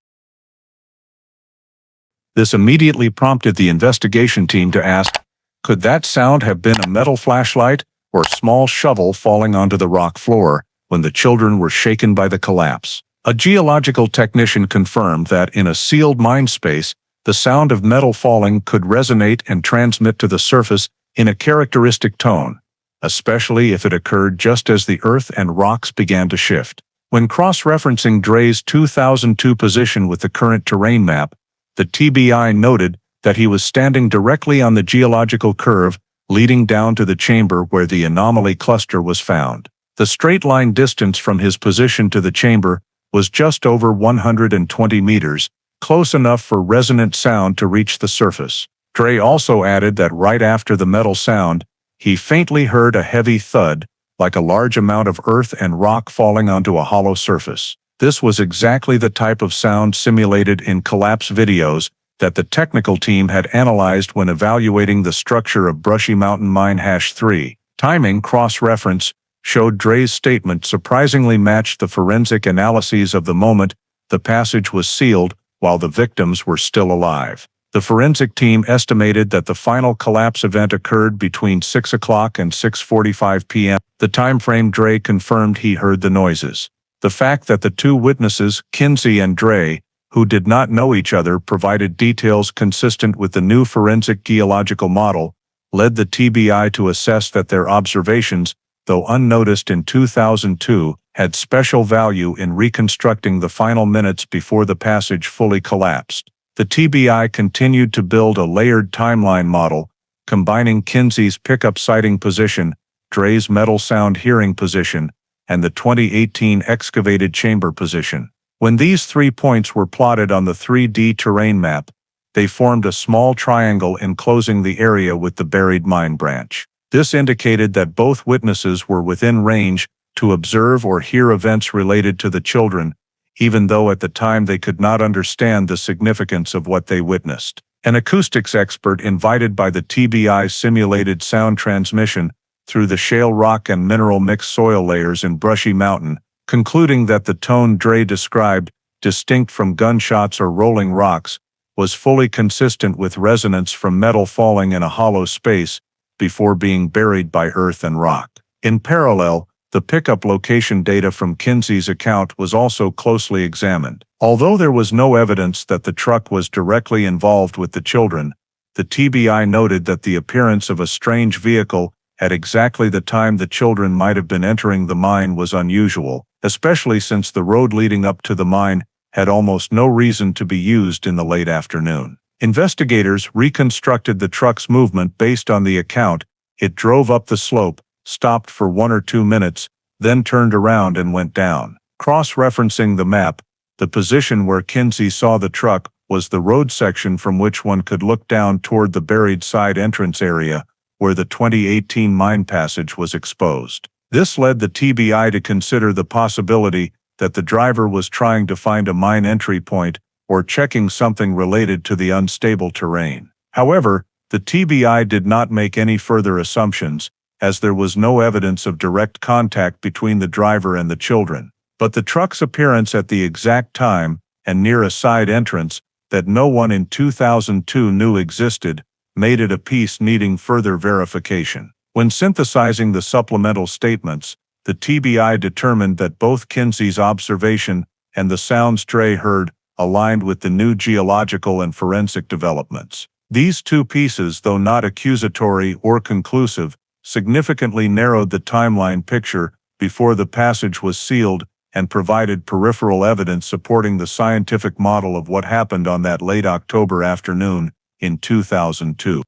This immediately prompted the investigation team to ask, could that sound have been a metal flashlight or small shovel falling onto the rock floor when the children were shaken by the collapse? A geological technician confirmed that in a sealed mine space, the sound of metal falling could resonate and transmit to the surface in a characteristic tone, especially if it occurred just as the earth and rocks began to shift. When cross-referencing Dray's 2002 position with the current terrain map, the TBI noted that he was standing directly on the geological curve leading down to the chamber where the anomaly cluster was found. The straight-line distance from his position to the chamber was just over 120 meters, close enough for resonant sound to reach the surface. Dray also added that right after the metal sound, he faintly heard a heavy thud, like a large amount of earth and rock falling onto a hollow surface. This was exactly the type of sound simulated in collapse videos that the technical team had analyzed when evaluating the structure of Brushy Mountain Mine #3. Timing cross-reference showed Dray's statement surprisingly matched the forensic analyses of the moment the passage was sealed while the victims were still alive. The forensic team estimated that the final collapse event occurred between 6 o'clock and 6:45 p.m. The timeframe Dray confirmed he heard the noises. The fact that the two witnesses, Kinsey and Dray, who did not know each other, provided details consistent with the new forensic geological model, led the TBI to assess that their observations, though unnoticed in 2002, had special value in reconstructing the final minutes before the passage fully collapsed. The TBI continued to build a layered timeline model, combining Kinsey's pickup sighting position, Dray's metal sound hearing position, and the 2018 excavated chamber position. When these 3 points were plotted on the 3D terrain map, they formed a small triangle enclosing the area with the buried mine branch. This indicated that both witnesses were within range to observe or hear events related to the children, even though at the time they could not understand the significance of what they witnessed. An acoustics expert invited by the TBI simulated sound transmission through the shale rock and mineral mixed soil layers in Brushy Mountain, concluding that the tone Dray described, distinct from gunshots or rolling rocks, was fully consistent with resonance from metal falling in a hollow space before being buried by earth and rock. In parallel, the pickup location data from Kinsey's account was also closely examined. Although there was no evidence that the truck was directly involved with the children, the TBI noted that the appearance of a strange vehicle at exactly the time the children might have been entering the mine was unusual, especially since the road leading up to the mine had almost no reason to be used in the late afternoon. Investigators reconstructed the truck's movement based on the account. It drove up the slope, stopped for 1 or 2 minutes, then turned around and went down. Cross-referencing the map, the position where Kinsey saw the truck was the road section from which one could look down toward the buried side entrance area where the 2018 mine passage was exposed. This led the TBI to consider the possibility that the driver was trying to find a mine entry point or checking something related to the unstable terrain. However, the TBI did not make any further assumptions, as there was no evidence of direct contact between the driver and the children. But the truck's appearance at the exact time and near a side entrance that no one in 2002 knew existed made it a piece needing further verification. When synthesizing the supplemental statements, the TBI determined that both Kinsey's observation and the sounds Trey heard aligned with the new geological and forensic developments. These two pieces, though not accusatory or conclusive, significantly narrowed the timeline picture before the passage was sealed and provided peripheral evidence supporting the scientific model of what happened on that late October afternoon in 2002.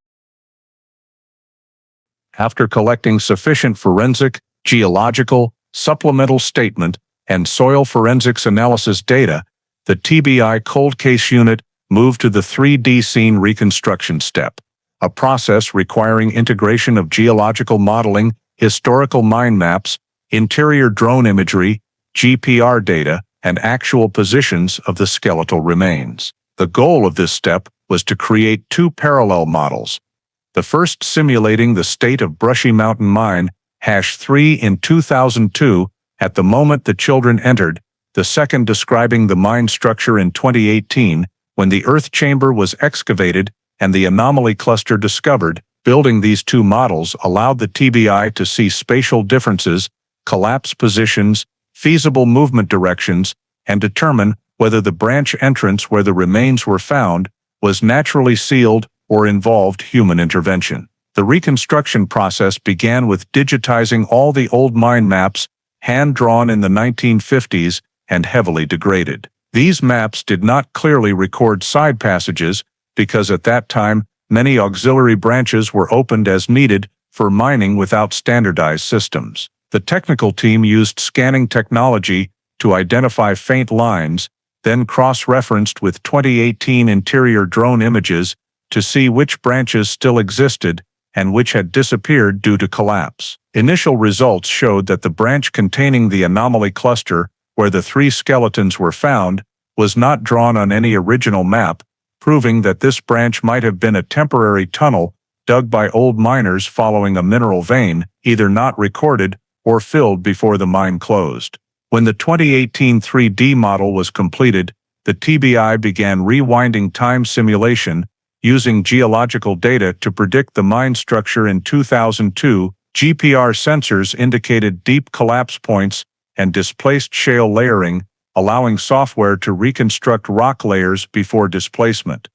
After collecting sufficient forensic, geological, supplemental statement, and soil forensics analysis data, the TBI Cold Case Unit moved to the 3D scene reconstruction step, a process requiring integration of geological modeling, historical mine maps, interior drone imagery, GPR data, and actual positions of the skeletal remains. The goal of this step was to create two parallel models, the first simulating the state of Brushy Mountain Mine, #3 in 2002, at the moment the children entered, the second describing the mine structure in 2018, when the earth chamber was excavated and the anomaly cluster discovered. Building these two models allowed the TBI to see spatial differences, collapse positions, feasible movement directions, and determine whether the branch entrance where the remains were found was naturally sealed or involved human intervention. The reconstruction process began with digitizing all the old mine maps, hand-drawn in the 1950s and heavily degraded. These maps did not clearly record side passages because at that time many auxiliary branches were opened as needed for mining without standardized systems. The technical team used scanning technology to identify faint lines, then cross-referenced with 2018 interior drone images to see which branches still existed and which had disappeared due to collapse. Initial results showed that the branch containing the anomaly cluster, where the 3 skeletons were found, was not drawn on any original map, proving that this branch might have been a temporary tunnel dug by old miners following a mineral vein, either not recorded or filled before the mine closed. When the 2018 3D model was completed, the TBI began rewinding time simulation using geological data to predict the mine structure in 2002. GPR sensors indicated deep collapse points and displaced shale layering, allowing software to reconstruct rock layers before displacement.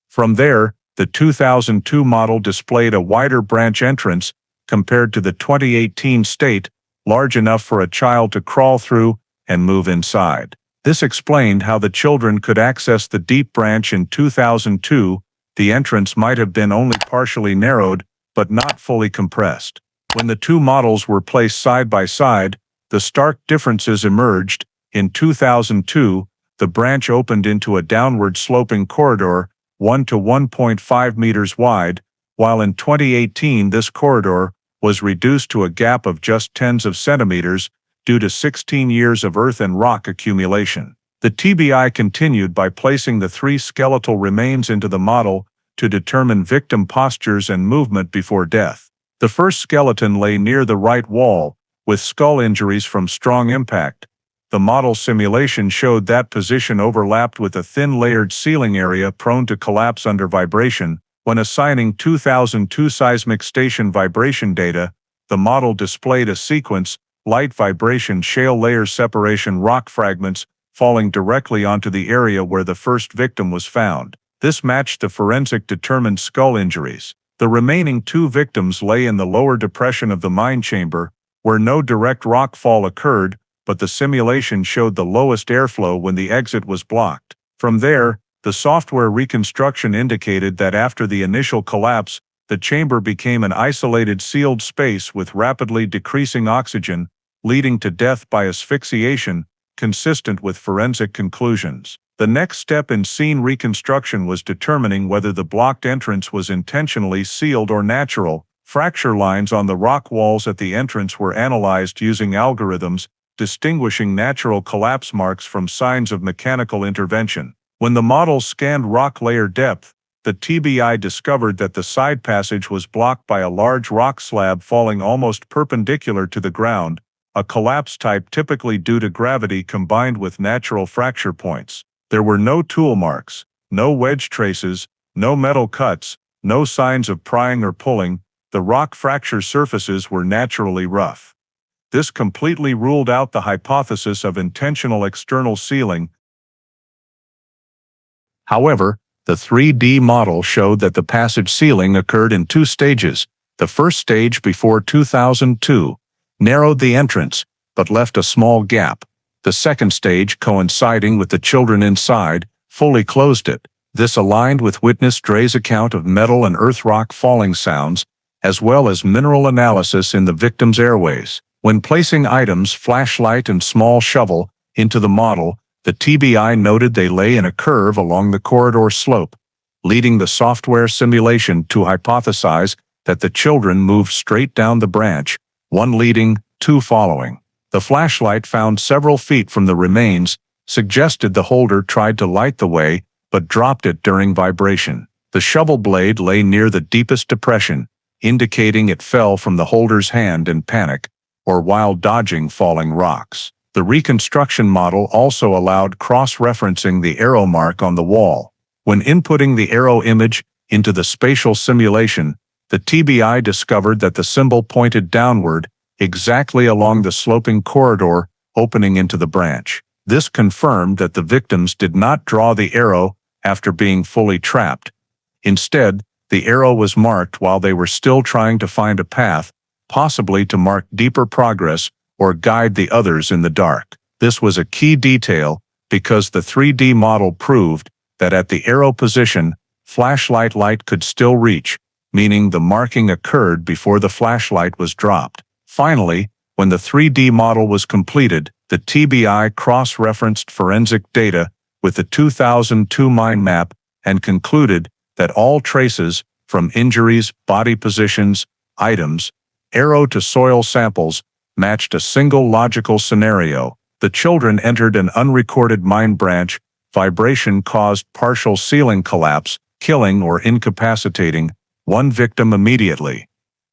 From there, the 2002 model displayed a wider branch entrance compared to the 2018 state, large enough for a child to crawl through and move inside. This explained how the children could access the deep branch in 2002. The entrance might have been only partially narrowed, but not fully compressed. When the two models were placed side by side, the stark differences emerged. In 2002, the branch opened into a downward sloping corridor, 1 to 1.5 meters wide, while in 2018 this corridor was reduced to a gap of just tens of centimeters due to 16 years of earth and rock accumulation. The TBI continued by placing the 3 skeletal remains into the model to determine victim postures and movement before death. The first skeleton lay near the right wall, with skull injuries from strong impact. The model simulation showed that position overlapped with a thin layered ceiling area prone to collapse under vibration. When assigning 2002 seismic station vibration data, the model displayed a sequence, light vibration shale layer separation rock fragments falling directly onto the area where the first victim was found. This matched the forensic determined skull injuries. The remaining 2 victims lay in the lower depression of the mine chamber, where no direct rockfall occurred, but the simulation showed the lowest airflow when the exit was blocked. From there, the software reconstruction indicated that after the initial collapse, the chamber became an isolated sealed space with rapidly decreasing oxygen, leading to death by asphyxiation, consistent with forensic conclusions. The next step in scene reconstruction was determining whether the blocked entrance was intentionally sealed or natural. Fracture lines on the rock walls at the entrance were analyzed using algorithms, distinguishing natural collapse marks from signs of mechanical intervention. When the model scanned rock layer depth, the TBI discovered that the side passage was blocked by a large rock slab falling almost perpendicular to the ground, a collapse type typically due to gravity combined with natural fracture points. There were no tool marks, no wedge traces, no metal cuts, no signs of prying or pulling. The rock fracture surfaces were naturally rough. This completely ruled out the hypothesis of intentional external sealing. However, the 3D model showed that the passage sealing occurred in 2 stages. The first stage, before 2002, narrowed the entrance, but left a small gap. The second stage, coinciding with the children inside, fully closed it. This aligned with witness Dre's account of metal and earth rock falling sounds, as well as mineral analysis in the victim's airways. When placing items, flashlight and small shovel, into the model, the TBI noted they lay in a curve along the corridor slope, leading the software simulation to hypothesize that the children moved straight down the branch, 1 leading, 2 following. The flashlight, found several feet from the remains, suggested the holder tried to light the way, but dropped it during vibration. The shovel blade lay near the deepest depression, indicating it fell from the holder's hand in panic, or while dodging falling rocks. The reconstruction model also allowed cross-referencing the arrow mark on the wall. When inputting the arrow image into the spatial simulation, the TBI discovered that the symbol pointed downward, exactly along the sloping corridor opening into the branch. This confirmed that the victims did not draw the arrow after being fully trapped. Instead, the arrow was marked while they were still trying to find a path, possibly to mark deeper progress or guide the others in the dark. This was a key detail because the 3D model proved that at the arrow position, flashlight light could still reach, meaning the marking occurred before the flashlight was dropped. Finally, when the 3D model was completed, the TBI cross-referenced forensic data with the 2002 mine map and concluded that all traces, from injuries, body positions, items, arrow to soil samples, matched a single logical scenario. The children entered an unrecorded mine branch. Vibration caused partial sealing collapse, killing or incapacitating 1 victim immediately.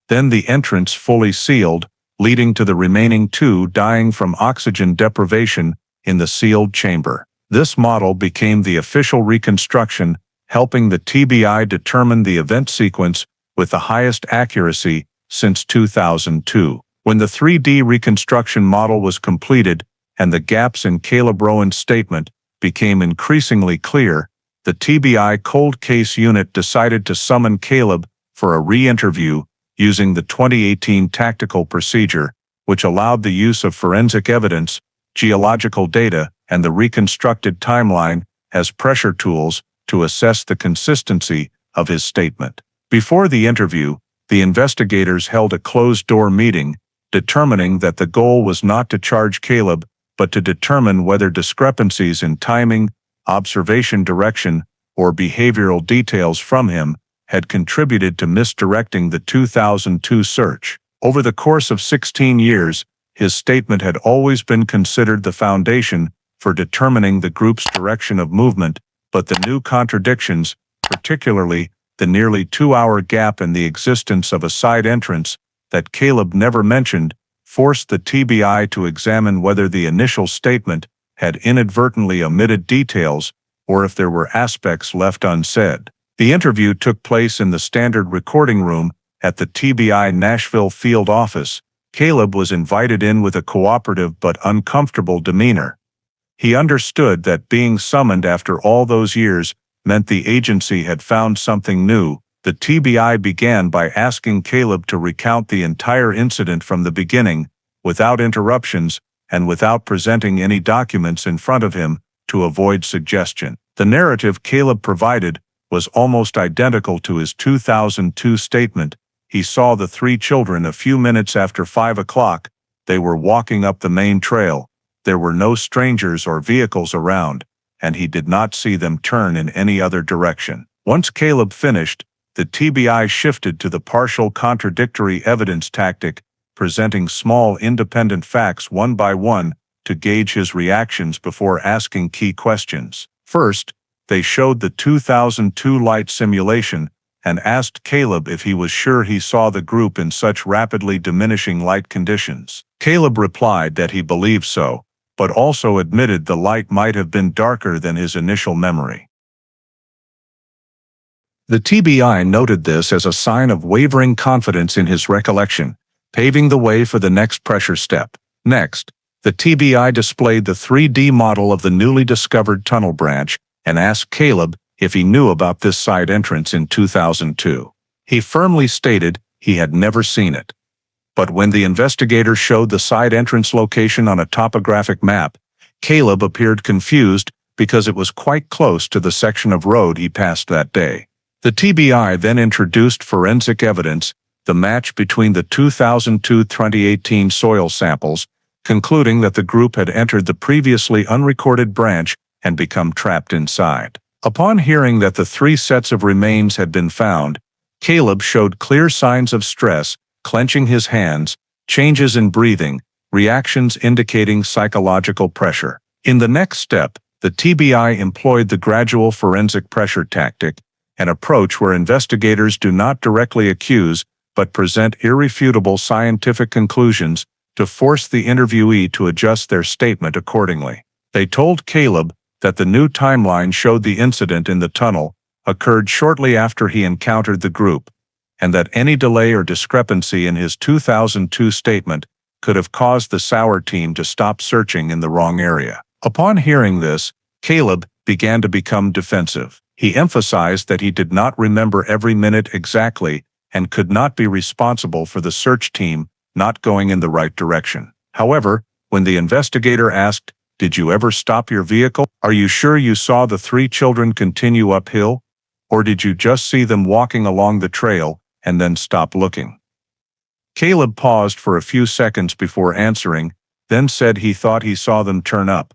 Then the entrance fully sealed, leading to the remaining 2 dying from oxygen deprivation in the sealed chamber. This model became the official reconstruction, helping the TBI determine the event sequence with the highest accuracy since 2002. When the 3D reconstruction model was completed and the gaps in Caleb Rowan's statement became increasingly clear, the TBI cold case unit decided to summon Caleb for a re-interview using the 2018 tactical procedure, which allowed the use of forensic evidence, geological data, and the reconstructed timeline as pressure tools to assess the consistency of his statement. Before the interview, the investigators held a closed-door meeting, determining that the goal was not to charge Caleb, but to determine whether discrepancies in timing, observation direction, or behavioral details from him had contributed to misdirecting the 2002 search. Over the course of 16 years, his statement had always been considered the foundation for determining the group's direction of movement, but the new contradictions, particularly the nearly 2-hour gap in the existence of a side entrance that Caleb never mentioned, forced the TBI to examine whether the initial statement had inadvertently omitted details or if there were aspects left unsaid. The interview took place in the standard recording room at the TBI Nashville field office. Caleb was invited in with a cooperative but uncomfortable demeanor. He understood that being summoned after all those years meant the agency had found something new, The TBI began by asking Caleb to recount the entire incident from the beginning, without interruptions, and without presenting any documents in front of him to avoid suggestion. The narrative Caleb provided was almost identical to his 2002 statement. He saw the three children a few minutes after 5 o'clock. They were walking up the main trail. There were no strangers or vehicles around, and he did not see them turn in any other direction. Once Caleb finished, the TBI shifted to the partial contradictory evidence tactic, presenting small independent facts one by one to gauge his reactions before asking key questions. First, they showed the 2002 light simulation and asked Caleb if he was sure he saw the group in such rapidly diminishing light conditions. Caleb replied that he believed so, but also admitted the light might have been darker than his initial memory. The TBI noted this as a sign of wavering confidence in his recollection, paving the way for the next pressure step. Next, the TBI displayed the 3D model of the newly discovered tunnel branch and asked Caleb if he knew about this side entrance in 2002. He firmly stated he had never seen it. But when the investigator showed the side entrance location on a topographic map, Caleb appeared confused because it was quite close to the section of road he passed that day. The TBI then introduced forensic evidence, the match between the 2002-2018 soil samples, concluding that the group had entered the previously unrecorded branch and become trapped inside. Upon hearing that the 3 sets of remains had been found, Caleb showed clear signs of stress, clenching his hands, changes in breathing, reactions indicating psychological pressure. In the next step, the TBI employed the gradual forensic pressure tactic, an approach where investigators do not directly accuse but present irrefutable scientific conclusions to force the interviewee to adjust their statement accordingly. They told Caleb that the new timeline showed the incident in the tunnel occurred shortly after he encountered the group, and that any delay or discrepancy in his 2002 statement could have caused the SOUR team to stop searching in the wrong area. Upon hearing this, Caleb began to become defensive. He emphasized that he did not remember every minute exactly and could not be responsible for the search team not going in the right direction. However, when the investigator asked, "Did you ever stop your vehicle? Are you sure you saw the 3 children continue uphill? Or did you just see them walking along the trail and then stop looking?" Caleb paused for a few seconds before answering, then said he thought he saw them turn up,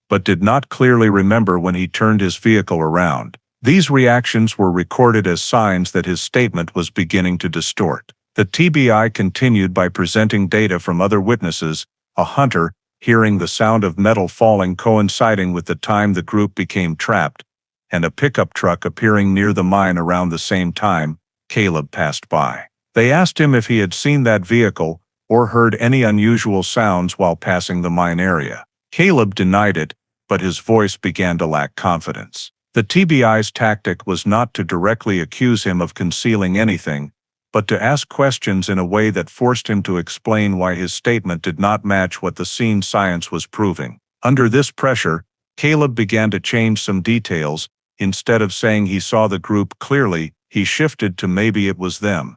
but did not clearly remember when he turned his vehicle around. These reactions were recorded as signs that his statement was beginning to distort. The TBI continued by presenting data from other witnesses, a hunter hearing the sound of metal falling coinciding with the time the group became trapped, and a pickup truck appearing near the mine around the same time Caleb passed by. They asked him if he had seen that vehicle or heard any unusual sounds while passing the mine area. Caleb denied it, but his voice began to lack confidence. The TBI's tactic was not to directly accuse him of concealing anything, but to ask questions in a way that forced him to explain why his statement did not match what the scene science was proving. Under this pressure, Caleb began to change some details. Instead of saying he saw the group clearly, he shifted to maybe it was them.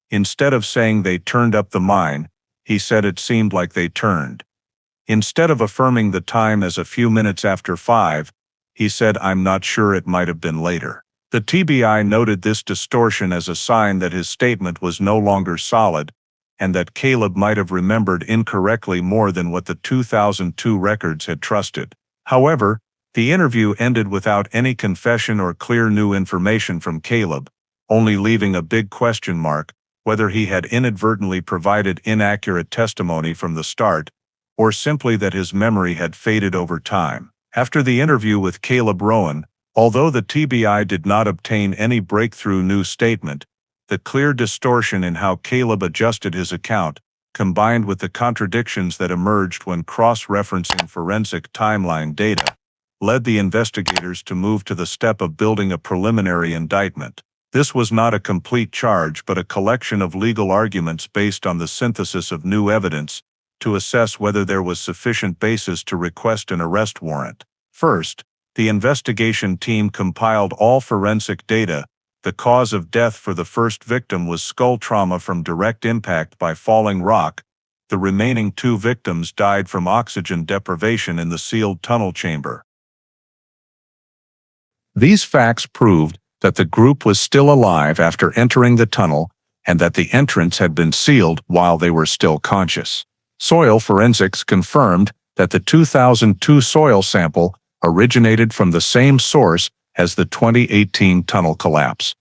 Instead of saying they turned up the mine, he said it seemed like they turned. Instead of affirming the time as a few minutes after 5, he said, "I'm not sure, it might have been later." The TBI noted this distortion as a sign that his statement was no longer solid, and that Caleb might have remembered incorrectly more than what the 2002 records had trusted. However, the interview ended without any confession or clear new information from Caleb, only leaving a big question mark whether he had inadvertently provided inaccurate testimony from the start, or simply that his memory had faded over time. After the interview with Caleb Rowan, although the TBI did not obtain any breakthrough new statement, the clear distortion in how Caleb adjusted his account, combined with the contradictions that emerged when cross-referencing forensic timeline data, led the investigators to move to the step of building a preliminary indictment. This was not a complete charge but a collection of legal arguments based on the synthesis of new evidence to assess whether there was sufficient basis to request an arrest warrant. First, the investigation team compiled all forensic data, The cause of death for the first victim was skull trauma from direct impact by falling rock. The remaining 2 victims died from oxygen deprivation in the sealed tunnel chamber. These facts proved that the group was still alive after entering the tunnel and that the entrance had been sealed while they were still conscious. Soil forensics confirmed that the 2002 soil sample originated from the same source as the 2018 tunnel collapse,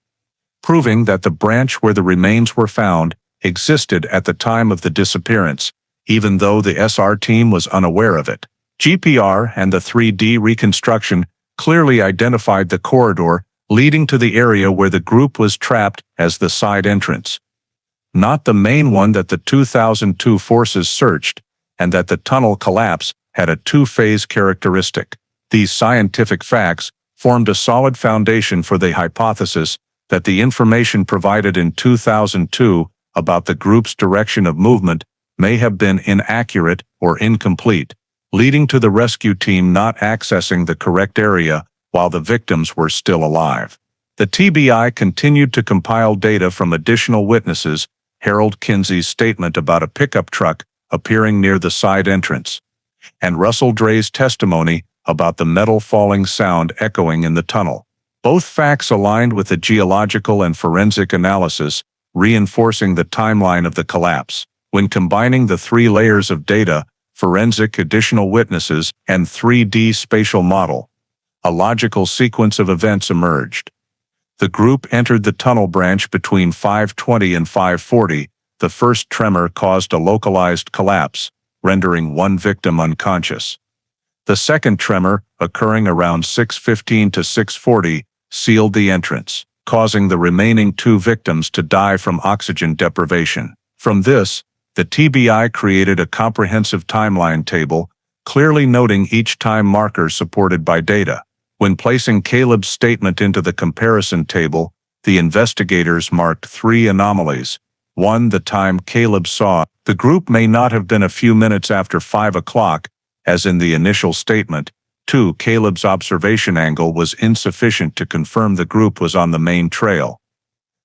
proving that the branch where the remains were found existed at the time of the disappearance, even though the SR team was unaware of it. GPR and the 3D reconstruction clearly identified the corridor leading to the area where the group was trapped as the side entrance, not the main one that the 2002 forces searched, and that the tunnel collapse had a 2-phase characteristic. These scientific facts formed a solid foundation for the hypothesis that the information provided in 2002 about the group's direction of movement may have been inaccurate or incomplete, leading to the rescue team not accessing the correct area while the victims were still alive. The TBI continued to compile data from additional witnesses, Harold Kinsey's statement about a pickup truck appearing near the side entrance, and Russell Dre's testimony about the metal falling sound echoing in the tunnel. Both facts aligned with the geological and forensic analysis, reinforcing the timeline of the collapse. When combining the 3 layers of data, forensic additional witnesses, and 3D spatial model, a logical sequence of events emerged. The group entered the tunnel branch between 5:20 and 5:40. The first tremor caused a localized collapse, rendering 1 victim unconscious. The second tremor, occurring around 6:15 to 6:40, sealed the entrance, causing the remaining 2 victims to die from oxygen deprivation. From this, the TBI created a comprehensive timeline table, clearly noting each time marker supported by data. When placing Caleb's statement into the comparison table, the investigators marked 3 anomalies. 1. The time Caleb saw the group may not have been a few minutes after 5 o'clock, as in the initial statement. 2. Caleb's observation angle was insufficient to confirm the group was on the main trail.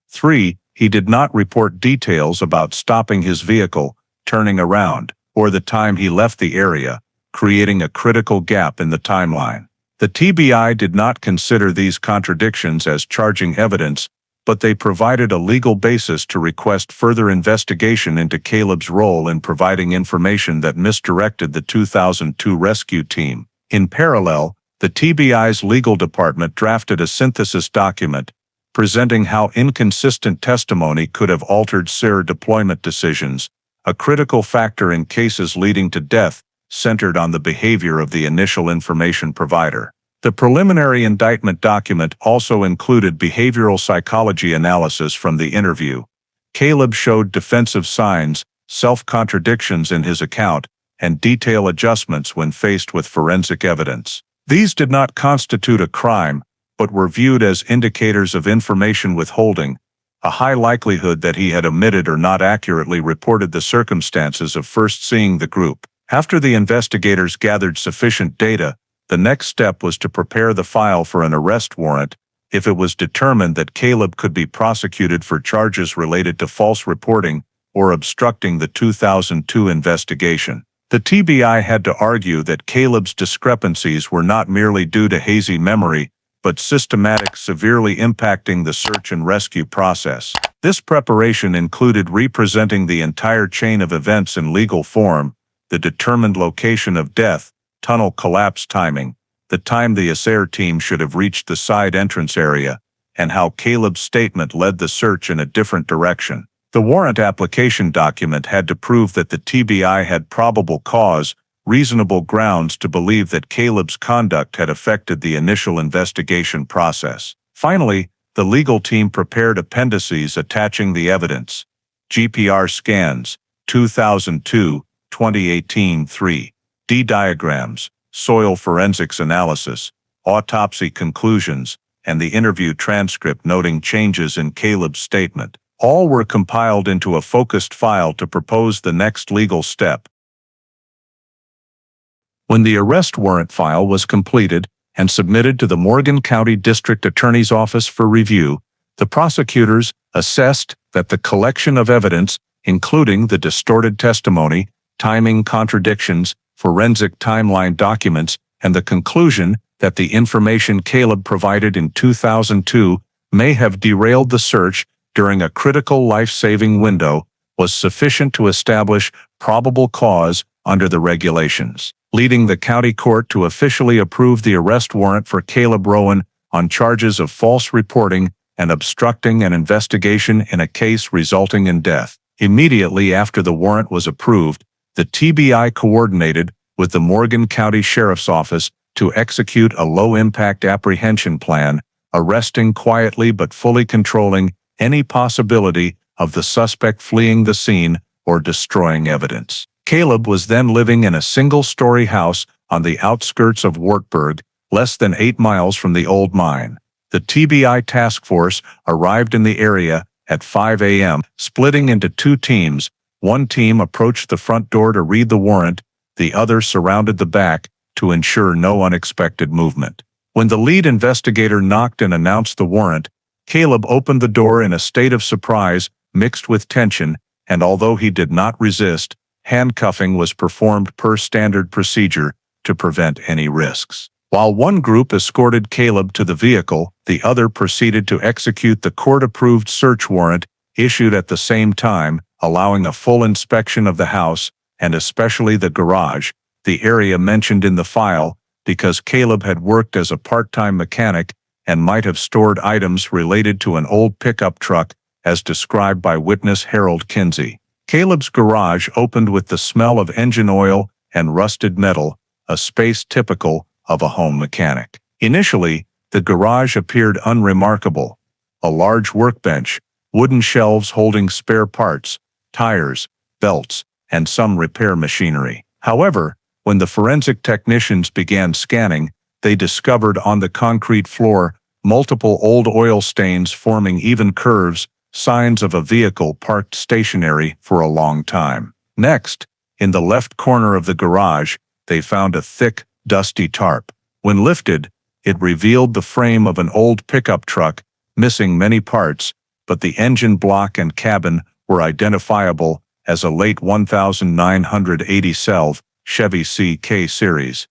3. He did not report details about stopping his vehicle, turning around, or the time he left the area, creating a critical gap in the timeline. The TBI did not consider these contradictions as charging evidence, but they provided a legal basis to request further investigation into Caleb's role in providing information that misdirected the 2002 rescue team. In parallel, the TBI's legal department drafted a synthesis document, presenting how inconsistent testimony could have altered SIR deployment decisions, a critical factor in cases leading to death, centered on the behavior of the initial information provider. The preliminary indictment document also included behavioral psychology analysis from the interview. Caleb showed defensive signs, self-contradictions in his account, and detail adjustments when faced with forensic evidence. These did not constitute a crime, but were viewed as indicators of information withholding, a high likelihood that he had omitted or not accurately reported the circumstances of first seeing the group. After the investigators gathered sufficient data, the next step was to prepare the file for an arrest warrant if it was determined that Caleb could be prosecuted for charges related to false reporting or obstructing the 2002 investigation. The TBI had to argue that Caleb's discrepancies were not merely due to hazy memory, but systematic, severely impacting the search and rescue process. This preparation included representing the entire chain of events in legal form, the determined location of death, tunnel collapse timing, the time the SR team should have reached the side entrance area, and how Caleb's statement led the search in a different direction. The warrant application document had to prove that the TBI had probable cause, reasonable grounds to believe that Caleb's conduct had affected the initial investigation process. Finally, the legal team prepared appendices attaching the evidence: GPR scans, 2002, 2018, 3D diagrams, soil forensics analysis, autopsy conclusions, and the interview transcript noting changes in Caleb's statement. All were compiled into a focused file to propose the next legal step. When the arrest warrant file was completed and submitted to the Morgan County District Attorney's Office for review, The prosecutors assessed that the collection of evidence, including the distorted testimony, timing contradictions, forensic timeline documents, and the conclusion that the information Caleb provided in 2002 may have derailed the search during a critical life-saving window, was sufficient to establish probable cause under the regulations, leading the county court to officially approve the arrest warrant for Caleb Rowan on charges of false reporting and obstructing an investigation in a case resulting in death. Immediately after the warrant was approved, the TBI coordinated with the Morgan County Sheriff's Office to execute a low-impact apprehension plan, arresting quietly but fully controlling any possibility of the suspect fleeing the scene or destroying evidence. Caleb was then living in a single-story house on the outskirts of Wartburg, less than 8 miles from the old mine. The TBI task force arrived in the area at 5 a.m., splitting into 2 teams. One team approached the front door to read the warrant, the other surrounded the back to ensure no unexpected movement. When the lead investigator knocked and announced the warrant, Caleb opened the door in a state of surprise mixed with tension, and although he did not resist, handcuffing was performed per standard procedure to prevent any risks. While one group escorted Caleb to the vehicle, the other proceeded to execute the court-approved search warrant issued at the same time, allowing a full inspection of the house, and especially the garage, the area mentioned in the file, because Caleb had worked as a part-time mechanic and might have stored items related to an old pickup truck, as described by witness Harold Kinsey. Caleb's garage opened with the smell of engine oil and rusted metal, a space typical of a home mechanic. Initially, the garage appeared unremarkable. A large workbench, wooden shelves holding spare parts, tires, belts, and some repair machinery. However, when the forensic technicians began scanning, they discovered on the concrete floor multiple old oil stains forming even curves, signs of a vehicle parked stationary for a long time. Next, in the left corner of the garage, they found a thick, dusty tarp. When lifted, it revealed the frame of an old pickup truck, missing many parts, but the engine block and cabin were identifiable as a late 1980 Selv Chevy CK series.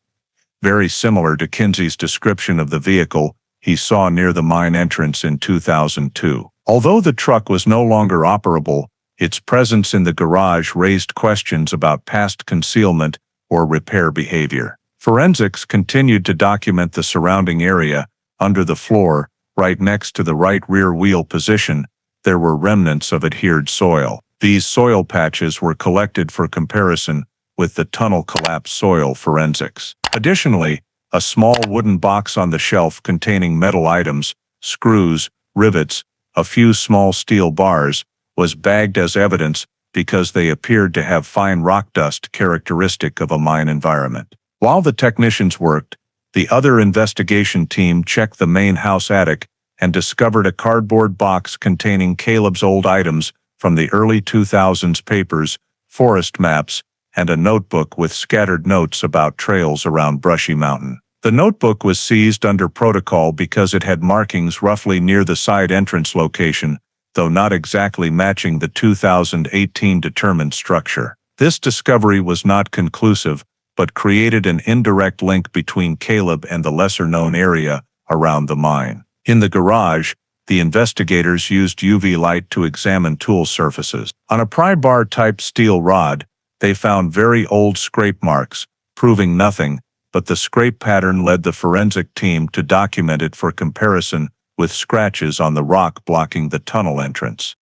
Very similar to Kinsey's description of the vehicle he saw near the mine entrance in 2002. Although the truck was no longer operable, its presence in the garage raised questions about past concealment or repair behavior. Forensics continued to document the surrounding area. Under the floor, right next to the right rear wheel position, there were remnants of adhered soil. These soil patches were collected for comparison with the tunnel collapse soil forensics. Additionally, a small wooden box on the shelf containing metal items, screws, rivets, a few small steel bars, was bagged as evidence because they appeared to have fine rock dust characteristic of a mine environment. While the technicians worked, the other investigation team checked the main house attic and discovered a cardboard box containing Caleb's old items from the early 2000s, papers, forest maps, and a notebook with scattered notes about trails around Brushy Mountain. The notebook was seized under protocol because it had markings roughly near the side entrance location, though not exactly matching the 2018 determined structure. This discovery was not conclusive, but created an indirect link between Caleb and the lesser-known area around the mine. In the garage, the investigators used UV light to examine tool surfaces. On a pry bar-type steel rod, they found very old scrape marks, proving nothing, but the scrape pattern led the forensic team to document it for comparison with scratches on the rock blocking the tunnel entrance.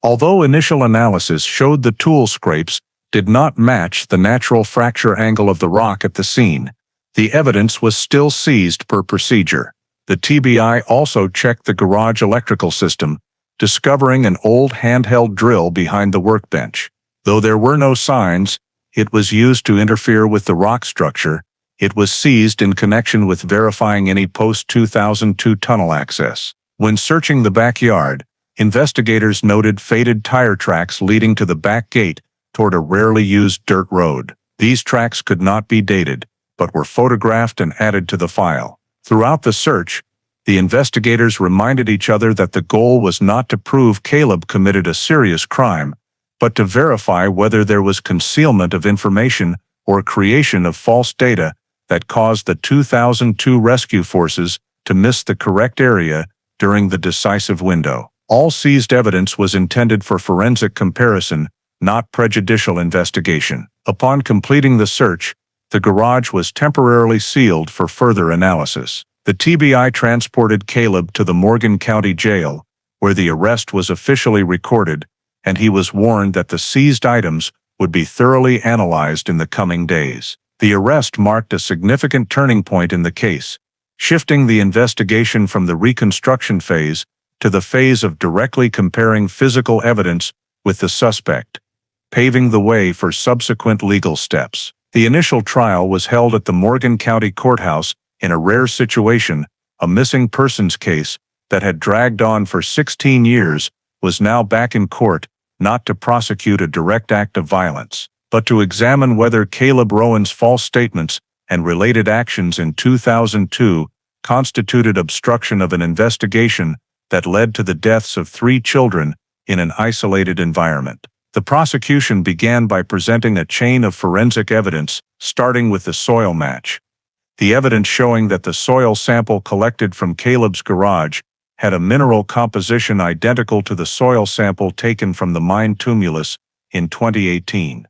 Although initial analysis showed the tool scrapes did not match the natural fracture angle of the rock at the scene, the evidence was still seized per procedure. The TBI also checked the garage electrical system, discovering an old handheld drill behind the workbench. Though there were no signs it was used to interfere with the rock structure, it was seized in connection with verifying any post-2002 tunnel access. When searching the backyard, investigators noted faded tire tracks leading to the back gate toward a rarely used dirt road. These tracks could not be dated, but were photographed and added to the file. Throughout the search, The investigators reminded each other that the goal was not to prove Caleb committed a serious crime, but to verify whether there was concealment of information or creation of false data that caused the 2002 rescue forces to miss the correct area during the decisive window. All seized evidence was intended for forensic comparison, not prejudicial investigation. Upon completing the search, the garage was temporarily sealed for further analysis. The TBI transported Caleb to the Morgan County Jail, where the arrest was officially recorded, and he was warned that the seized items would be thoroughly analyzed in the coming days. The arrest marked a significant turning point in the case, shifting the investigation from the reconstruction phase to the phase of directly comparing physical evidence with the suspect, paving the way for subsequent legal steps. The initial trial was held at the Morgan County Courthouse in a rare situation. A missing persons case that had dragged on for 16 years was now back in court, not to prosecute a direct act of violence, but to examine whether Caleb Rowan's false statements and related actions in 2002 constituted obstruction of an investigation that led to the deaths of 3 children in an isolated environment. The prosecution began by presenting a chain of forensic evidence, starting with the soil match. The evidence showing that the soil sample collected from Caleb's garage had a mineral composition identical to the soil sample taken from the mine tumulus in 2018,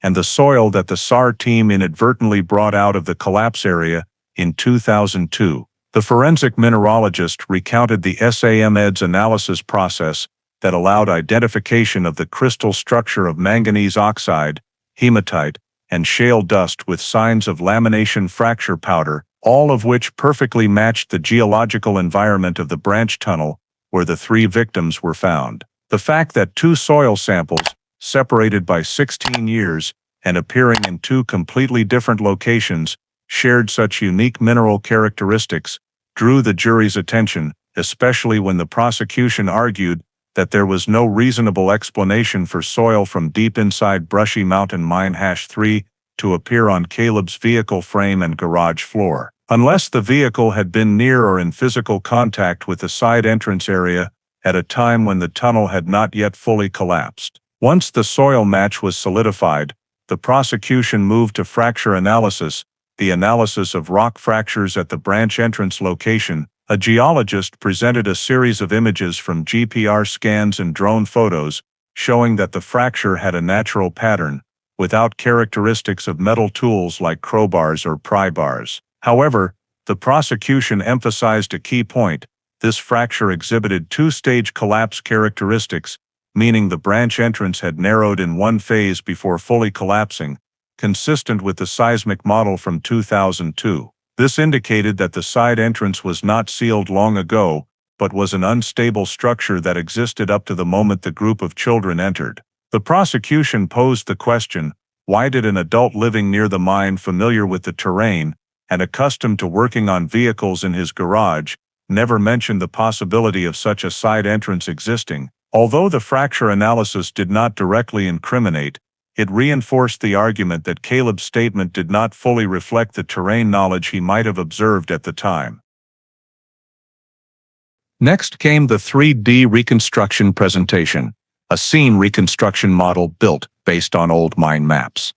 and the soil that the SAR team inadvertently brought out of the collapse area in 2002. The forensic mineralogist recounted the SAMED's analysis process that allowed identification of the crystal structure of manganese oxide, hematite, and shale dust with signs of lamination fracture powder, all of which perfectly matched the geological environment of the branch tunnel where the 3 victims were found. The fact that 2 soil samples, separated by 16 years and appearing in 2 completely different locations, shared such unique mineral characteristics, drew the jury's attention, especially when the prosecution argued that there was no reasonable explanation for soil from deep inside Brushy Mountain Mine #3 to appear on Caleb's vehicle frame and garage floor, unless the vehicle had been near or in physical contact with the side entrance area at a time when the tunnel had not yet fully collapsed. Once the soil match was solidified, the prosecution moved to fracture analysis, the analysis of rock fractures at the branch entrance location. A geologist presented a series of images from GPR scans and drone photos, showing that the fracture had a natural pattern, without characteristics of metal tools like crowbars or pry bars. However, the prosecution emphasized a key point: this fracture exhibited 2-stage collapse characteristics, meaning the branch entrance had narrowed in one phase before fully collapsing, consistent with the seismic model from 2002. This indicated that the side entrance was not sealed long ago, but was an unstable structure that existed up to the moment the group of children entered. The prosecution posed the question, why did an adult living near the mine, familiar with the terrain, and accustomed to working on vehicles in his garage, never mention the possibility of such a side entrance existing? Although the fracture analysis did not directly incriminate, it reinforced the argument that Caleb's statement did not fully reflect the terrain knowledge he might have observed at the time. Next came the 3D reconstruction presentation, a scene reconstruction model built based on old mine maps,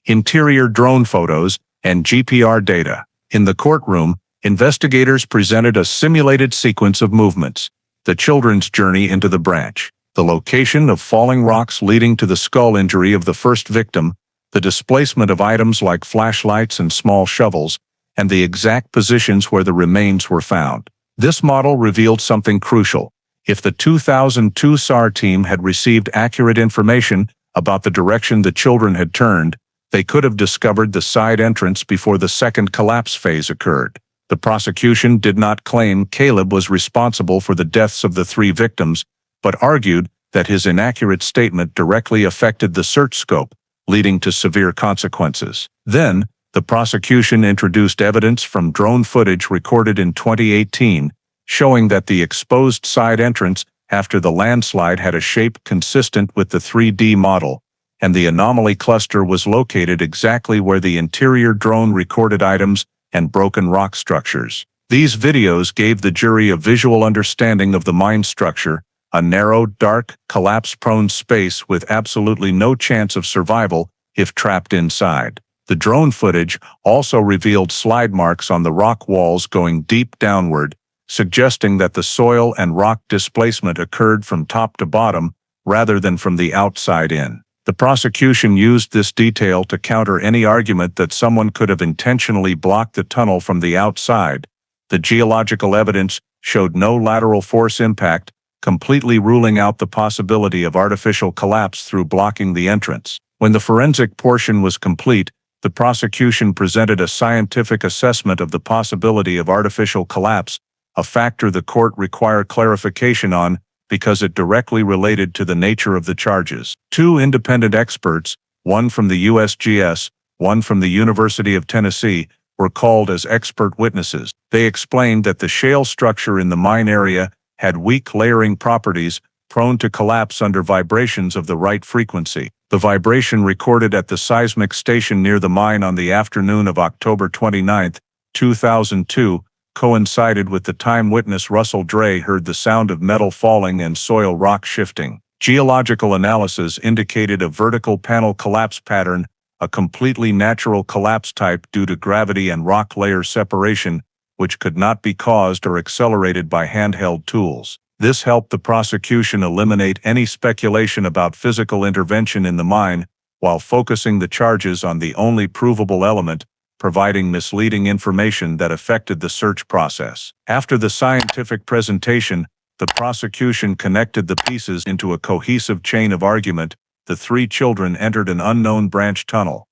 interior drone photos, and GPR data. In the courtroom, investigators presented a simulated sequence of movements: the children's journey into the branch, the location of falling rocks leading to the skull injury of the first victim, the displacement of items like flashlights and small shovels, and the exact positions where the remains were found. This model revealed something crucial. If the 2002 SAR team had received accurate information about the direction the children had turned, they could have discovered the side entrance before the second collapse phase occurred. The prosecution did not claim Caleb was responsible for the deaths of the 3 victims, but argued that his inaccurate statement directly affected the search scope, leading to severe consequences. Then, the prosecution introduced evidence from drone footage recorded in 2018, showing that the exposed side entrance after the landslide had a shape consistent with the 3D model, and the anomaly cluster was located exactly where the interior drone recorded items and broken rock structures. These videos gave the jury a visual understanding of the mine structure, a narrow, dark, collapse-prone space with absolutely no chance of survival if trapped inside. The drone footage also revealed slide marks on the rock walls going deep downward, suggesting that the soil and rock displacement occurred from top to bottom rather than from the outside in. The prosecution used this detail to counter any argument that someone could have intentionally blocked the tunnel from the outside. The geological evidence showed no lateral force impact, completely ruling out the possibility of artificial collapse through blocking the entrance. When the forensic portion was complete, the prosecution presented a scientific assessment of the possibility of artificial collapse, a factor the court required clarification on because it directly related to the nature of the charges. Two independent experts, one from the USGS, one from the University of Tennessee, were called as expert witnesses. They explained that the shale structure in the mine area had weak layering properties, prone to collapse under vibrations of the right frequency. The vibration recorded at the seismic station near the mine on the afternoon of October 29, 2002, coincided with the time witness Russell Dray heard the sound of metal falling and soil rock shifting. Geological analysis indicated a vertical panel collapse pattern, a completely natural collapse type due to gravity and rock layer separation, which could not be caused or accelerated by handheld tools. This helped the prosecution eliminate any speculation about physical intervention in the mine, while focusing the charges on the only provable element, providing misleading information that affected the search process. After the scientific presentation, the prosecution connected the pieces into a cohesive chain of argument. The three children entered an unknown branch tunnel.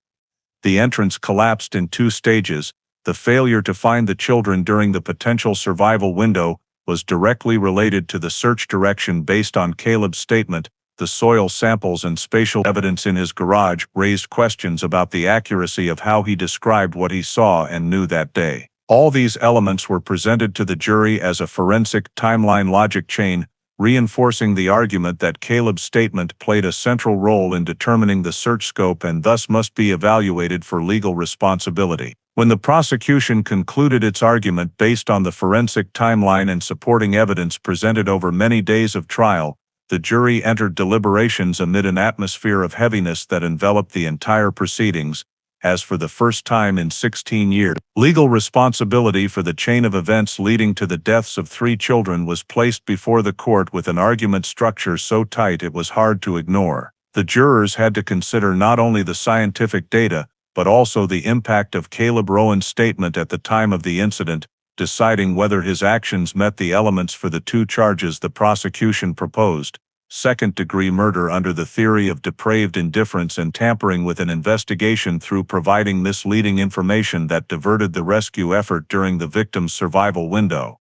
The entrance collapsed in two stages. The failure to find the children during the potential survival window was directly related to the search direction based on Caleb's statement. The soil samples and spatial evidence in his garage raised questions about the accuracy of how he described what he saw and knew that day. All these elements were presented to the jury as a forensic timeline logic chain, reinforcing the argument that Caleb's statement played a central role in determining the search scope and thus must be evaluated for legal responsibility. When the prosecution concluded its argument based on the forensic timeline and supporting evidence presented over many days of trial, the jury entered deliberations amid an atmosphere of heaviness that enveloped the entire proceedings. As for the first time in 16 years, legal responsibility for the chain of events leading to the deaths of three children was placed before the court with an argument structure so tight it was hard to ignore. The jurors had to consider not only the scientific data, but also the impact of Caleb Rowan's statement at the time of the incident, deciding whether his actions met the elements for the two charges the prosecution proposed: second-degree murder under the theory of depraved indifference and tampering with an investigation through providing misleading information that diverted the rescue effort during the victim's survival window.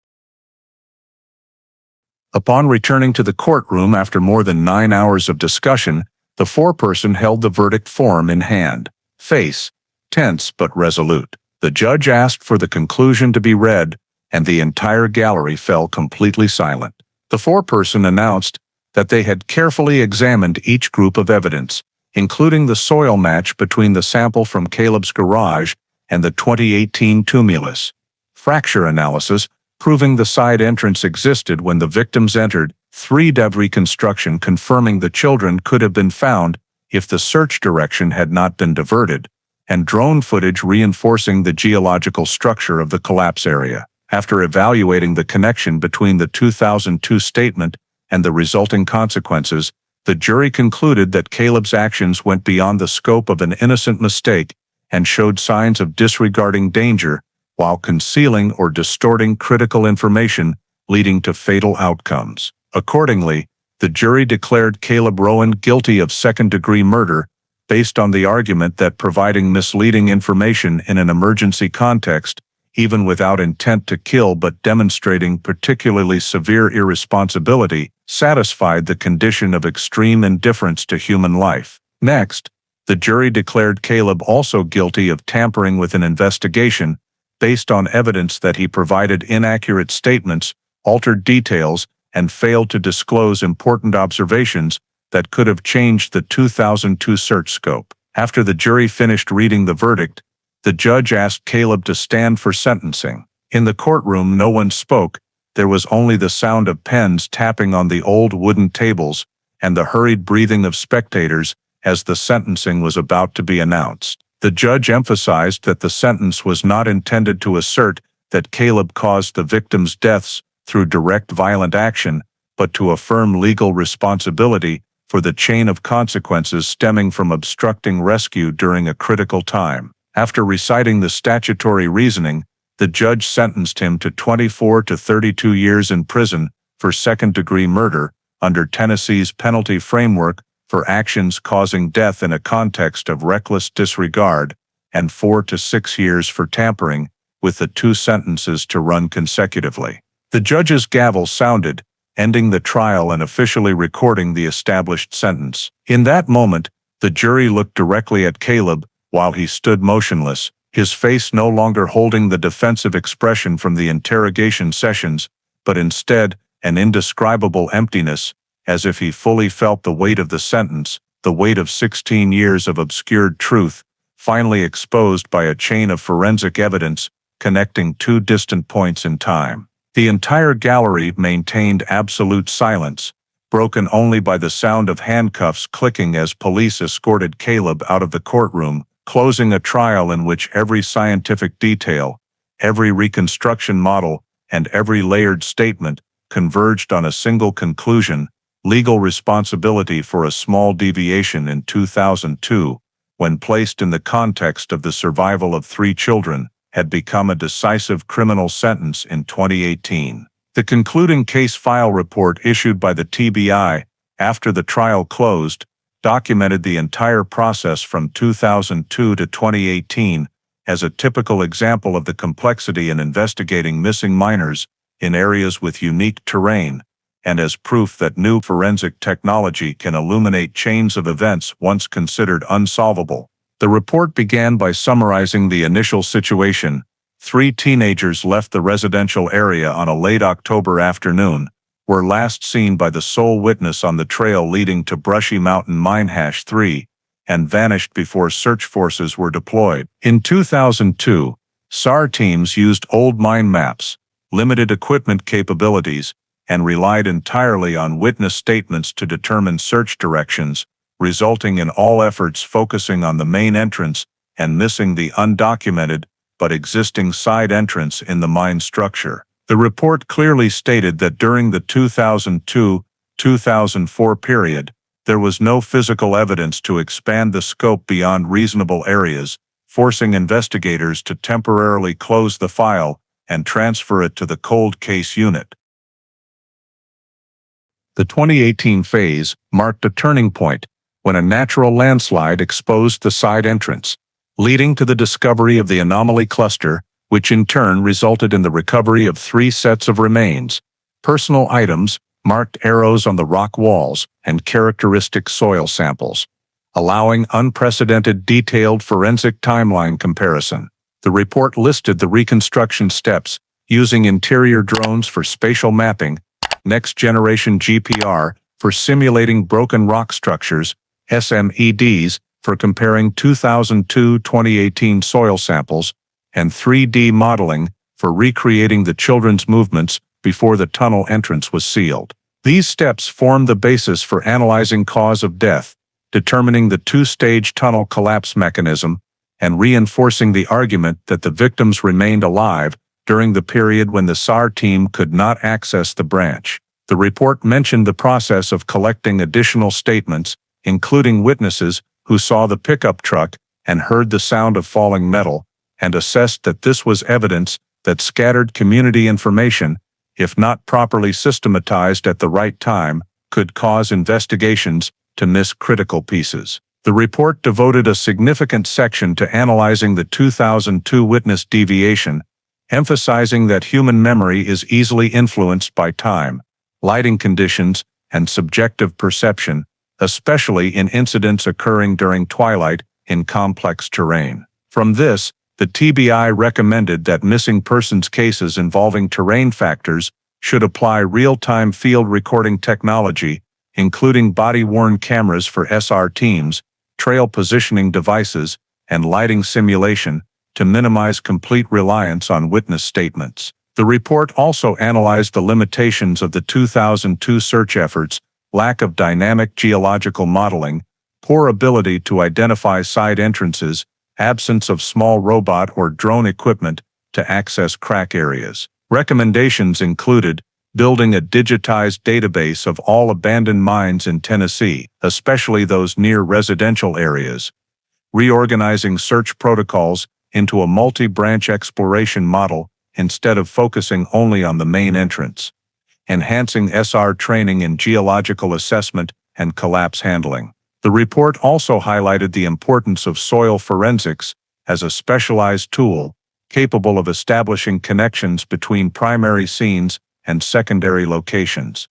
Upon returning to the courtroom after more than 9 hours of discussion, the foreperson held the verdict form in hand, face tense but resolute. The judge asked for the conclusion to be read, and the entire gallery fell completely silent. The foreperson announced that they had carefully examined each group of evidence, including the soil match between the sample from Caleb's garage and the 2018 tumulus, fracture analysis proving the side entrance existed when the victims entered, 3D reconstruction confirming the children could have been found if the search direction had not been diverted, and drone footage reinforcing the geological structure of the collapse area. After evaluating the connection between the 2002 statement and the resulting consequences, the jury concluded that Caleb's actions went beyond the scope of an innocent mistake and showed signs of disregarding danger while concealing or distorting critical information, leading to fatal outcomes. Accordingly, the jury declared Caleb Rowan guilty of second-degree murder based on the argument that providing misleading information in an emergency context, even without intent to kill but demonstrating particularly severe irresponsibility, satisfied the condition of extreme indifference to human life. Next, the jury declared Caleb also guilty of tampering with an investigation based on evidence that he provided inaccurate statements, altered details, and failed to disclose important observations that could have changed the 2002 search scope. After the jury finished reading the verdict, the judge asked Caleb to stand for sentencing. In the courtroom, no one spoke. There was only the sound of pens tapping on the old wooden tables and the hurried breathing of spectators as the sentencing was about to be announced. The judge emphasized that the sentence was not intended to assert that Caleb caused the victims' deaths through direct violent action, but to affirm legal responsibility for the chain of consequences stemming from obstructing rescue during a critical time. After reciting the statutory reasoning, the judge sentenced him to 24 to 32 years in prison for second-degree murder under Tennessee's penalty framework for actions causing death in a context of reckless disregard, and 4 to 6 years for tampering, with the two sentences to run consecutively. The judge's gavel sounded, ending the trial and officially recording the established sentence. In that moment, the jury looked directly at Caleb while he stood motionless, his face no longer holding the defensive expression from the interrogation sessions, but instead an indescribable emptiness, as if he fully felt the weight of the sentence, the weight of 16 years of obscured truth, finally exposed by a chain of forensic evidence connecting two distant points in time. The entire gallery maintained absolute silence, broken only by the sound of handcuffs clicking as police escorted Caleb out of the courtroom, closing a trial in which every scientific detail, every reconstruction model, and every layered statement converged on a single conclusion: legal responsibility for a small deviation in 2002, when placed in the context of the survival of 3 children, had become a decisive criminal sentence in 2018. The concluding case file report issued by the TBI after the trial closed documented the entire process from 2002 to 2018 as a typical example of the complexity in investigating missing minors in areas with unique terrain, and as proof that new forensic technology can illuminate chains of events once considered unsolvable. The report began by summarizing the initial situation. 3 teenagers left the residential area on a late October afternoon, were last seen by the sole witness on the trail leading to Brushy Mountain Mine #3, and vanished before search forces were deployed. In 2002, SAR teams used old mine maps, limited equipment capabilities, and relied entirely on witness statements to determine search directions, resulting in all efforts focusing on the main entrance and missing the undocumented but existing side entrance in the mine structure. The report clearly stated that during the 2002-2004 period, there was no physical evidence to expand the scope beyond reasonable areas, forcing investigators to temporarily close the file and transfer it to the cold case unit. The 2018 phase marked a turning point when a natural landslide exposed the side entrance, leading to the discovery of the anomaly cluster, which in turn resulted in the recovery of 3 sets of remains, personal items, marked arrows on the rock walls, and characteristic soil samples, allowing unprecedented detailed forensic timeline comparison. The report listed the reconstruction steps, using interior drones for spatial mapping, next-generation GPR for simulating broken rock structures, SMEDs for comparing 2002-2018 soil samples, and 3D modeling for recreating the children's movements before the tunnel entrance was sealed. These steps form the basis for analyzing cause of death, determining the 2-stage tunnel collapse mechanism, and reinforcing the argument that the victims remained alive during the period when the SAR team could not access the branch. The report mentioned the process of collecting additional statements, including witnesses who saw the pickup truck and heard the sound of falling metal, and assessed that this was evidence that scattered community information, if not properly systematized at the right time, could cause investigations to miss critical pieces. The report devoted a significant section to analyzing the 2002 witness deviation, emphasizing that human memory is easily influenced by time, lighting conditions, and subjective perception, especially in incidents occurring during twilight in complex terrain. From this, the TBI recommended that missing persons cases involving terrain factors should apply real-time field recording technology, including body-worn cameras for SR teams, trail positioning devices, and lighting simulation, to minimize complete reliance on witness statements. The report also analyzed the limitations of the 2002 search efforts: lack of dynamic geological modeling, poor ability to identify side entrances, absence of small robot or drone equipment to access crack areas. Recommendations included building a digitized database of all abandoned mines in Tennessee, especially those near residential areas, reorganizing search protocols into a multi-branch exploration model instead of focusing only on the main entrance, enhancing SR training in geological assessment and collapse handling. The report also highlighted the importance of soil forensics as a specialized tool capable of establishing connections between primary scenes and secondary locations,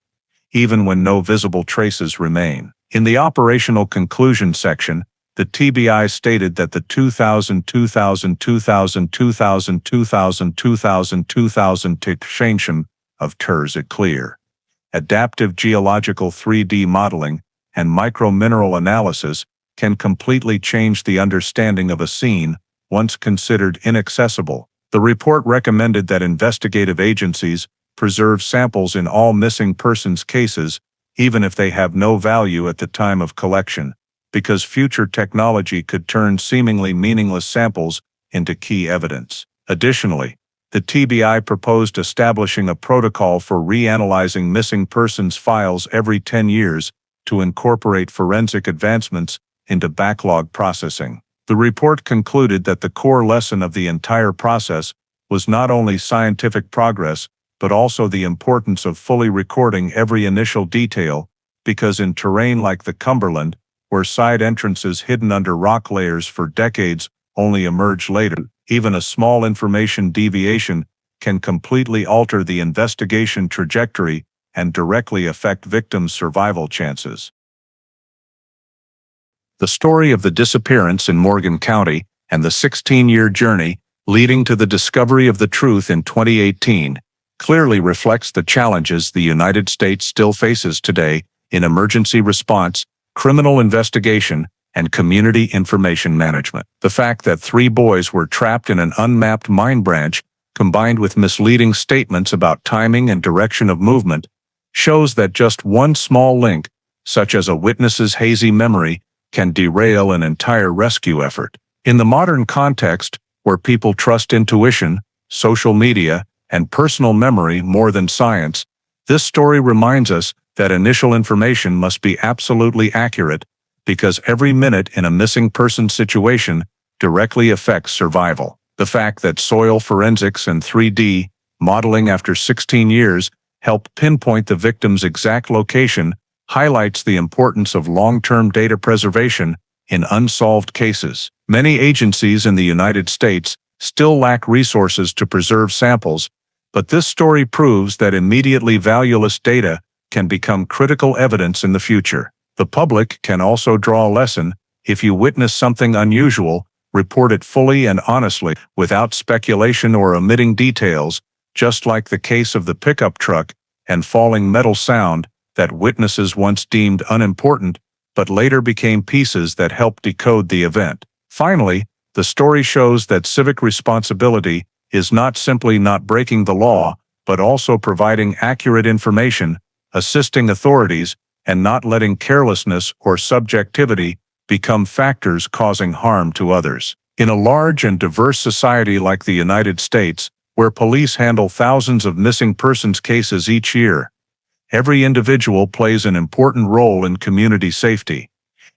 even when no visible traces remain. In the operational conclusion section, the TBI stated that the 2000 extension of TERS is clear. Adaptive geological 3D modeling and micromineral analysis can completely change the understanding of a scene once considered inaccessible. The report recommended that investigative agencies preserve samples in all missing persons cases, even if they have no value at the time of collection, because future technology could turn seemingly meaningless samples into key evidence. Additionally, the TBI proposed establishing a protocol for reanalyzing missing persons files every 10 years to incorporate forensic advancements into backlog processing. The report concluded that the core lesson of the entire process was not only scientific progress, but also the importance of fully recording every initial detail, because in terrain like the Cumberland, where side entrances hidden under rock layers for decades only emerge later, even a small information deviation can completely alter the investigation trajectory and directly affect victims' survival chances. The story of the disappearance in Morgan County and the 16-year journey leading to the discovery of the truth in 2018 clearly reflects the challenges the United States still faces today in emergency response, criminal investigation, and community information management. The fact that 3 boys were trapped in an unmapped mine branch, combined with misleading statements about timing and direction of movement, shows that just one small link, such as a witness's hazy memory, can derail an entire rescue effort. In the modern context, where people trust intuition, social media, and personal memory more than science, this story reminds us that initial information must be absolutely accurate, because every minute in a missing person situation directly affects survival. The fact that soil forensics and 3D modeling after 16 years help pinpoint the victim's exact location highlights the importance of long-term data preservation in unsolved cases. Many agencies in the United States still lack resources to preserve samples, but this story proves that immediately valueless data can become critical evidence in the future. The public can also draw a lesson. If you witness something unusual, report it fully and honestly, without speculation or omitting details, just like the case of the pickup truck and falling metal sound that witnesses once deemed unimportant, but later became pieces that helped decode the event. Finally, the story shows that civic responsibility is not simply not breaking the law, but also providing accurate information, assisting authorities, and not letting carelessness or subjectivity become factors causing harm to others. In a large and diverse society like the United States, where police handle thousands of missing persons cases each year, every individual plays an important role in community safety.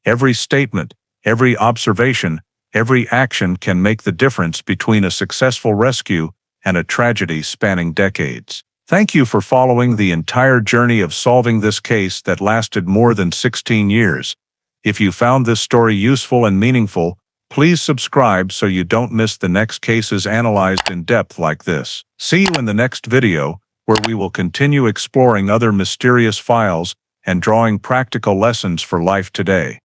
Every statement, every observation, every action can make the difference between a successful rescue and a tragedy spanning decades. Thank you for following the entire journey of solving this case that lasted more than 16 years. If you found this story useful and meaningful, please subscribe so you don't miss the next cases analyzed in depth like this. See you in the next video, where we will continue exploring other mysterious files and drawing practical lessons for life today.